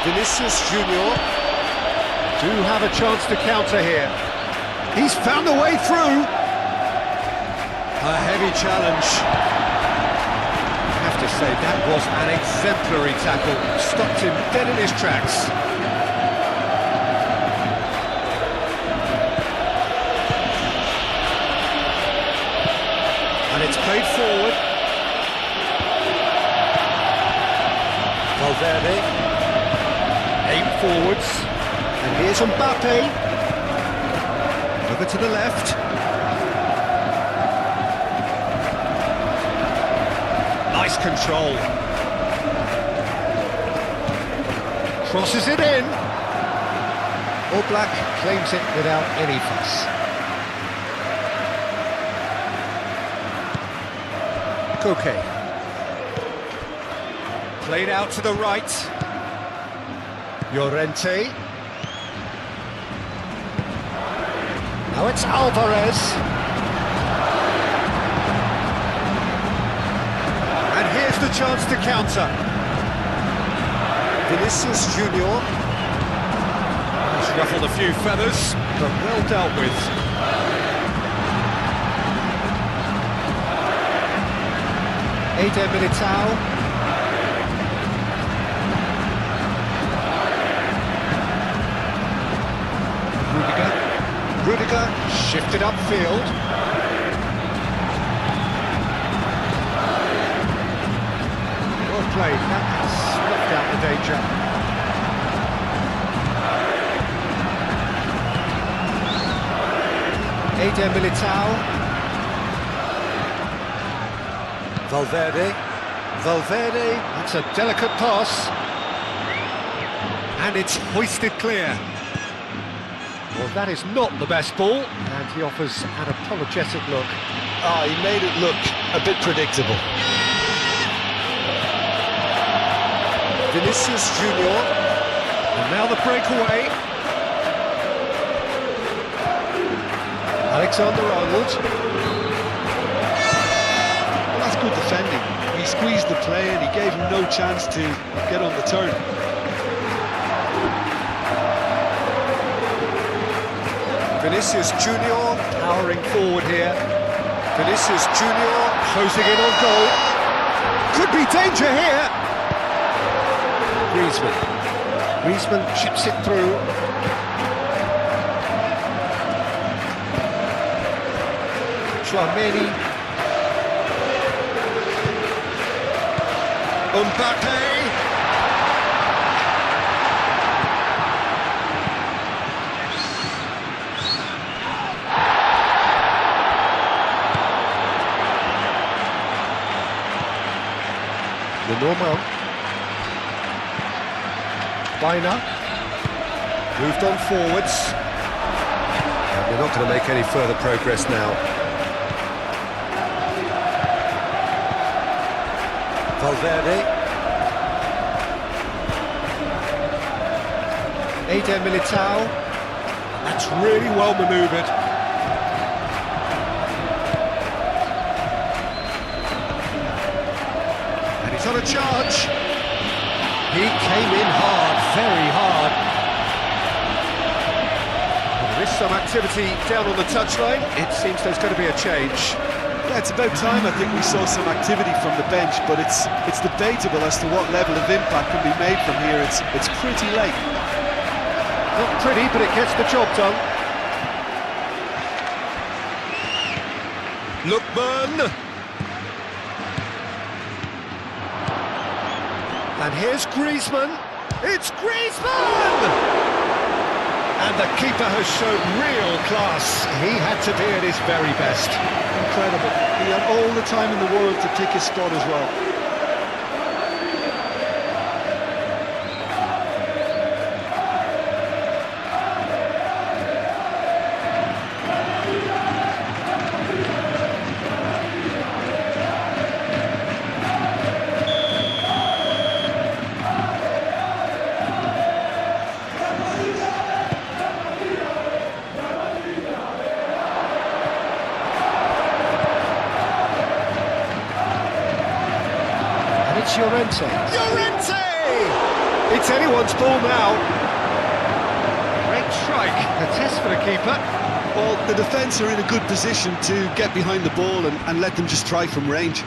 Vinicius Junior do have a chance to counter here. He's found a way through. A heavy challenge. I have to say, that was an exemplary tackle. Stopped him dead in his tracks. And it's played forward. Valverde. Aim forwards. And here's Mbappe. Over to the left. Nice control. Crosses it in. Black claims it without any fuss. Koke. Played out to the right. Llorente. Now it's Alvarez. And here's the chance to counter. Vinicius Junior. He's ruffled a few feathers, but well dealt with. Eder Militao. Rudiger shifted upfield. Well played, that snuffed out the danger. Eder Militao. Valverde, that's a delicate pass. And it's hoisted clear. Well, that is not the best ball, and he offers an apologetic look. He made it look a bit predictable. Vinicius Junior, and now the breakaway. Alexander-Arnold. Well, that's good defending. He squeezed the play and he gave him no chance to get on the turn. Vinicius Junior powering forward here. Vinicius Junior closing in on goal. Could be danger here. Griezmann chips it through. Chouameni. Mbappe. Normal. Biner moved on forwards. And they're not going to make any further progress now. Valverde. Eder Militao. That's really well manoeuvred. On a charge. He came in hard, very hard. Well, there is some activity down on the touchline. It seems there's going to be a change. Yeah, it's about time I think we saw some activity from the bench, but it's debatable as to what level of impact can be made from here. It's pretty late. Not pretty, but it gets the job done. Lookman. And here's Griezmann. It's Griezmann! And the keeper has shown real class. He had to be at his very best. Incredible. He had all the time in the world to pick his spot as well. It's Llorente. It's anyone's ball now. Great strike. A test for the keeper. Well, the defence are in a good position to get behind the ball and let them just try from range.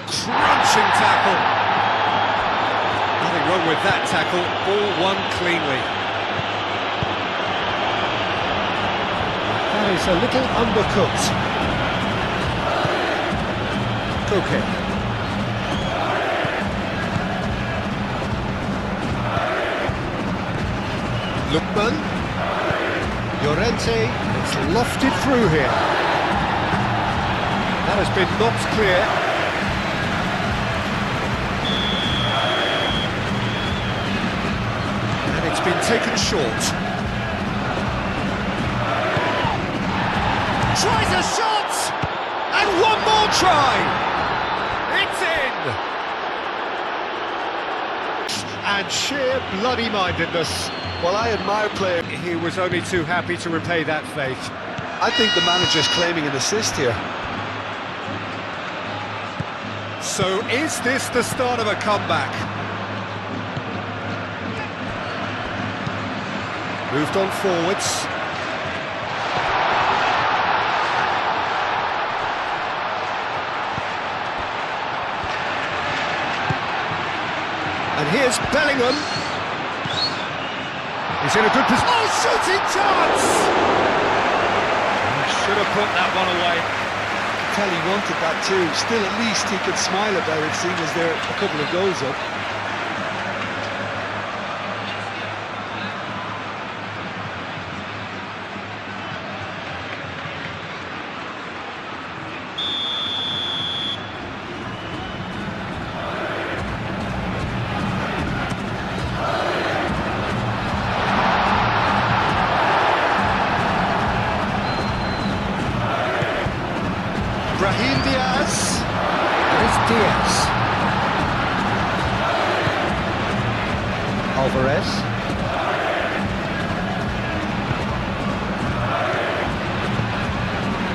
Crunching tackle. Nothing wrong with that tackle. Ball won cleanly. That is a little undercooked. Koke. Lookman. Llorente, it's lofted through here. That has been knocked clear. And it's been taken short. Tries a shot! And one more try! It's in! And sheer bloody-mindedness. Well, I admire players. He was only too happy to repay that faith. I think the manager's claiming an assist here. So is this the start of a comeback? Moved on forwards. And here's Bellingham. He's in a good position. Oh, shooting chance! Should have put that one away. Tell he wanted that too. Still, at least he could smile about it, seeing as they're a couple of goals up. Brahim Diaz. It is Diaz. Alvarez.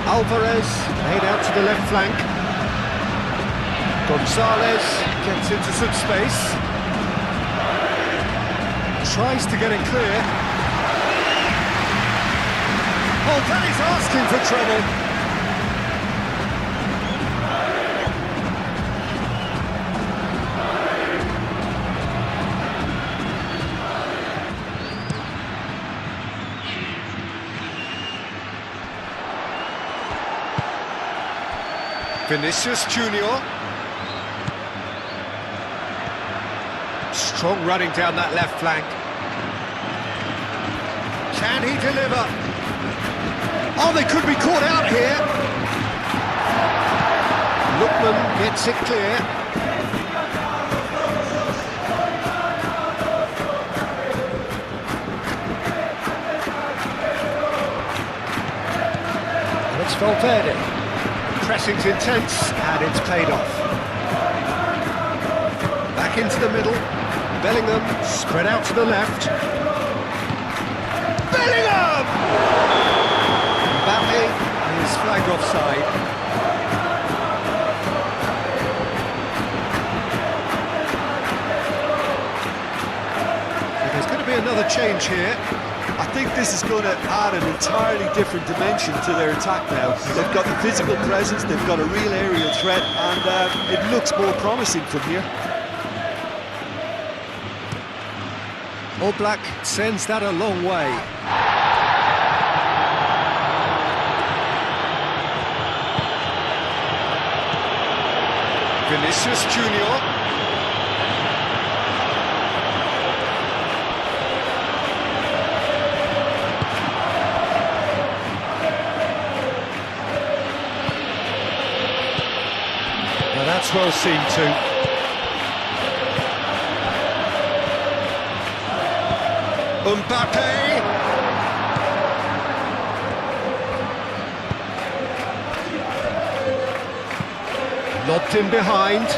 Alvarez made out to the left flank. Gonzalez gets into some space. Tries to get it clear. Oh, that is asking for trouble. Vinicius Junior. Strong running down that left flank. Can he deliver? Oh, they could be caught out here. Lookman gets it clear. And it's Valverde. Pressing's intense, and it's paid off. Back into the middle. Bellingham spread out to the left. Bellingham! Mbappe is flagged offside. There's going to be another change here. I think this is going to add an entirely different dimension to their attack now. They've got the physical presence, they've got a real aerial threat, and it looks more promising from here. Oblak sends that a long way. Vinicius Junior. That's well seen too. Mbappe! Lobbed in behind.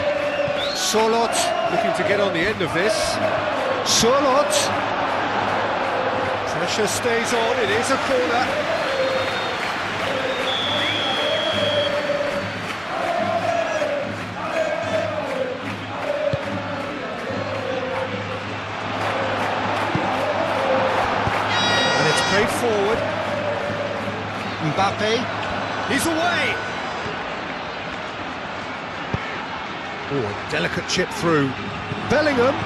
Sorloth looking to get on the end of this. Sorloth! Pressure stays on, it is a corner. Played forward. Mbappe. He's away. Oh, a delicate chip through. Bellingham.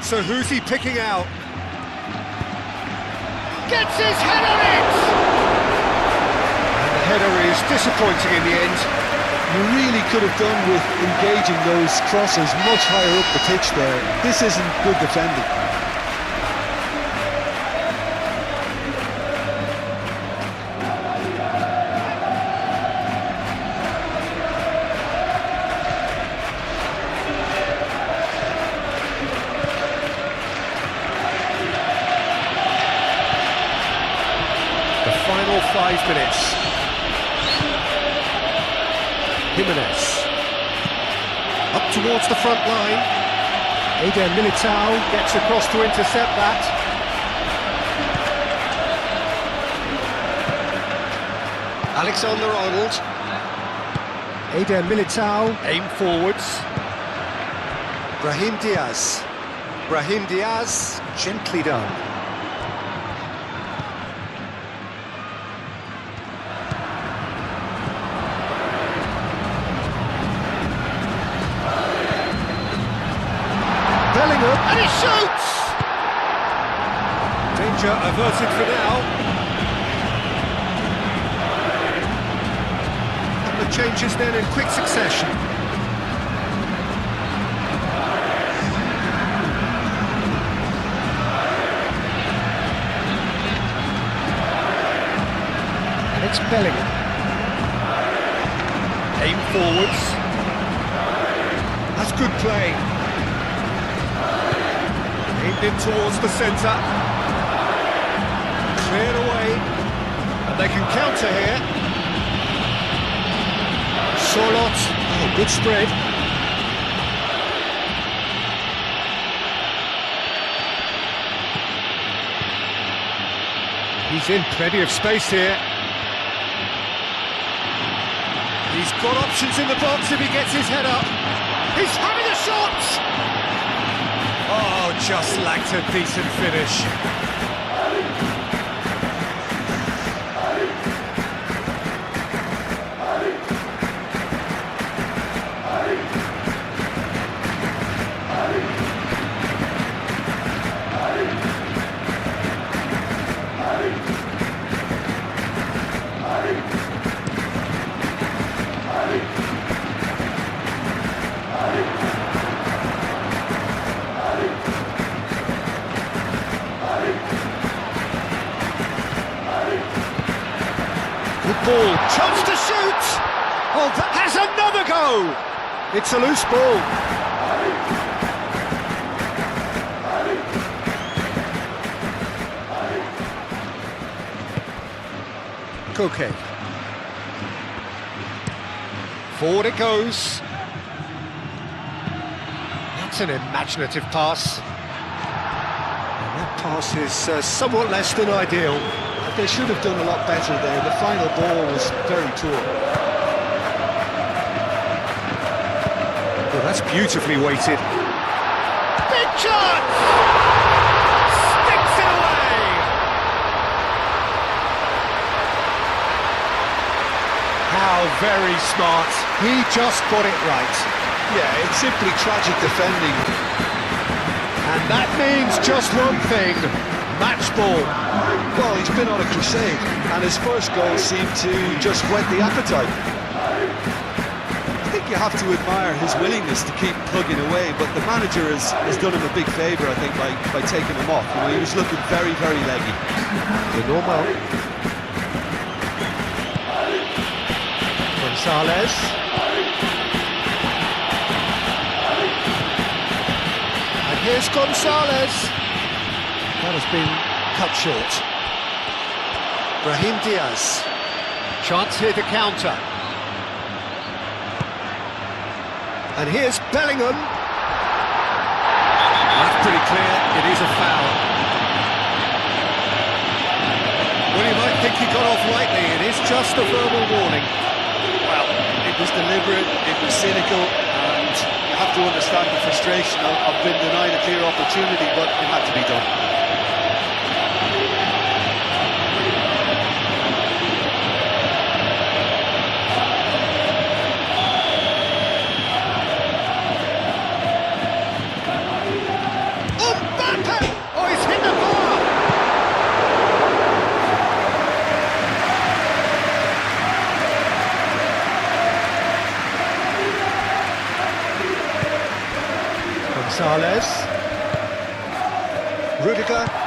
So who's he picking out? Gets his head on it! And the header is disappointing in the end. You really could have done with engaging those crosses much higher up the pitch there. This isn't good defending. The final 5 minutes. Jimenez. Up towards the front line. Eder Militao gets across to intercept that. Alexander-Arnold. Eder Militao. Aim forwards. Brahim Diaz. Brahim Diaz, gently done. Bellingham, and he shoots! Danger averted for now. And the changes then in quick succession. And it's Bellingham. Aim forwards. That's good play. Aimed in towards the centre. Cleared away. And they can counter here. Sorlot. Oh, good spread. He's in plenty of space here. He's got options in the box if he gets his head up. He's having a shot! Oh, just lacked a decent finish. Ball, chance to shoot! Oh, that has another go! It's a loose ball. Koke. Forward it goes. That's an imaginative pass. And that pass is somewhat less than ideal. They should have done a lot better there. The final ball was very poor. Well, that's beautifully weighted. Big chance! Sticks it away! How very smart. He just got it right. Yeah, it's simply tragic defending. And that means just one thing. Match ball. Well, he's been on a crusade, and his first goal seemed to just whet the appetite. I think you have to admire his willingness to keep plugging away, but the manager has done him a big favour, I think, by taking him off. You know, he was looking very, very leggy. The normal. Gonzalez. And here's Gonzalez. That has been cut short. Brahim Diaz. Chance here to counter. And here's Bellingham. That's pretty clear, it is a foul. Well, you might think he got off lightly, it is just a verbal warning. Well, it was deliberate, it was cynical, and you have to understand the frustration of being denied a clear opportunity, but it had to be done.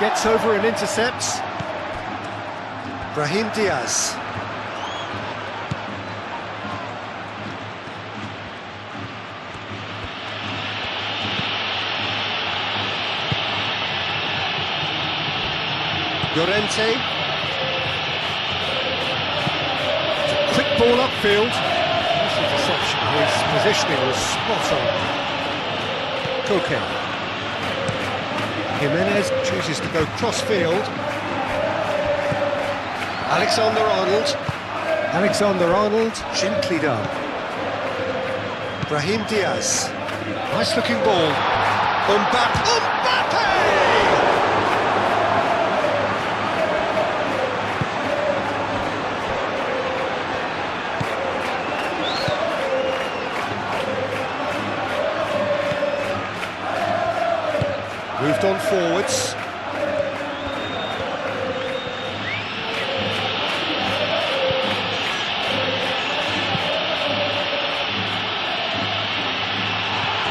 Gets over and intercepts. Brahim Diaz. Llorente. It's a quick ball upfield. This interception, his positioning was spot on. Koke. Jimenez chooses to go cross-field. Alexander-Arnold. Alexander-Arnold, gently done. Brahim Diaz. Nice-looking ball. Mbappe! Moved on forwards.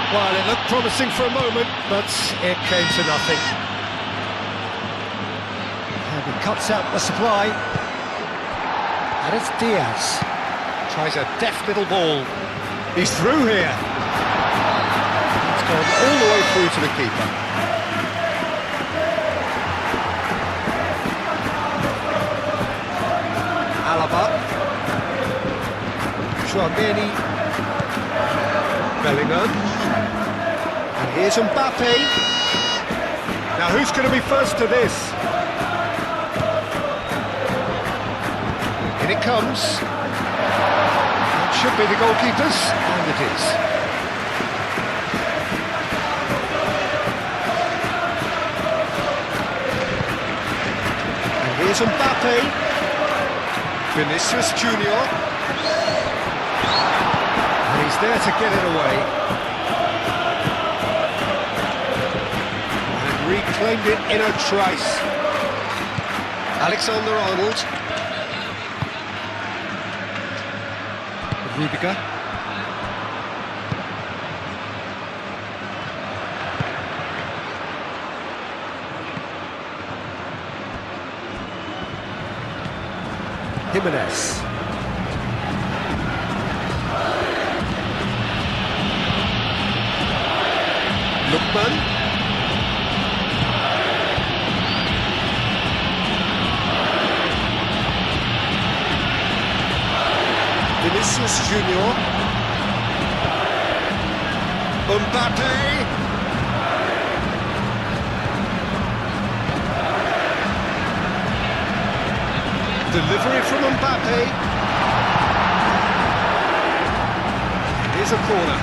Well, it looked promising for a moment, but it came to nothing. And he cuts out the supply. And it's Diaz. Tries a deft little ball. He's through here. It's gone all the way through to the keeper. Alaba. Chouameni. Bellingham. And here's Mbappe. Now who's going to be first to this? In it comes. It should be the goalkeepers, and it is. And here's Mbappe. Vinicius Junior. And he's there to get it away. And reclaimed it in a trice. Alexander-Arnold. Rudiger. Jimenez. Lookman. Vinicius Junior. Mbappe. Delivery from Mbappe. Here's a corner.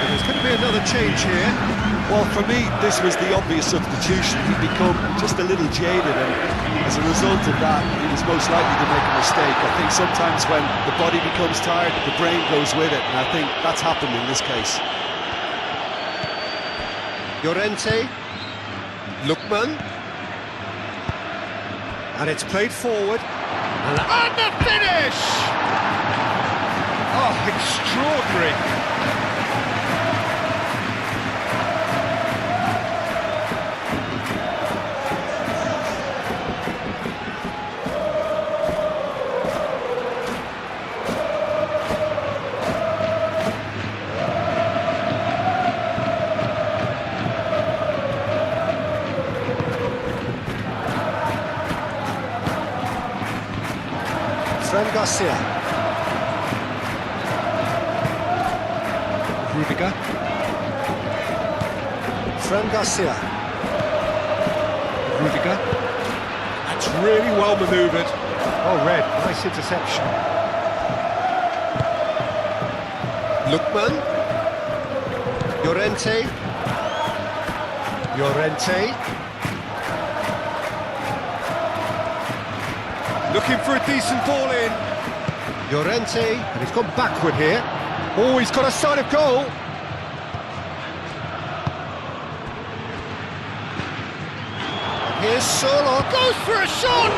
There's going to be another change here. Well, for me, this was the obvious substitution. He'd become just a little jaded, and as a result of that, he was most likely to make a mistake. I think sometimes when the body becomes tired, the brain goes with it, and I think that's happened in this case. Llorente. Lookman. And it's played forward. And the finish! Oh, extraordinary. Fran Garcia. Rudiger. Fran Garcia. Rudiger. That's really well manoeuvred. Oh, red. Nice interception. Lookman. Llorente. Llorente. Looking for a decent ball in. Llorente, and he's gone backward here. Oh, he's got a side of goal. Here's Solo, goes for a shot!